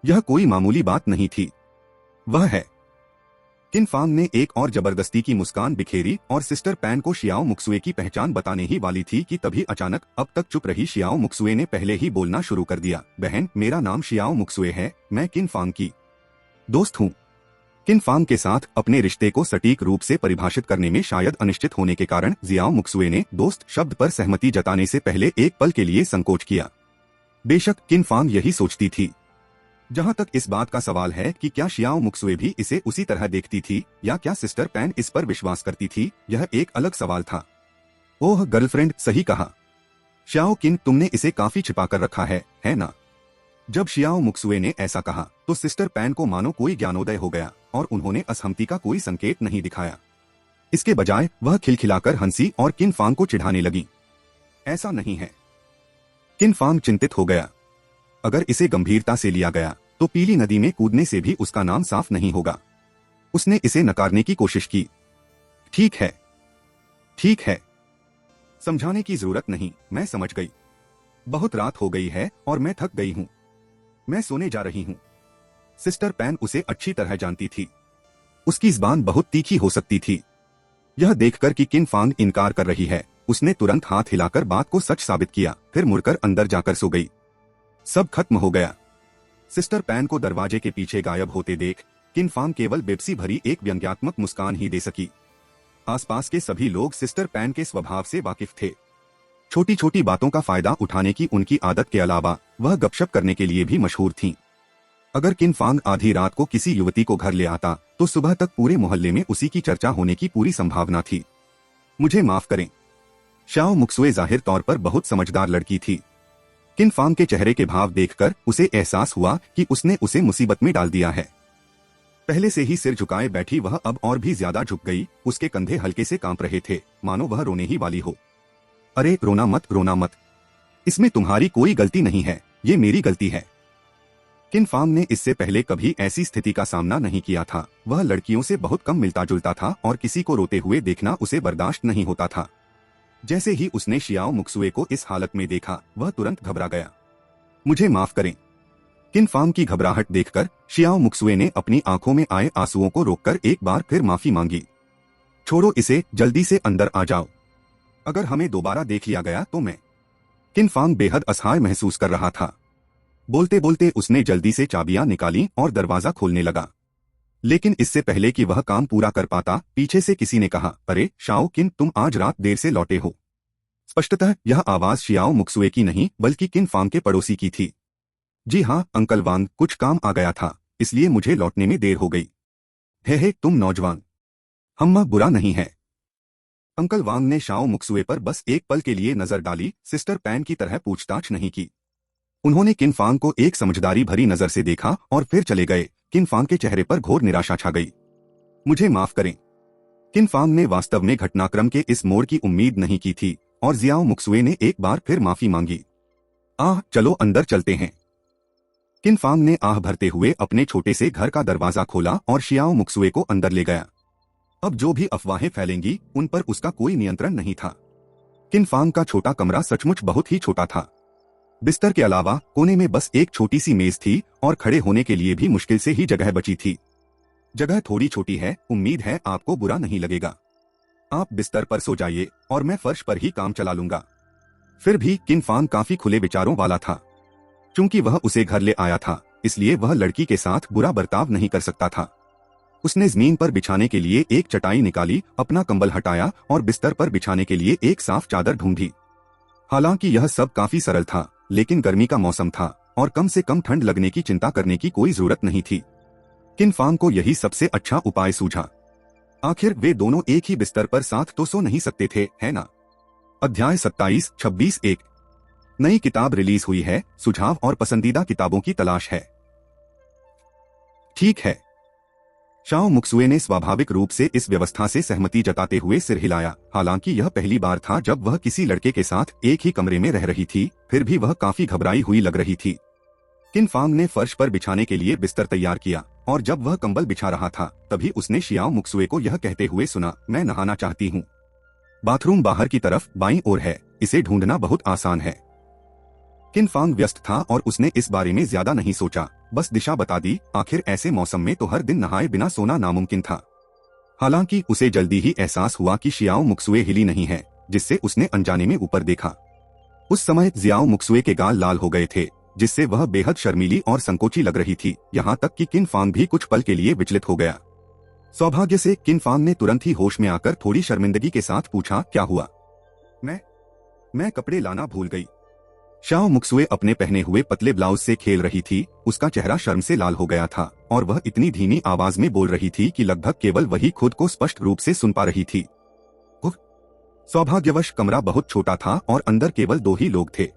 यह कोई मामूली बात नहीं थी। वह है। किन फांग ने एक और जबरदस्ती की मुस्कान बिखेरी और सिस्टर पैन को शियाओ मुक्सुए की पहचान बताने ही वाली थी कि तभी अचानक अब तक चुप रही शियाओ मुक्सुए ने पहले ही बोलना शुरू कर दिया, बहन, मेरा नाम शियाओ मुक्सुए है, मैं किन फांग की दोस्त हूँ। किन फांग के साथ अपने रिश्ते को सटीक रूप से परिभाषित करने में शायद अनिश्चित होने के कारण जियाओ मुक्सुए ने दोस्त शब्द पर सहमति जताने से पहले एक पल के लिए संकोच किया। बेशक किन फांग यही सोचती थी। जहां तक इस बात का सवाल है कि क्या शियाओ मुक्सुए भी इसे उसी तरह देखती थी या क्या सिस्टर पैन इस पर विश्वास करती थी, यह एक अलग सवाल था। ओह गर्लफ्रेंड, सही कहा शियाओ किन, तुमने इसे काफी छिपा कर रखा है ना? जब शियाओ मुक्सुए ने ऐसा कहा तो सिस्टर पैन को मानो कोई ज्ञानोदय हो गया और उन्होंने असहमति का कोई संकेत नहीं दिखाया। इसके बजाय वह खिलखिलाकर हंसी और किन फांग को चिढ़ाने लगी। ऐसा नहीं है। किन फांग चिंतित हो गया। अगर इसे गंभीरता से लिया गया तो पीली नदी में कूदने से भी उसका नाम साफ नहीं होगा। उसने इसे नकारने की कोशिश की। ठीक है, ठीक है, समझाने की जरूरत नहीं, मैं समझ गई। बहुत रात हो गई है और मैं थक गई हूं। मैं सोने जा रही हूं। सिस्टर पैन उसे अच्छी तरह जानती थी। उसकी जुबान बहुत तीखी हो सकती थी। यह देखकर कि किन फांग इनकार कर रही है, उसने तुरंत हाथ हिलाकर बात को सच साबित किया, फिर मुड़कर अंदर जाकर सो गई। सब खत्म हो गया। सिस्टर पैन को दरवाजे के पीछे गायब होते देख किन फांग केवल बेबसी भरी एक व्यंग्यात्मक मुस्कान ही दे सकी। आसपास के सभी लोग सिस्टर पैन के स्वभाव से वाकिफ थे। छोटी छोटी बातों का फायदा उठाने की उनकी आदत के अलावा वह गपशप करने के लिए भी मशहूर थीं। अगर किन फांग आधी रात को किसी युवती को घर ले आता तो सुबह तक पूरे मोहल्ले में उसी की चर्चा होने की पूरी संभावना थी। मुझे माफ करें। शियाओ मुक्सुए जाहिर तौर पर बहुत समझदार लड़की थी। किन फांग के चेहरे के भाव देखकर उसे एहसास हुआ कि उसने उसे मुसीबत में डाल दिया है। पहले से ही सिर झुकाए बैठी वह अब और भी ज्यादा झुक गई। उसके कंधे हल्के से कांप रहे थे, मानो वह रोने ही वाली हो। अरे रोना मत, रोना मत, इसमें तुम्हारी कोई गलती नहीं है, ये मेरी गलती है। किन फांग ने इससे पहले कभी ऐसी स्थिति का सामना नहीं किया था। वह लड़कियों से बहुत कम मिलता जुलता था और किसी को रोते हुए देखना उसे बर्दाश्त नहीं होता था। जैसे ही उसने शियाओ मुक्सुए को इस हालत में देखा वह तुरंत घबरा गया। मुझे माफ करें। किन फांग की घबराहट देखकर शियाओ मुक्सुए ने अपनी आंखों में आए आंसुओं को रोककर एक बार फिर माफी मांगी। छोड़ो इसे, जल्दी से अंदर आ जाओ। अगर हमें दोबारा देख लिया गया तो मैं। किन फांग बेहद असहाय महसूस कर रहा था। बोलते बोलते उसने जल्दी से चाबियां निकाली और दरवाजा खोलने लगा। लेकिन इससे पहले कि वह काम पूरा कर पाता, पीछे से किसी ने कहा, अरे शाओ किन, तुम आज रात देर से लौटे हो। स्पष्टतः यह आवाज शियाओ मुक्सुए की नहीं बल्कि किन फांग के पड़ोसी की थी। जी हाँ अंकल वांग, कुछ काम आ गया था, इसलिए मुझे लौटने में देर हो गई। हे तुम नौजवान, हम बुरा नहीं है। अंकल वांग ने शाओ मुक्सुए पर बस एक पल के लिए नजर डाली, सिस्टर पैन की तरह पूछताछ नहीं की। उन्होंने किन फांग को एक समझदारी भरी नजर से देखा और फिर चले गए। किन फांग के चेहरे पर घोर निराशा छा गई। मुझे माफ करें। किन फांग ने वास्तव में घटनाक्रम के इस मोड़ की उम्मीद नहीं की थी और जियाओ मुक्सुए ने एक बार फिर माफी मांगी। चलो अंदर चलते हैं। किन फांग ने आह भरते हुए अपने छोटे से घर का दरवाजा खोला और शियाओ मुक्सुए को अंदर ले गया। अब जो भी अफवाहें फैलेंगी उन पर उसका कोई नियंत्रण नहीं था। किन फांग का छोटा कमरा सचमुच बहुत ही छोटा था। बिस्तर के अलावा कोने में बस एक छोटी सी मेज थी और खड़े होने के लिए भी मुश्किल से ही जगह बची थी। जगह थोड़ी छोटी है, उम्मीद है आपको बुरा नहीं लगेगा। आप बिस्तर पर सो जाइए और मैं फर्श पर ही काम चला लूंगा। फिर भी किन फांग काफी खुले विचारों वाला था। चूंकि वह उसे घर ले आया था, इसलिए वह लड़की के साथ बुरा बर्ताव नहीं कर सकता था। उसने जमीन पर बिछाने के लिए एक चटाई निकाली, अपना कंबल हटाया और बिस्तर पर बिछाने के लिए एक साफ चादर ढूंढी। हालांकि यह सब काफी सरल था, लेकिन गर्मी का मौसम था और कम से कम ठंड लगने की चिंता करने की कोई जरूरत नहीं थी। किन फांग को यही सबसे अच्छा उपाय सूझा। आखिर वे दोनों एक ही बिस्तर पर साथ तो सो नहीं सकते थे, है ना। अध्याय 27-26 एक नई किताब रिलीज हुई है, सुझाव और पसंदीदा किताबों की तलाश है। ठीक है। शाओ मुक्सुए ने स्वाभाविक रूप से इस व्यवस्था से सहमति जताते हुए सिर हिलाया। हालांकि यह पहली बार था जब वह किसी लड़के के साथ एक ही कमरे में रह रही थी, फिर भी वह काफी घबराई हुई लग रही थी। किन फांग ने फर्श पर बिछाने के लिए बिस्तर तैयार किया और जब वह कंबल बिछा रहा था तभी उसने शियाओ मुक्सुए को यह कहते हुए सुना, मैं नहाना चाहती हूँ। बाथरूम बाहर की तरफ बाईं ओर है, इसे ढूंढना बहुत आसान है। किन फांग व्यस्त था और उसने इस बारे में ज्यादा नहीं सोचा, बस दिशा बता दी। आखिर ऐसे मौसम में तो हर दिन नहाए बिना सोना नामुमकिन था। हालांकि उसे जल्दी ही एहसास हुआ कि शियाओ मुक्सुए हिली नहीं है, जिससे उसने अनजाने में ऊपर देखा। उस समय जियाओ मुक्सुए के गाल लाल हो गए थे, जिससे वह बेहद शर्मीली और संकोची लग रही थी। यहाँ तक कि किन फांग भी कुछ पल के लिए विचलित हो गया। सौभाग्य से किन फांग ने तुरंत ही होश में आकर थोड़ी शर्मिंदगी के साथ पूछा, क्या हुआ। मैं कपड़े लाना भूल गई। शाओ मुक्सुए अपने पहने हुए पतले ब्लाउज से खेल रही थी। उसका चेहरा शर्म से लाल हो गया था और वह इतनी धीमी आवाज में बोल रही थी कि लगभग केवल वही खुद को स्पष्ट रूप से सुन पा रही थी। सौभाग्यवश कमरा बहुत छोटा था और अंदर केवल 2 ही लोग थे।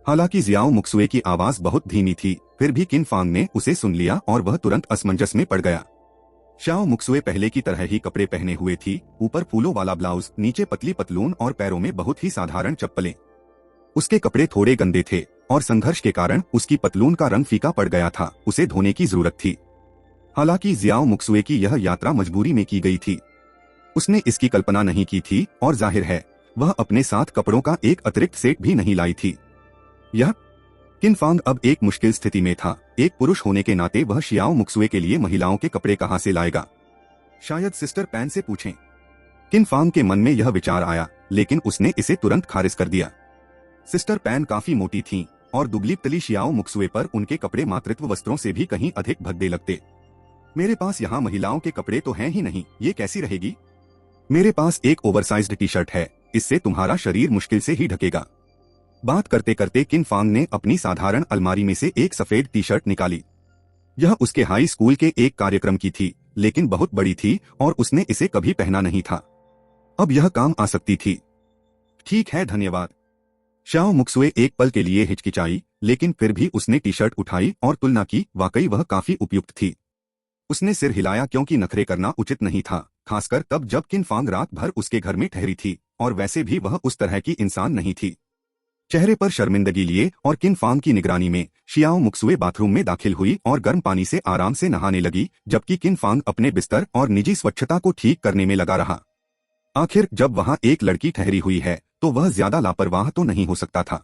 हालांकि जियाओ मुक्सुए की आवाज बहुत धीमी थी, फिर भी किन फांग ने उसे सुन लिया और वह तुरंत असमंजस में पड़ गया। शाओ मुक्सुए पहले की तरह ही कपड़े पहने हुए थी, ऊपर फूलों वाला ब्लाउज, नीचे पतली पतलून और पैरों में बहुत ही साधारण चप्पलें। उसके कपड़े थोड़े गंदे थे और संघर्ष के कारण उसकी पतलून का रंग फीका पड़ गया था, उसे धोने की जरूरत थी। हालांकि जियाओ मुक्सुए की यह यात्रा मजबूरी में की गई थी। उसने इसकी कल्पना नहीं की थी और जाहिर है वह अपने साथ कपड़ों का एक अतिरिक्त सेट भी नहीं लाई थी। यह किन फांग अब एक मुश्किल स्थिति में था। एक पुरुष होने के नाते वह शियाओ मुक्सुए के लिए महिलाओं के कपड़े कहां से लाएगा। शायद सिस्टर पैन से पूछें। किन फांग के मन में यह विचार आया, लेकिन उसने इसे तुरंत खारिज कर दिया। सिस्टर पैन काफी मोटी थीं और दुबली तली शियाओ मुक्सुए पर उनके कपड़े मातृत्व वस्त्रों से भी कहीं अधिक भद्दे लगते। मेरे पास यहाँ महिलाओं के कपड़े तो हैं ही नहीं, ये कैसी रहेगी। मेरे पास एक ओवरसाइज्ड टी शर्ट है, इससे तुम्हारा शरीर मुश्किल से ही ढकेगा। बात करते करते किन फांग ने अपनी साधारण अलमारी में से एक सफेद टी शर्ट निकाली। यह उसके हाई स्कूल के एक कार्यक्रम की थी, लेकिन बहुत बड़ी थी और उसने इसे कभी पहना नहीं था। अब यह काम आ सकती थी। ठीक है, धन्यवाद। शाओ मुक्सुए एक पल के लिए हिचकिचाई, लेकिन फिर भी उसने टी शर्ट उठाई और तुलना की। वाकई वह काफी उपयुक्त थी। उसने सिर हिलाया क्योंकि नखरे करना उचित नहीं था, खासकर तब जब किन फांग रात भर उसके घर में ठहरी थी और वैसे भी वह उस तरह की इंसान नहीं थी। चेहरे पर शर्मिंदगी लिए और किन फांग की निगरानी में शियाओ मुक्सुए बाथरूम में दाखिल हुई और गर्म पानी से आराम से नहाने लगी, जबकि किन फांग अपने बिस्तर और निजी स्वच्छता को ठीक करने में लगा रहा। आखिर जब वहां एक लड़की ठहरी हुई है तो वह ज्यादा लापरवाह तो नहीं हो सकता था।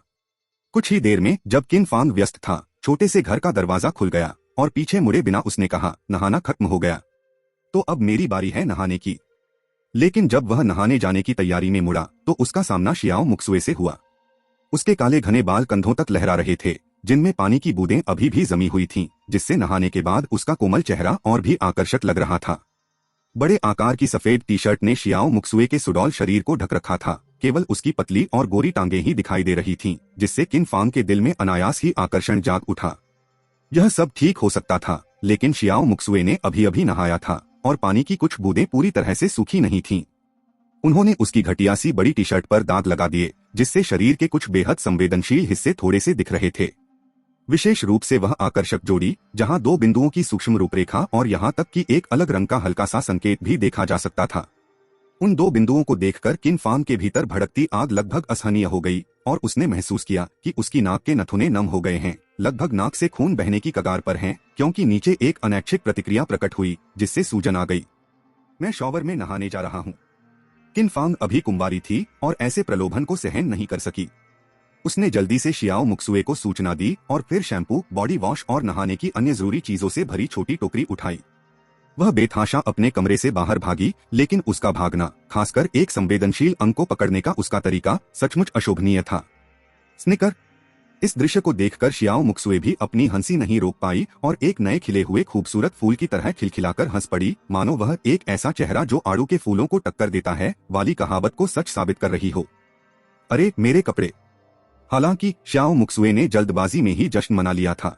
कुछ ही देर में जब किन फांग व्यस्त था, छोटे से घर का दरवाजा खुल गया और पीछे मुड़े बिना उसने कहा, नहाना खत्म हो गया, तो अब मेरी बारी है नहाने की। लेकिन जब वह नहाने जाने की तैयारी में मुड़ा तो उसका सामना शियाओ मुक्सुए से हुआ। उसके काले घने बाल कंधों तक लहरा रहे थे, जिनमें पानी की बूंदें अभी भी जमी हुई थीं, जिससे नहाने के बाद उसका कोमल चेहरा और भी आकर्षक लग रहा था। बड़े आकार की सफेद टी शर्ट ने शियाओ मुक्सुए के सुडौल शरीर को ढक रखा था। केवल उसकी पतली और गोरी टांगें ही दिखाई दे रही थीं, जिससे किन फांग के दिल में अनायास ही आकर्षण जाग उठा। यह सब ठीक हो सकता था, लेकिन शियाओ मुक्सुए ने अभी अभी नहाया था और पानी की कुछ बूंदें पूरी तरह से सूखी नहीं थीं। उन्होंने उसकी घटिया सी बड़ी टी शर्ट पर दाग लगा दिए, जिससे शरीर के कुछ बेहद संवेदनशील हिस्से थोड़े से दिख रहे थे। विशेष रूप से वह आकर्षक जोड़ी, जहां 2 बिंदुओं की सूक्ष्म रूपरेखा और यहां तक कि एक अलग रंग का हल्का सा संकेत भी देखा जा सकता था। उन 2 बिंदुओं को देखकर किन फांग के भीतर भड़कती आग लगभग असहनीय हो गई और उसने महसूस किया कि उसकी नाक के नथुने नम हो गए हैं, लगभग नाक से खून बहने की कगार पर हैं, क्योंकि नीचे एक अनैच्छिक प्रतिक्रिया प्रकट हुई, जिससे सूजन आ गई। मैं शॉवर में नहाने जा रहा हूँ। किन फांग अभी कुंवारी थी और ऐसे प्रलोभन को सहन नहीं कर सकी। उसने जल्दी से शियाओ मुक्सुए को सूचना दी और फिर शैम्पू, बॉडी वॉश और नहाने की अन्य जरूरी चीजों से भरी छोटी टोकरी उठाई। वह बेतहाशा अपने कमरे से बाहर भागी, लेकिन उसका भागना, खासकर एक संवेदनशील अंग को पकड़ने का उसका तरीका, सचमुच अशोभनीय था। स्निकर। इस दृश्य को देखकर शियाओ मुक्सुए भी अपनी हंसी नहीं रोक पाई और एक नए खिले हुए खूबसूरत फूल की तरह खिलखिलाकर हंस पड़ी, मानो वह एक ऐसा चेहरा जो आड़ू के फूलों को टक्कर देता है वाली कहावत को सच साबित कर रही हो। अरे मेरे कपड़े। हालांकि शियाओ मुक्सुए ने जल्दबाजी में ही जश्न मना लिया था।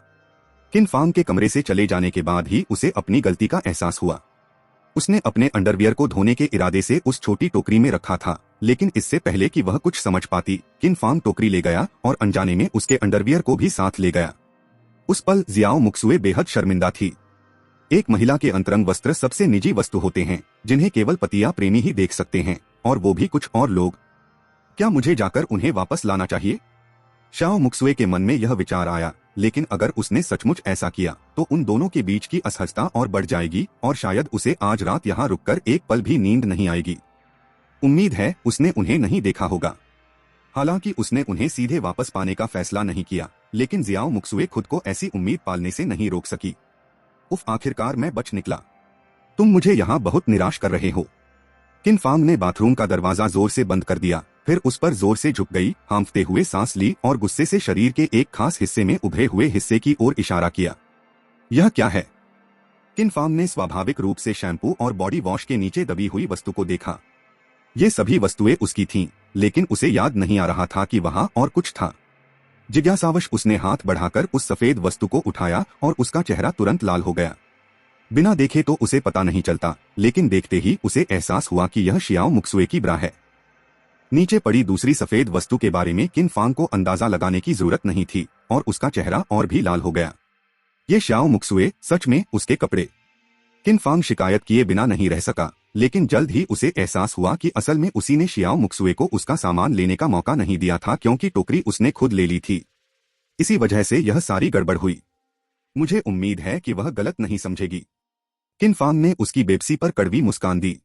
किन फांग के कमरे से चले जाने के बाद ही उसे अपनी गलती का एहसास हुआ। उसने अपने अंडरवियर को धोने के इरादे से उस छोटी टोकरी में रखा था, लेकिन इससे पहले कि वह कुछ समझ पाती, किन फांग टोकरी ले गया और अनजाने में उसके अंडरवियर को भी साथ ले गया। उस पल जियाओ मुक्सुए बेहद शर्मिंदा थी। एक महिला के अंतरंग वस्त्र सबसे निजी वस्तु होते हैं, जिन्हें केवल पति या प्रेमी ही देख सकते हैं, और वो भी कुछ और लोग। क्या मुझे जाकर उन्हें वापस लाना चाहिए? शियाओ मुक्सुए के मन में यह विचार आया, लेकिन अगर उसने सचमुच ऐसा किया तो उन दोनों के बीच की असहजता और बढ़ जाएगी और शायद उसे आज रात यहाँ रुककर एक पल भी नींद नहीं आएगी। उम्मीद है उसने उन्हें नहीं देखा होगा। हालांकि उसने उन्हें सीधे वापस पाने का फैसला नहीं किया, लेकिन जियाओ मुक्सुए खुद को ऐसी उम्मीद पालने से नहीं रोक सकी। उफ, आखिरकार मैं बच निकला। तुम मुझे यहाँ बहुत निराश कर रहे हो। किन फांग ने बाथरूम का दरवाजा जोर से बंद कर दिया, फिर उस पर जोर से झुक गई, हांफते हुए सांस ली और गुस्से से शरीर के एक खास हिस्से में उभरे हुए हिस्से की ओर इशारा किया। यह क्या है? किन फांग ने स्वाभाविक रूप से शैम्पू और बॉडी वॉश के नीचे दबी हुई वस्तु को देखा। ये सभी वस्तुएं उसकी थीं, लेकिन उसे याद नहीं आ रहा था कि वहां और कुछ था। जिज्ञासावश उसने हाथ बढ़ाकर उस सफेद वस्तु को उठाया और उसका चेहरा तुरंत लाल हो गया। बिना देखे तो उसे पता नहीं चलता, लेकिन देखते ही उसे एहसास हुआ कि यह शियाओ मुक्सुए की ब्रा है। नीचे पड़ी दूसरी सफेद वस्तु के बारे में किन फांग को अंदाजा लगाने की जरूरत नहीं थी और उसका चेहरा और भी लाल हो गया। ये शियाओ मुक्सुए, सच में उसके कपड़े। किन फांग शिकायत किए बिना नहीं रह सका, लेकिन जल्द ही उसे एहसास हुआ कि असल में उसी ने शियाओ मुक्सुए को उसका सामान लेने का मौका नहीं दिया था, क्योंकि टोकरी उसने खुद ले ली थी। इसी वजह से यह सारी गड़बड़ हुई। मुझे उम्मीद है कि वह गलत नहीं समझेगी। किन फांग ने उसकी बेबसी पर कड़वी मुस्कान दी।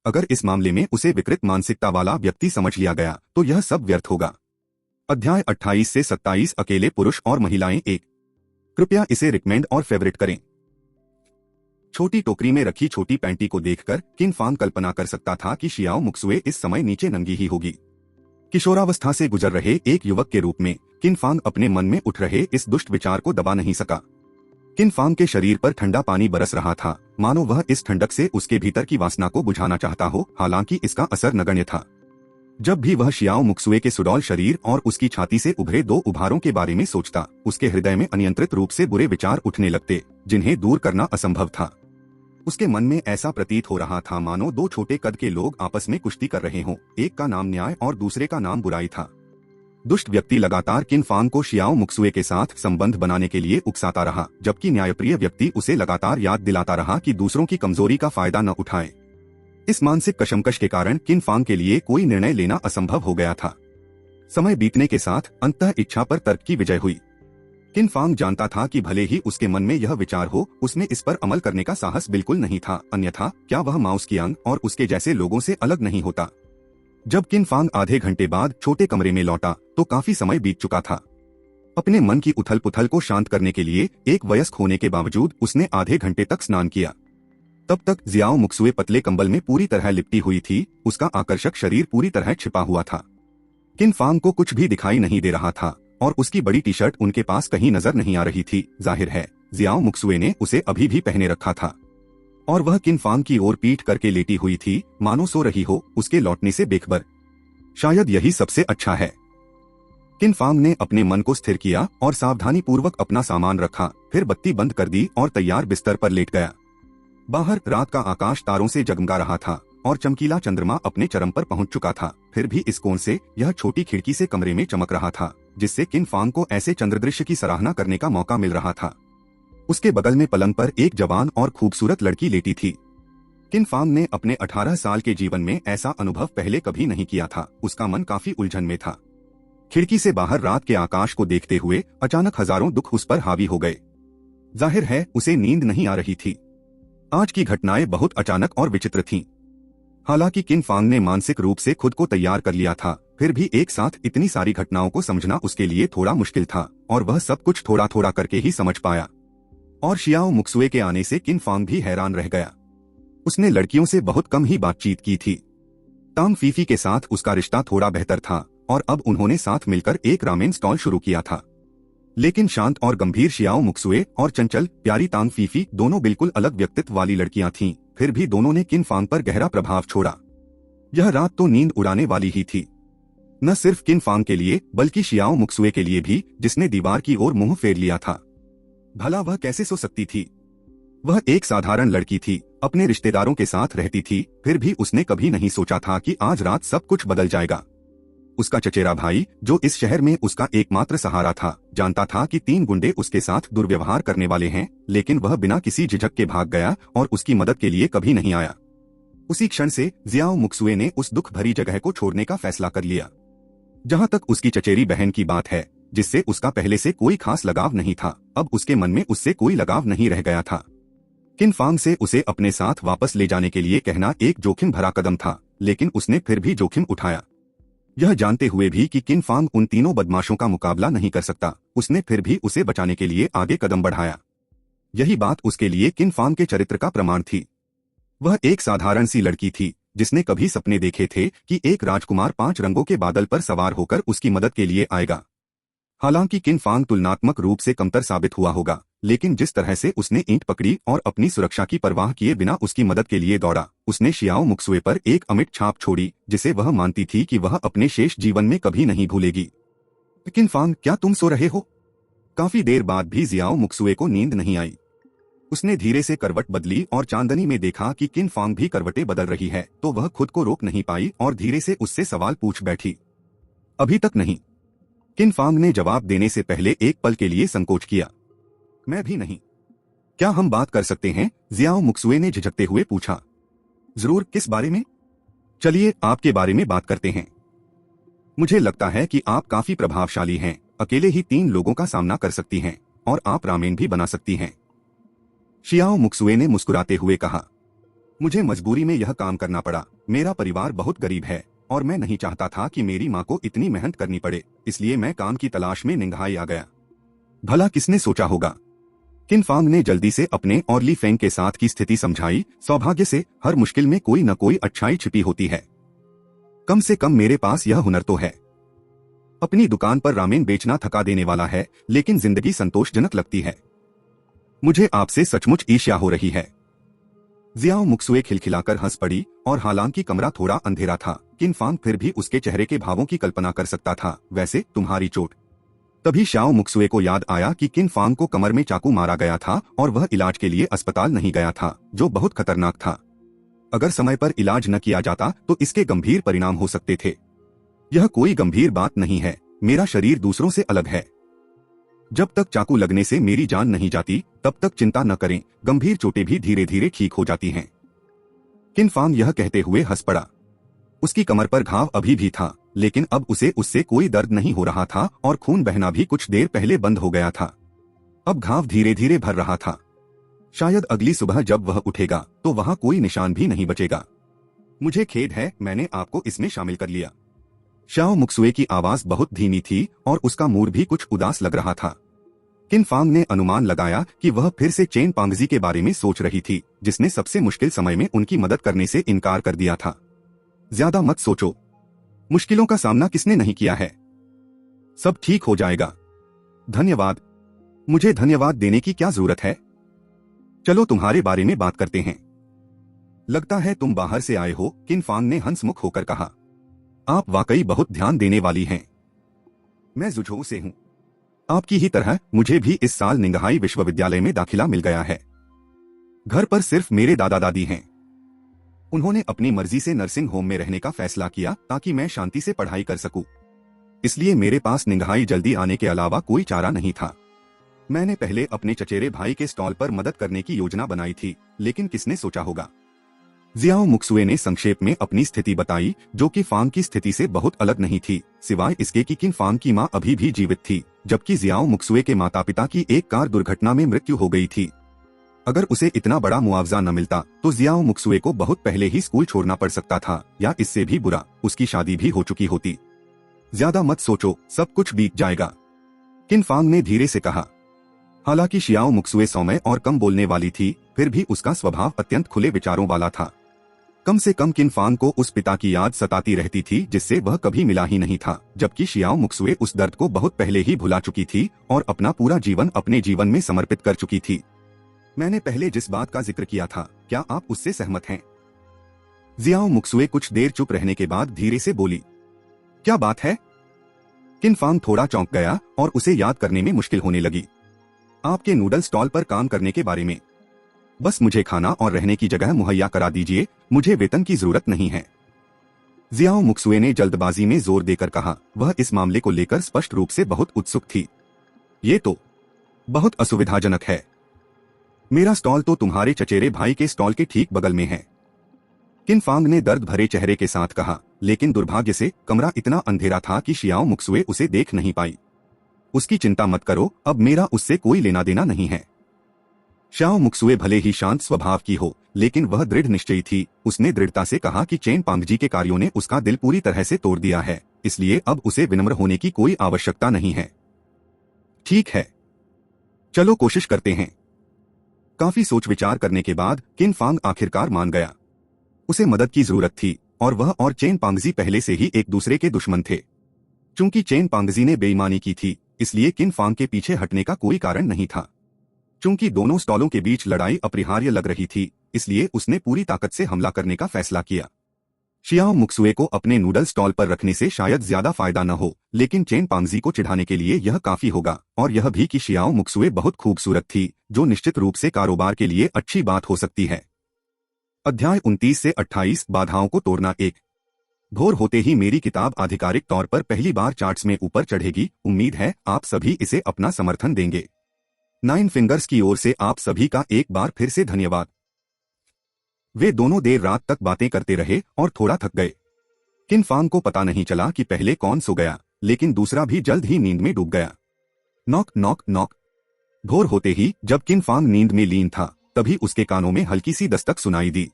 अगर इस मामले में उसे विकृत मानसिकता वाला व्यक्ति समझ लिया गया तो यह सब व्यर्थ होगा। अध्याय 28 से 27 अकेले पुरुष और महिलाएं 1। कृपया इसे रिकमेंड और फेवरेट करें। छोटी टोकरी में रखी छोटी पैंटी को देखकर किन फांग कल्पना कर सकता था कि शियाओ मुक्सुए इस समय नीचे नंगी ही होगी। किशोरावस्था से गुजर रहे एक युवक के रूप में किन फांग अपने मन में उठ रहे इस दुष्ट विचार को दबा नहीं सका। किन फांग के शरीर पर ठंडा पानी बरस रहा था, मानो वह इस ठंडक से उसके भीतर की वासना को बुझाना चाहता हो, हालांकि इसका असर नगण्य था। जब भी वह शियाओ मुक्सुए के सुडौल शरीर और उसकी छाती से उभरे 2 उभारों के बारे में सोचता, उसके हृदय में अनियंत्रित रूप से बुरे विचार उठने लगते, जिन्हें दूर करना असंभव था। उसके मन में ऐसा प्रतीत हो रहा था मानो 2 छोटे कद के लोग आपस में कुश्ती कर रहे हों, एक का नाम न्याय और दूसरे का नाम बुराई था। दुष्ट व्यक्ति लगातार किन फांग को शियाओ मुक्सुए के साथ संबंध बनाने के लिए उकसाता रहा, जबकि न्यायप्रिय व्यक्ति उसे लगातार याद दिलाता रहा कि दूसरों की कमजोरी का फायदा न उठाए। इस मानसिक कशमकश के कारण किन फांग के लिए कोई निर्णय लेना असंभव हो गया था। समय बीतने के साथ अंततः इच्छा पर तर्क की विजय हुई। किन फांग जानता था कि भले ही उसके मन में यह विचार हो, उसमें इस पर अमल करने का साहस बिल्कुल नहीं था, अन्यथा क्या वह माउस की अंग और उसके जैसे लोगों से अलग नहीं होता। जब किन फांग आधे घंटे बाद छोटे कमरे में लौटा तो काफी समय बीत चुका था। अपने मन की उथल पुथल को शांत करने के लिए एक वयस्क होने के बावजूद उसने आधे घंटे तक स्नान किया। तब तक जियाओ मुक्सुए पतले कंबल में पूरी तरह लिपटी हुई थी, उसका आकर्षक शरीर पूरी तरह छिपा हुआ था। किन फांग को कुछ भी दिखाई नहीं दे रहा था और उसकी बड़ी टी शर्ट उनके पास कहीं नजर नहीं आ रही थी। जाहिर है जियाओ मुक्सुए ने उसे अभी भी पहने रखा था और वह किन फांग की ओर पीठ करके लेटी हुई थी, मानो सो रही हो उसके लौटने से बेखबर। शायद यही सबसे अच्छा है। किन फांग ने अपने मन को स्थिर किया और सावधानी पूर्वक अपना सामान रखा, फिर बत्ती बंद कर दी और तैयार बिस्तर पर लेट गया। बाहर रात का आकाश तारों से जगमगा रहा था और चमकीला चंद्रमा अपने चरम पर पहुंच चुका था। फिर भी इस कोण से यह छोटी खिड़की से कमरे में चमक रहा था, जिससे किन फांग को ऐसे चंद्रदृश्य की सराहना करने का मौका मिल रहा था। उसके बगल में पलंग पर एक जवान और खूबसूरत लड़की लेटी थी। किन फांग ने अपने 18 साल के जीवन में ऐसा अनुभव पहले कभी नहीं किया था। उसका मन काफी उलझन में था। खिड़की से बाहर रात के आकाश को देखते हुए अचानक हजारों दुख उस पर हावी हो गए। जाहिर है उसे नींद नहीं आ रही थी। आज की घटनाएं बहुत अचानक और विचित्र थीं। हालांकि किन फांग ने मानसिक रूप से खुद को तैयार कर लिया था, फिर भी एक साथ इतनी सारी घटनाओं को समझना उसके लिए थोड़ा मुश्किल था और वह सब कुछ थोड़ा थोड़ा करके ही समझ पाया। और शियाओ मुक्सुए के आने से किन फांग भी हैरान रह गया। उसने लड़कियों से बहुत कम ही बातचीत की थी। तांग फीफी के साथ उसका रिश्ता थोड़ा बेहतर था और अब उन्होंने साथ मिलकर एक रामेन स्टॉल शुरू किया था। लेकिन शांत और गंभीर शियाओ मुक्सुए और चंचल प्यारी तांग फीफी दोनों बिल्कुल अलग व्यक्तित्व वाली लड़कियां थीं। फिर भी दोनों ने किन फांग पर गहरा प्रभाव छोड़ा। यह रात तो नींद उड़ाने वाली ही थी, न सिर्फ किन फांग के लिए बल्कि शियाओ मुक्सुए के लिए भी, जिसने दीवार की ओर मुंह फेर लिया था। भला वह कैसे सो सकती थी? वह एक साधारण लड़की थी, अपने रिश्तेदारों के साथ रहती थी, फिर भी उसने कभी नहीं सोचा था कि आज रात सब कुछ बदल जाएगा। उसका चचेरा भाई, जो इस शहर में उसका एकमात्र सहारा था, जानता था कि 3 गुंडे उसके साथ दुर्व्यवहार करने वाले हैं, लेकिन वह बिना किसी झिझक के भाग गया और उसकी मदद के लिए कभी नहीं आया। उसी क्षण से जियाओ मुक्सुए ने उस दुख भरी जगह को छोड़ने का फैसला कर लिया। जहाँ तक उसकी चचेरी बहन की बात है, जिससे उसका पहले से कोई खास लगाव नहीं था, अब उसके मन में उससे कोई लगाव नहीं रह गया था। किन फांग से उसे अपने साथ वापस ले जाने के लिए कहना एक जोखिम भरा कदम था, लेकिन उसने फिर भी जोखिम उठाया। यह जानते हुए भी कि किन फांग उन तीनों बदमाशों का मुकाबला नहीं कर सकता, उसने फिर भी उसे बचाने के लिए आगे कदम बढ़ाया। यही बात उसके लिए किन फांग के चरित्र का प्रमाण थी। वह एक साधारण सी लड़की थी, जिसने कभी सपने देखे थे कि एक राजकुमार 5 रंगों के बादल पर सवार होकर उसकी मदद के लिए आएगा। हालांकि किन फांग तुलनात्मक रूप से कमतर साबित हुआ होगा, लेकिन जिस तरह से उसने ईंट पकड़ी और अपनी सुरक्षा की परवाह किए बिना उसकी मदद के लिए दौड़ा, उसने शियाओ मुक्सुए पर एक अमिट छाप छोड़ी, जिसे वह मानती थी कि वह अपने शेष जीवन में कभी नहीं भूलेगी। किन फांग, क्या तुम सो रहे हो? काफी देर बाद भी जियाओ मुक्सुए को नींद नहीं आई। उसने धीरे से करवट बदली और चांदनी में देखा कि किन फांग भी करवटें बदल रही है, तो वह खुद को रोक नहीं पाई और धीरे से उससे सवाल पूछ बैठी। अभी तक नहीं। किन फांग ने जवाब देने से पहले एक पल के लिए संकोच किया। मैं भी नहीं। क्या हम बात कर सकते हैं? जियाओ मुक्सुए ने झिझकते हुए पूछा। जरूर, किस बारे में? चलिए आपके बारे में बात करते हैं। मुझे लगता है कि आप काफी प्रभावशाली हैं, अकेले ही 3 लोगों का सामना कर सकती हैं और आप रामेन भी बना सकती हैं। शियाओ मुक्सुए ने मुस्कुराते हुए कहा, मुझे मजबूरी में यह काम करना पड़ा। मेरा परिवार बहुत गरीब है और मैं नहीं चाहता था कि मेरी माँ को इतनी मेहनत करनी पड़े, इसलिए मैं काम की तलाश में निंघाई आ गया। भला किसने सोचा होगा? किन फांग ने जल्दी से अपने और ली फेंग के साथ की स्थिति समझाई। सौभाग्य से हर मुश्किल में कोई न कोई अच्छाई छिपी होती है। कम से कम मेरे पास यह हुनर तो है। अपनी दुकान पर रामेन बेचना थका देने वाला है, लेकिन जिंदगी संतोषजनक लगती है। मुझे आपसे सचमुच ईर्ष्या हो रही है। जियाओ मुक्सुए खिलखिलाकर हंस पड़ी और हालांकि कमरा थोड़ा अंधेरा था, किन फांग फिर भी उसके चेहरे के भावों की कल्पना कर सकता था। वैसे तुम्हारी चोट? तभी शियाओ मुक्सुए को याद आया कि किन फांग को कमर में चाकू मारा गया था और वह इलाज के लिए अस्पताल नहीं गया था, जो बहुत खतरनाक था। अगर समय पर इलाज न किया जाता तो इसके गंभीर परिणाम हो सकते थे। यह कोई गंभीर बात नहीं है, मेरा शरीर दूसरों से अलग है। जब तक चाकू लगने से मेरी जान नहीं जाती, तब तक चिंता न करें, गंभीर चोटें भी धीरे धीरे ठीक हो जाती हैं। किन फांग यह कहते हुए हंस पड़ा। उसकी कमर पर घाव अभी भी था, लेकिन अब उसे उससे कोई दर्द नहीं हो रहा था और खून बहना भी कुछ देर पहले बंद हो गया था। अब घाव धीरे धीरे भर रहा था। शायद अगली सुबह जब वह उठेगा तो वहां कोई निशान भी नहीं बचेगा। मुझे खेद है, मैंने आपको इसमें शामिल कर लिया। शियाओ मुक्सुए की आवाज बहुत धीमी थी और उसका मूड भी कुछ उदास लग रहा था। किन फांग ने अनुमान लगाया कि वह फिर से चेन पांगजी के बारे में सोच रही थी, जिसने सबसे मुश्किल समय में उनकी मदद करने से इनकार कर दिया था। ज्यादा मत सोचो। मुश्किलों का सामना किसने नहीं किया है? सब ठीक हो जाएगा। धन्यवाद। मुझे धन्यवाद देने की क्या जरूरत है? चलो तुम्हारे बारे में बात करते हैं। लगता है तुम बाहर से आए हो, किनफांग ने हंसमुख होकर कहा। आप वाकई बहुत ध्यान देने वाली हैं। मैं जुझोऊ से हूं। आपकी ही तरह मुझे भी इस साल निंगहाई विश्वविद्यालय में दाखिला मिल गया है। घर पर सिर्फ मेरे दादा दादी हैं। उन्होंने अपनी मर्जी से नर्सिंग होम में रहने का फैसला किया ताकि मैं शांति से पढ़ाई कर सकूं। इसलिए मेरे पास निंगहाई जल्दी आने के अलावा कोई चारा नहीं था। मैंने पहले अपने चचेरे भाई के स्टॉल पर मदद करने की योजना बनाई थी, लेकिन किसने सोचा होगा। जियाओ मुक्सुए ने संक्षेप में अपनी स्थिति बताई, जो कि फांग की स्थिति से बहुत अलग नहीं थी, सिवाय इसके कि किनफांग की मां अभी भी जीवित थी, जबकि जियाओ मुक्सुए के माता पिता की एक कार दुर्घटना में मृत्यु हो गई थी। अगर उसे इतना बड़ा मुआवजा न मिलता तो जियाओ मुक्सुए को बहुत पहले ही स्कूल छोड़ना पड़ सकता था, या इससे भी बुरा, उसकी शादी भी हो चुकी होती। ज्यादा मत सोचो, सब कुछ बीत जाएगा, किनफांग ने धीरे से कहा। हालांकि शियाओ मुक्सुए सौम्य और कम बोलने वाली थी, फिर भी उसका स्वभाव अत्यंत खुले विचारों वाला था। कम से कम किनफांग को उस पिता की याद सताती रहती थी जिससे वह कभी मिला ही नहीं था, जबकि शियाओ मुक्सुए उस दर्द को बहुत पहले ही भुला चुकी थी और अपना पूरा जीवन अपने जीवन में समर्पित कर चुकी थी। मैंने पहले जिस बात का जिक्र किया था, क्या आप उससे सहमत हैं? जियाओ मुक्सुए कुछ देर चुप रहने के बाद धीरे से बोली। क्या बात है? किनफांग थोड़ा चौंक गया और उसे याद करने में मुश्किल होने लगी। आपके नूडल स्टॉल पर काम करने के बारे में। बस मुझे खाना और रहने की जगह मुहैया करा दीजिए, मुझे वेतन की जरूरत नहीं है। जियाओ मुक्सुए ने जल्दबाजी में जोर देकर कहा। वह इस मामले को लेकर स्पष्ट रूप से बहुत उत्सुक थी। ये तो बहुत असुविधाजनक है। मेरा स्टॉल तो तुम्हारे चचेरे भाई के स्टॉल के ठीक बगल में है, किनफांग ने दर्द भरे चेहरे के साथ कहा, लेकिन दुर्भाग्य से कमरा इतना अंधेरा था कि शियाओ मुक्सुए उसे देख नहीं पाई। उसकी चिंता मत करो, अब मेरा उससे कोई लेना देना नहीं है। शियाओ मुक्सुए भले ही शांत स्वभाव की हो, लेकिन वह दृढ़ निश्चयी थी। उसने दृढ़ता से कहा कि चेन पांगजी के कार्यों ने उसका दिल पूरी तरह से तोड़ दिया है, इसलिए अब उसे विनम्र होने की कोई आवश्यकता नहीं है। ठीक है, चलो कोशिश करते हैं। काफी सोच विचार करने के बाद किनफांग आखिरकार मान गया। उसे मदद की जरूरत थी और वह और चेन पांगजी पहले से ही एक दूसरे के दुश्मन थे। चूंकि चेन पांगजी ने बेईमानी की थी, इसलिए किनफांग के पीछे हटने का कोई कारण नहीं था। चूंकि दोनों स्टॉलों के बीच लड़ाई अपरिहार्य लग रही थी, इसलिए उसने पूरी ताकत से हमला करने का फैसला किया। शियाओ मुक्सुए को अपने नूडल स्टॉल पर रखने से शायद ज्यादा फायदा न हो, लेकिन चेन पांगजी को चिढ़ाने के लिए यह काफी होगा, और यह भी कि शियाओ मुक्सुए बहुत खूबसूरत थी, जो निश्चित रूप से कारोबार के लिए अच्छी बात हो सकती है। अध्याय 29 से 28 बाधाओं को तोड़ना। एक भोर होते ही मेरी किताब आधिकारिक तौर पर पहली बार चार्ट्स में ऊपर चढ़ेगी। उम्मीद है आप सभी इसे अपना समर्थन देंगे। 9 फिंगर्स की ओर से आप सभी का एक बार फिर से धन्यवाद। वे दोनों देर रात तक बातें करते रहे और थोड़ा थक गए। किनफांग को पता नहीं चला कि पहले कौन सो गया, लेकिन दूसरा भी जल्द ही नींद में डूब गया। Knock knock knock. भोर होते ही जब किनफांग नींद में लीन था, तभी उसके कानों में हल्की सी दस्तक सुनाई दी।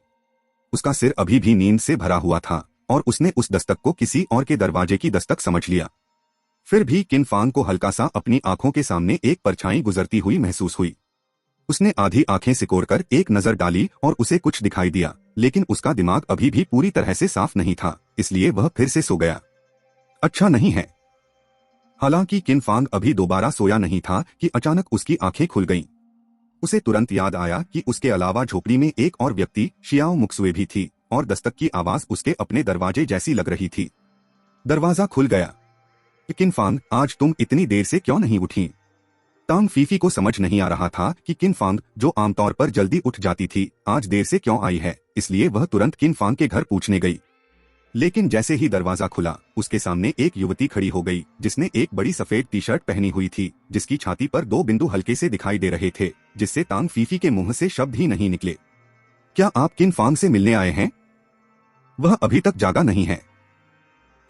उसका सिर अभी भी नींद से भरा हुआ था और उसने उस दस्तक को किसी और के दरवाजे की दस्तक समझ लिया। फिर भी किनफांग को हल्का सा अपनी आंखों के सामने एक परछाई गुजरती हुई महसूस हुई। उसने आधी आंखें सिकोड़कर एक नजर डाली और उसे कुछ दिखाई दिया, लेकिन उसका दिमाग अभी भी पूरी तरह से साफ नहीं था, इसलिए वह फिर से सो गया। अच्छा नहीं है। हालांकि किनफांग अभी दोबारा सोया नहीं था कि अचानक उसकी आंखें खुल गईं। उसे तुरंत याद आया कि उसके अलावा झोपड़ी में एक और व्यक्ति शियाओ मुक्सुए भी थी और दस्तक की आवाज उसके अपने दरवाजे जैसी लग रही थी। दरवाजा खुल गया। किनफांग, आज तुम इतनी देर से क्यों नहीं उठी? तांग फीफी को समझ नहीं आ रहा था कि किनफांग, जो आमतौर पर जल्दी उठ जाती थी, आज देर से क्यों आई है, इसलिए वह तुरंत किनफांग के घर पूछने गई। लेकिन जैसे ही दरवाजा खुला, उसके सामने एक युवती खड़ी हो गई जिसने एक बड़ी सफेद टी शर्ट पहनी हुई थी, जिसकी छाती पर 2 बिंदु हल्के से दिखाई दे रहे थे, जिससे तांग फीफी के मुंह से शब्द ही नहीं निकले। क्या आप किनफांग से मिलने आए हैं? वह अभी तक जागा नहीं है।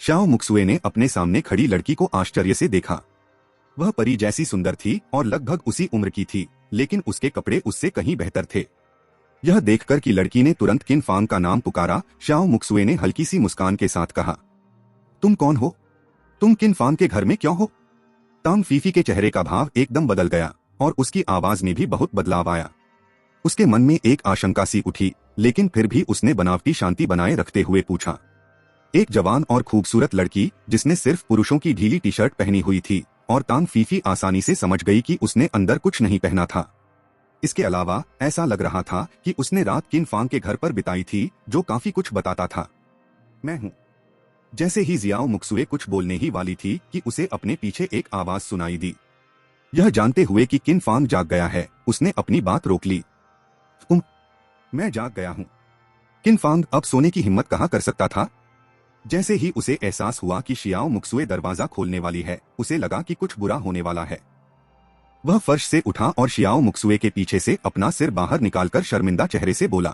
शियाओ मुक्सुए ने अपने सामने खड़ी लड़की को आश्चर्य से देखा। वह परी जैसी सुंदर थी और लगभग उसी उम्र की थी, लेकिन उसके कपड़े उससे कहीं बेहतर थे। यह देखकर कि लड़की ने तुरंत किनफांग का नाम पुकारा, शियाओ मुक्सुए ने हल्की सी मुस्कान के साथ कहा, तुम कौन हो? तुम किनफांग के घर में क्यों हो? तांग फीफी के चेहरे का भाव एकदम बदल गया और उसकी आवाज में भी बहुत बदलाव आया। उसके मन में एक आशंका सी उठी, लेकिन फिर भी उसने बनावटी शांति बनाए रखते हुए पूछा, एक जवान और खूबसूरत लड़की जिसने सिर्फ पुरुषों की ढीली टी शर्ट पहनी हुई थी, और तान फीफी आसानी से समझ गई कि उसने अंदर कुछ नहीं पहना था। इसके अलावा ऐसा लग रहा था कि उसने रात किन फांग के घर पर बिताई थी, जो काफी कुछ बताता था। मैं हूँ। जैसे ही जियाओ मुक्सुए कुछ बोलने ही वाली थी कि उसे अपने पीछे एक आवाज सुनाई दी। यह जानते हुए कि किन फांग जाग गया है, उसने अपनी बात रोक ली। मैं जाग गया हूँ। किन फांग अब सोने की हिम्मत कहाँ कर सकता था। जैसे ही उसे एहसास हुआ कि शियाओ मुक्सुए दरवाजा खोलने वाली है, उसे लगा कि कुछ बुरा होने वाला है। वह फर्श से उठा और शियाओ मुक्सुए के पीछे से अपना सिर बाहर निकालकर शर्मिंदा चेहरे से बोला।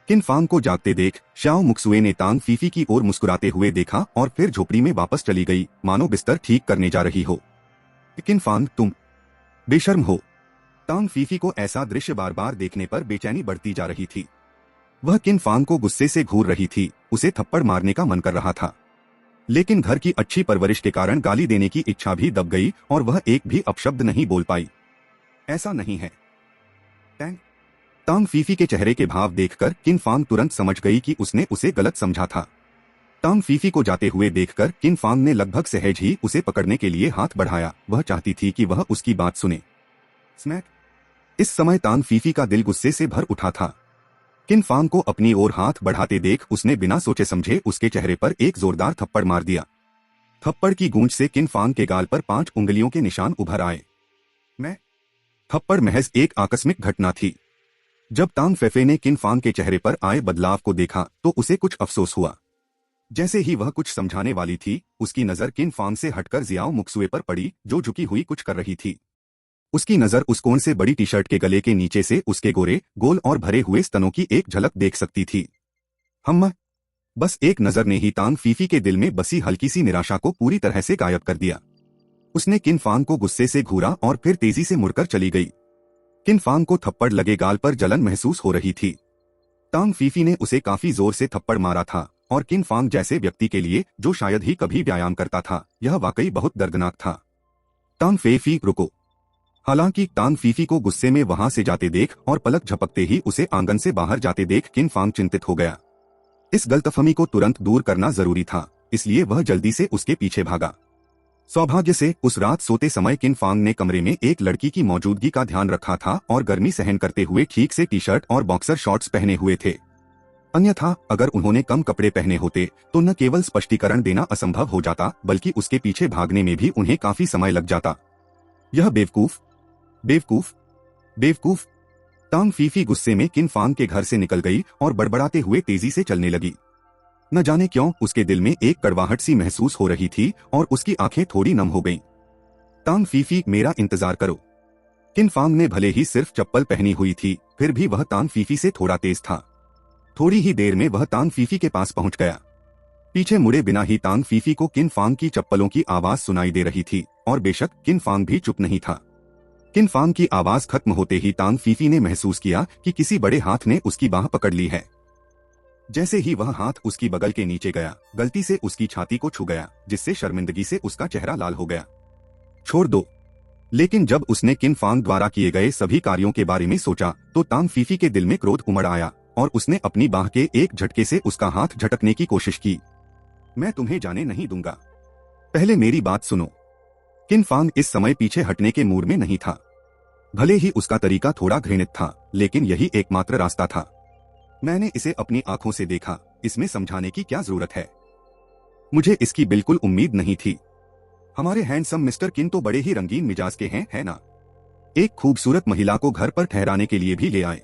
किन फांग को जागते देख शियाओ मुक्सुए ने तांग फीफी की ओर मुस्कुराते हुए देखा और फिर झोपड़ी में वापस चली गई, मानो बिस्तर ठीक करने जा रही हो। किन फांग, तुम बेशर्म हो। तांग फीफी को ऐसा दृश्य बार बार देखने पर बेचैनी बढ़ती जा रही थी। वह किन फांग को गुस्से से घूर रही थी, उसे थप्पड़ मारने का मन कर रहा था, लेकिन घर की अच्छी परवरिश के कारण गाली देने की इच्छा भी दब गई और वह एक भी अपशब्द नहीं बोल पाई। ऐसा नहीं है। तांग फीफी के चेहरे के भाव देखकर किन फांग तुरंत समझ गई कि उसने उसे गलत समझा था। तांग फीफी को जाते हुए देखकर किन फांग ने लगभग सहज ही उसे पकड़ने के लिए हाथ बढ़ाया। वह चाहती थी कि वह उसकी बात सुने। स्मैक। इस समय तांग फीफी का दिल गुस्से से भर उठा था। किन फांग को अपनी ओर हाथ बढ़ाते देख उसने बिना सोचे समझे उसके चेहरे पर एक जोरदार थप्पड़ मार दिया। थप्पड़ की गूंज से किन फांग के गाल पर 5 उंगलियों के निशान उभर आए। थप्पड़ महज एक आकस्मिक घटना थी। जब तांग फेफे ने किन फांग के चेहरे पर आए बदलाव को देखा तो उसे कुछ अफसोस हुआ। जैसे ही वह कुछ समझाने वाली थी, उसकी नजर किन फांग से हटकर जियाओ मुक्सुए पर पड़ी, जो झुकी हुई कुछ कर रही थी। उसकी नजर उस कोण से बड़ी टी शर्ट के गले के नीचे से उसके गोरे, गोल और भरे हुए स्तनों की एक झलक देख सकती थी। बस एक नजर ने ही तांग फीफी के दिल में बसी हल्की सी निराशा को पूरी तरह से गायब कर दिया। उसने किन फांग को गुस्से से घूरा और फिर तेजी से मुड़कर चली गई। किन फांग को थप्पड़ लगे गाल पर जलन महसूस हो रही थी। तांग फीफी ने उसे काफी जोर से थप्पड़ मारा था और किन फांग जैसे व्यक्ति के लिए, जो शायद ही कभी व्यायाम करता था, यह वाकई बहुत दर्दनाक था। तांग फीफी, रुको। हालांकि तांग फीफी को गुस्से में वहां से जाते देख और पलक झपकते ही उसे आंगन से बाहर जाते देख किन फांग चिंतित हो गया। इस गलतफहमी को तुरंत दूर करना जरूरी था, इसलिए वह जल्दी से उसके पीछे भागा। सौभाग्य से उस रात सोते समय किन फांग ने कमरे में एक लड़की की मौजूदगी का ध्यान रखा था और गर्मी सहन करते हुए ठीक से टी शर्ट और बॉक्सर शॉर्ट्स पहने हुए थे। अन्यथा अगर उन्होंने कम कपड़े पहने होते तो न केवल स्पष्टीकरण देना असंभव हो जाता, बल्कि उसके पीछे भागने में भी उन्हें काफी समय लग जाता। यह बेवकूफ, बेवकूफ, बेवकूफ। तांग फीफी गुस्से में किन फांग के घर से निकल गई और बड़बड़ाते हुए तेजी से चलने लगी। न जाने क्यों उसके दिल में एक कड़वाहट सी महसूस हो रही थी और उसकी आंखें थोड़ी नम हो गईं। तांग फीफी, मेरा इंतजार करो। किन फांग ने भले ही सिर्फ चप्पल पहनी हुई थी, फिर भी वह तांग फीफी से थोड़ा तेज था। थोड़ी ही देर में वह तांग फीफी के पास पहुंच गया। पीछे मुड़े बिना ही तांग फीफी को किन फांग की चप्पलों की आवाज सुनाई दे रही थी और बेशक किन फांग भी चुप नहीं था। किन फांग की आवाज खत्म होते ही तांग फीफी ने महसूस किया कि किसी बड़े हाथ ने उसकी बाह पकड़ ली है। जैसे ही वह हाथ उसकी बगल के नीचे गया, गलती से उसकी छाती को छू गया, जिससे शर्मिंदगी से उसका चेहरा लाल हो गया। छोड़ दो। लेकिन जब उसने किन फांग द्वारा किए गए सभी कार्यों के बारे में सोचा तो तांग फीफी के दिल में क्रोध उमड़ आया और उसने अपनी बाह के एक झटके से उसका हाथ झटकने की कोशिश की। मैं तुम्हें जाने नहीं दूंगा, पहले मेरी बात सुनो। किन फांग इस समय पीछे हटने के मूड में नहीं था। भले ही उसका तरीका थोड़ा घृणित था, लेकिन यही एकमात्र रास्ता था। मैंने इसे अपनी आंखों से देखा, इसमें समझाने की क्या जरूरत है। मुझे इसकी बिल्कुल उम्मीद नहीं थी। हमारे हैंडसम मिस्टर किन तो बड़े ही रंगीन मिजाज के हैं, है ना? एक खूबसूरत महिला को घर पर ठहराने के लिए भी ले आए।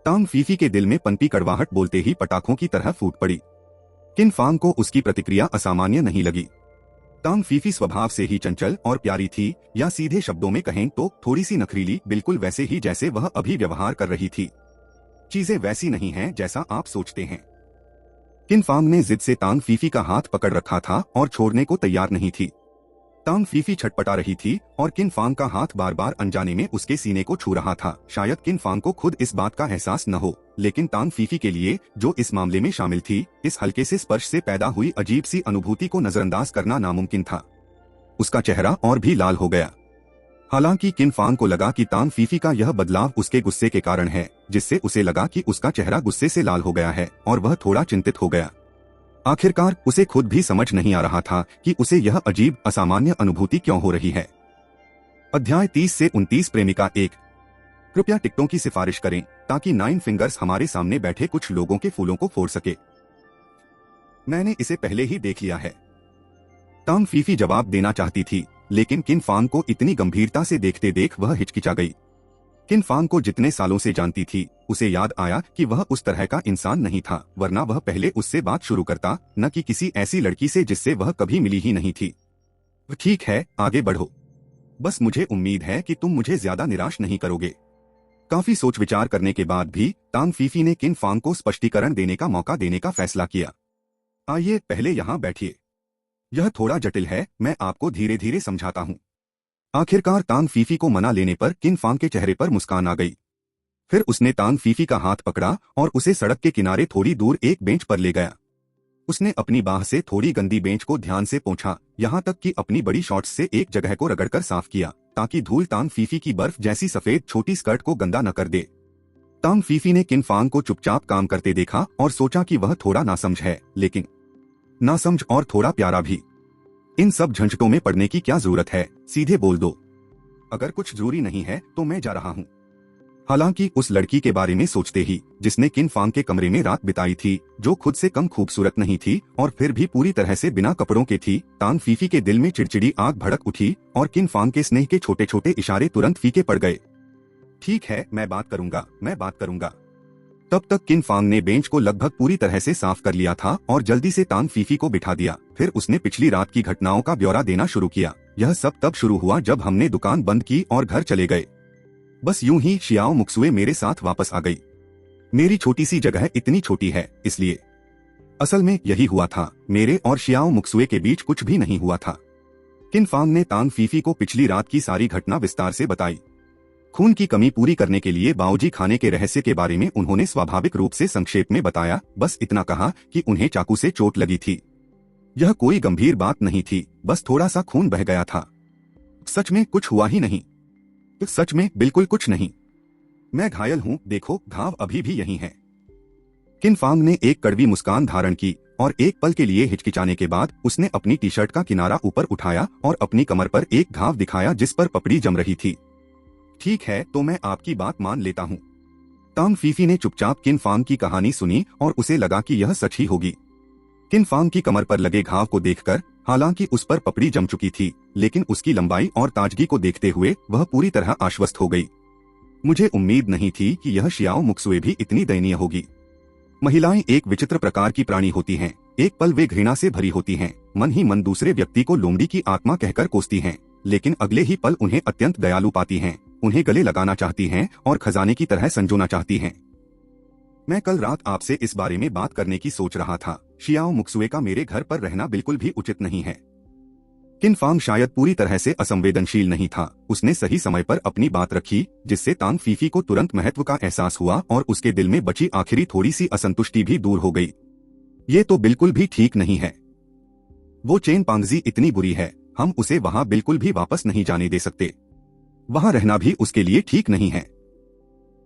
तांग फीफी के दिल में पनपी कड़वाहट बोलते ही पटाखों की तरह फूट पड़ी। किन फांग को उसकी प्रतिक्रिया असामान्य नहीं लगी। तांग फीफी स्वभाव से ही चंचल और प्यारी थी, या सीधे शब्दों में कहें तो थोड़ी सी नखरीली, बिल्कुल वैसे ही जैसे वह अभी व्यवहार कर रही थी। चीजें वैसी नहीं हैं जैसा आप सोचते हैं। किन फांग ने जिद से तांग फीफी का हाथ पकड़ रखा था और छोड़ने को तैयार नहीं थी। तांग फीफी छटपटा रही थी और किन फांग का हाथ बार बार अनजाने में उसके सीने को छू रहा था। शायद किन फांग को खुद इस बात का एहसास न हो, लेकिन तांग फीफी के लिए, जो इस मामले में शामिल थी, इस हल्के से स्पर्श से पैदा हुई अजीब सी अनुभूति को नजरअंदाज करना नामुमकिन था। उसका चेहरा और भी लाल हो गया। हालांकि किन फांग को लगा कि तांग फीफी का यह बदलाव उसके गुस्से के कारण है, जिससे उसे लगा कि उसका चेहरा गुस्से से लाल हो गया है और वह थोड़ा चिंतित हो गया। आखिरकार उसे खुद भी समझ नहीं आ रहा था कि उसे यह अजीब असामान्य अनुभूति क्यों हो रही है। अध्याय 30 से 29 प्रेमिका 1। कृपया टिकटों की सिफारिश करें ताकि 9 फिंगर्स हमारे सामने बैठे कुछ लोगों के फूलों को फोड़ सके। मैंने इसे पहले ही देख लिया है। टांग फीफी जवाब देना चाहती थी, लेकिन किन फांग को इतनी गंभीरता से देखते देख वह हिचकिचा गई। किन फांग को जितने सालों से जानती थी, उसे याद आया कि वह उस तरह का इंसान नहीं था, वरना वह पहले उससे बात शुरू करता, न कि किसी ऐसी लड़की से जिससे वह कभी मिली ही नहीं थी। ठीक है, आगे बढ़ो। बस मुझे उम्मीद है कि तुम मुझे ज्यादा निराश नहीं करोगे। काफी सोच विचार करने के बाद भी टांग फीफी ने किन फांग को स्पष्टीकरण देने का मौका देने का फैसला किया। आइए पहले यहाँ बैठिए। यह थोड़ा जटिल है, मैं आपको धीरे धीरे समझाता हूँ। आखिरकार टांग फीफी को मना लेने पर किन फांग के चेहरे पर मुस्कान आ गई। फिर उसने टांग फीफी का हाथ पकड़ा और उसे सड़क के किनारे थोड़ी दूर एक बेंच पर ले गया। उसने अपनी बाह से थोड़ी गंदी बेंच को ध्यान से पोंछा, यहाँ तक कि अपनी बड़ी शॉर्ट्स से एक जगह को रगड़कर साफ किया, ताकि धूल टांग फीफी की बर्फ जैसी सफेद छोटी स्कर्ट को गंदा न कर दे। टांग फीफी ने किन फांग को चुपचाप काम करते देखा और सोचा कि वह थोड़ा नासमझ है, लेकिन नासमझ और थोड़ा प्यारा भी। इन सब झंझटों में पड़ने की क्या जरूरत है, सीधे बोल दो। अगर कुछ जरूरी नहीं है तो मैं जा रहा हूँ। हालांकि उस लड़की के बारे में सोचते ही, जिसने किन फांग के कमरे में रात बिताई थी, जो खुद से कम खूबसूरत नहीं थी और फिर भी पूरी तरह से बिना कपड़ों के थी, टांग फीफी के दिल में चिड़चिड़ी आग भड़क उठी और किन फांग के स्नेह के छोटे छोटे इशारे तुरंत फीके पड़ गए। ठीक है, मैं बात करूंगा। तब तक किन फांग ने बेंच को लगभग पूरी तरह से साफ कर लिया था और जल्दी से टांग फीफी को बिठा दिया। फिर उसने पिछली रात की घटनाओं का ब्यौरा देना शुरू किया। यह सब तब शुरू हुआ जब हमने दुकान बंद की और घर चले गए। बस यूं ही शियाओ मुक्सुए मेरे साथ वापस आ गई। मेरी छोटी सी जगह इतनी छोटी है, इसलिए असल में यही हुआ था। मेरे और शियाओ मुक्सुए के बीच कुछ भी नहीं हुआ था। किन फांग ने टांग फीफी को पिछली रात की सारी घटना विस्तार से बताई। खून की कमी पूरी करने के लिए बाओजी खाने के रहस्य के बारे में उन्होंने स्वाभाविक रूप से संक्षेप में बताया। बस इतना कहा कि उन्हें चाकू से चोट लगी थी। यह कोई गंभीर बात नहीं थी, बस थोड़ा सा खून बह गया था। सच में कुछ हुआ ही नहीं। सच में बिल्कुल कुछ नहीं। मैं घायल हूँ, देखो घाव अभी भी यहीं है। किन फांग ने एक कड़वी मुस्कान धारण की और एक पल के लिए हिचकिचाने के बाद उसने अपनी टी शर्ट का किनारा ऊपर उठाया और अपनी कमर पर एक घाव दिखाया जिस पर पपड़ी जम रही थी। ठीक है, तो मैं आपकी बात मान लेता हूँ। टांग फीफी ने चुपचाप किन फांग की कहानी सुनी और उसे लगा कि यह सच ही होगी। किन फांग की कमर पर लगे घाव को देखकर, हालांकि उस पर पपड़ी जम चुकी थी, लेकिन उसकी लंबाई और ताजगी को देखते हुए वह पूरी तरह आश्वस्त हो गई। मुझे उम्मीद नहीं थी कि यह शियाओ मुक्सुए भी इतनी दयनीय होगी। महिलाएं एक विचित्र प्रकार की प्राणी होती हैं। एक पल वे घृणा से भरी होती हैं, मन ही मन दूसरे व्यक्ति को लोमड़ी की आत्मा कहकर कोसती हैं, लेकिन अगले ही पल उन्हें अत्यंत दयालु पाती हैं, उन्हें गले लगाना चाहती हैं और खजाने की तरह संजोना चाहती हैं। मैं कल रात आपसे इस बारे में बात करने की सोच रहा था। शियाओ मुक्सुए का मेरे घर पर रहना बिल्कुल भी उचित नहीं है। किन फांग शायद पूरी तरह से असंवेदनशील नहीं था। उसने सही समय पर अपनी बात रखी, जिससे टांग फीफी को तुरंत महत्व का एहसास हुआ और उसके दिल में बची आखिरी थोड़ी सी असंतुष्टि भी दूर हो गई। ये तो बिल्कुल भी ठीक नहीं है। वो चेन पांगजी इतनी बुरी है, हम उसे वहाँ बिल्कुल भी वापस नहीं जाने दे सकते। वहाँ रहना भी उसके लिए ठीक नहीं है।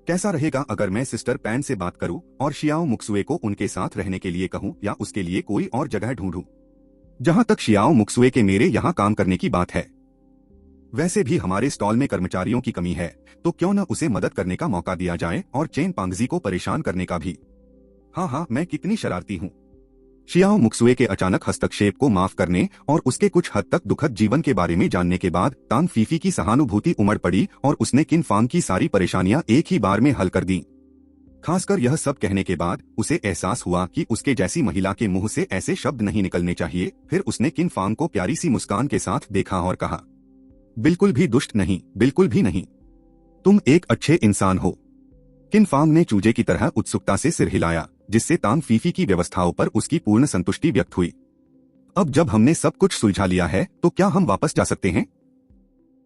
कैसा रहेगा अगर मैं सिस्टर पैन से बात करूं और शियाओ मुक्सुए को उनके साथ रहने के लिए कहूं या उसके लिए कोई और जगह ढूंढूं। जहां तक शियाओ मुक्सुए के मेरे यहाँ काम करने की बात है, वैसे भी हमारे स्टॉल में कर्मचारियों की कमी है, तो क्यों न उसे मदद करने का मौका दिया जाए और चेन पांगजी को परेशान करने का भी। हाँ, मैं कितनी शरारती हूँ। शियाओ मुक्सुए के अचानक हस्तक्षेप को माफ करने और उसके कुछ हद तक दुखद जीवन के बारे में जानने के बाद टांग फीफी की सहानुभूति उमड़ पड़ी और उसने किन फांग की सारी परेशानियां एक ही बार में हल कर दी। खासकर यह सब कहने के बाद उसे एहसास हुआ कि उसके जैसी महिला के मुंह से ऐसे शब्द नहीं निकलने चाहिए। फिर उसने किन फांग को प्यारी सी मुस्कान के साथ देखा और कहा, बिल्कुल भी दुष्ट नहीं, बिल्कुल भी नहीं। तुम एक अच्छे इंसान हो। किन फांग ने चूजे की तरह उत्सुकता से सिर हिलाया, जिससे टांग फीफी की व्यवस्थाओं पर उसकी पूर्ण संतुष्टि व्यक्त हुई। अब जब हमने सब कुछ सुलझा लिया है तो क्या हम वापस जा सकते हैं?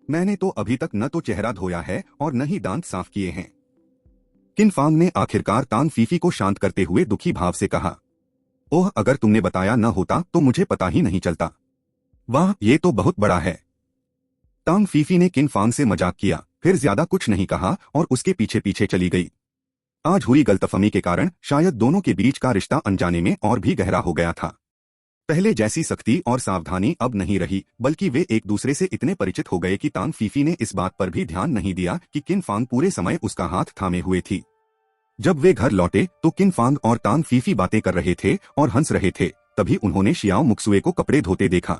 मैंने तो अभी तक न तो चेहरा धोया है और न ही दांत साफ किए हैं। किन फांग ने आखिरकार टांग फीफी को शांत करते हुए दुखी भाव से कहा, ओह, अगर तुमने बताया न होता तो मुझे पता ही नहीं चलता। वाह, ये तो बहुत बड़ा है। टांग फीफी ने किन फांग से मजाक किया, फिर ज्यादा कुछ नहीं कहा और उसके पीछे पीछे चली गई। आज हुई गलतफहमी के कारण शायद दोनों के बीच का रिश्ता अनजाने में और भी गहरा हो गया था। पहले जैसी सख्ती और सावधानी अब नहीं रही, बल्कि वे एक दूसरे से इतने परिचित हो गए कि तान फीफी ने इस बात पर भी ध्यान नहीं दिया कि किन फांग पूरे समय उसका हाथ थामे हुए थी। जब वे घर लौटे तो किन फांग और तान फीफी बातें कर रहे थे और हंस रहे थे। तभी उन्होंने शियाओ मुक्सुए को कपड़े धोते देखा।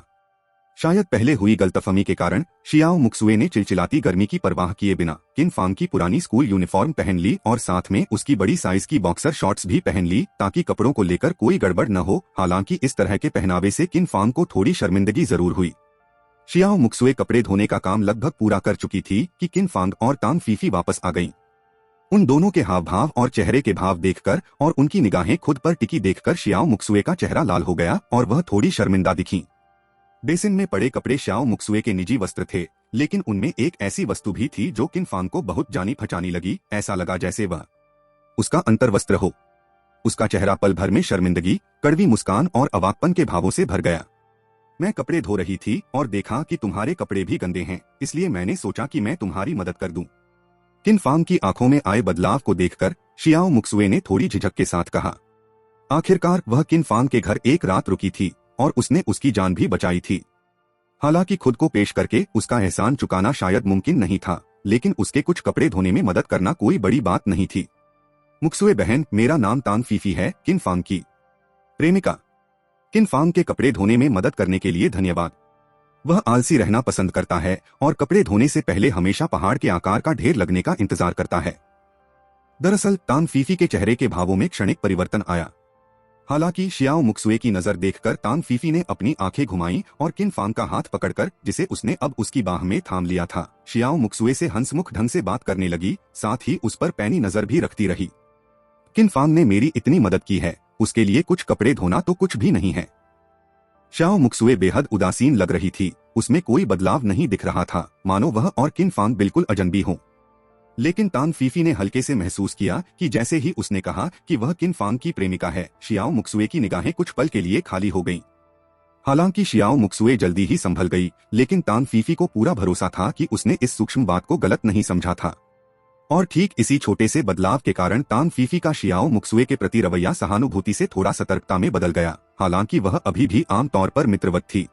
शायद पहले हुई गलतफहमी के कारण शियाओ मुक्सुए ने चिलचिलाती गर्मी की परवाह किए बिना किन फांग की पुरानी स्कूल यूनिफॉर्म पहन ली और साथ में उसकी बड़ी साइज की बॉक्सर शॉर्ट्स भी पहन ली, ताकि कपड़ों को लेकर कोई गड़बड़ न हो। हालांकि इस तरह के पहनावे से किन फांग को थोड़ी शर्मिंदगी जरूर हुई। शियाओ मुक्सुए कपड़े धोने का काम लगभग पूरा कर चुकी थी कि किन फांग और तान फीफी वापस आ गईं। उन दोनों के हाव भाव और चेहरे के भाव देखकर और उनकी निगाहें खुद पर टिकी देखकर शियाओ मुक्सुए का चेहरा लाल हो गया और वह थोड़ी शर्मिंदा दिखी। बेसिन में पड़े कपड़े शियाओ मुक्सुए के निजी वस्त्र थे, लेकिन उनमें एक ऐसी वस्तु भी थी जो किन फांग को बहुत जानी पहचानी लगी। ऐसा लगा जैसे वह उसका अंतर्वस्त्र हो। उसका चेहरा पल भर में शर्मिंदगी, कड़वी मुस्कान और अवाकपन के भावों से भर गया। मैं कपड़े धो रही थी और देखा कि तुम्हारे कपड़े भी गंदे हैं, इसलिए मैंने सोचा कि मैं तुम्हारी मदद कर दूं। किन फांग की आंखों में आए बदलाव को देखकर शियाओ मुक्सुए ने थोड़ी झिझक के साथ कहा। आखिरकार वह किन फांग के घर एक रात रुकी थी और उसने उसकी जान भी बचाई थी। हालांकि खुद को पेश करके उसका एहसान चुकाना शायद मुमकिन नहीं था, लेकिन उसके कुछ कपड़े धोने में मदद करना कोई बड़ी बात नहीं थी। मुक्सुए बहन, मेरा नाम तान फीफी है, किन फांग की प्रेमिका। किन फांग के कपड़े धोने में मदद करने के लिए धन्यवाद। वह आलसी रहना पसंद करता है और कपड़े धोने से पहले हमेशा पहाड़ के आकार का ढेर लगने का इंतजार करता है। दरअसल तान फीफी के चेहरे के भावों में क्षणिक परिवर्तन आया। हालांकि शियाओ मुक्सुए की नजर देखकर तान फीफी ने अपनी आंखें घुमाई और किन फांग का हाथ पकड़कर, जिसे उसने अब उसकी बाह में थाम लिया था, शियाओ मुक्सुए से हंसमुख ढंग से बात करने लगी, साथ ही उस पर पैनी नजर भी रखती रही। किन फांग ने मेरी इतनी मदद की है, उसके लिए कुछ कपड़े धोना तो कुछ भी नहीं है। शियाओ मुक्सुए बेहद उदासीन लग रही थी। उसमें कोई बदलाव नहीं दिख रहा था, मानो वह और किन फांग बिल्कुल अजनबी हों। लेकिन तान फीफी ने हल्के से महसूस किया कि जैसे ही उसने कहा कि वह किन फांग की प्रेमिका है, शियाओ मुक्सुए की निगाहें कुछ पल के लिए खाली हो गईं। हालांकि शियाओ मुक्सुए जल्दी ही संभल गई, लेकिन तान फीफी को पूरा भरोसा था कि उसने इस सूक्ष्म बात को गलत नहीं समझा था। और ठीक इसी छोटे से बदलाव के कारण तान फीफी का शियाओ मुक्सुए के प्रति रवैया सहानुभूति से थोड़ा सतर्कता में बदल गया। हालांकि वह अभी भी आम तौर पर मित्रवत थी।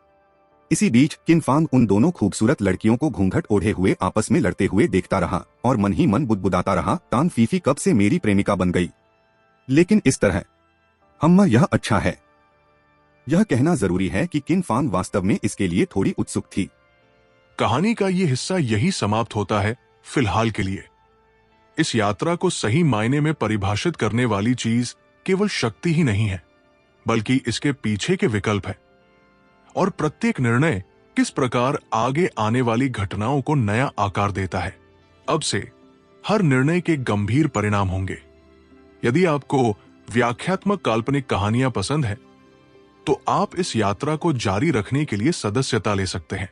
इसी बीच किन फांग उन दोनों खूबसूरत लड़कियों को घूंघट ओढ़े हुए आपस में लड़ते हुए देखता रहा और मन ही मन बुदबुदाता रहा, तान फीफी कब से मेरी प्रेमिका बन गई। लेकिन इस तरह हम्मा, यह अच्छा है। यह कहना जरूरी है कि किन फांग वास्तव में इसके लिए थोड़ी उत्सुक थी। कहानी का ये हिस्सा यही समाप्त होता है फिलहाल के लिए। इस यात्रा को सही मायने में परिभाषित करने वाली चीज केवल शक्ति ही नहीं है, बल्कि इसके पीछे के विकल्प है। और प्रत्येक निर्णय किस प्रकार आगे आने वाली घटनाओं को नया आकार देता है। अब से हर निर्णय के गंभीर परिणाम होंगे। यदि आपको व्याख्यात्मक काल्पनिक कहानियां पसंद है, तो आप इस यात्रा को जारी रखने के लिए सदस्यता ले सकते हैं।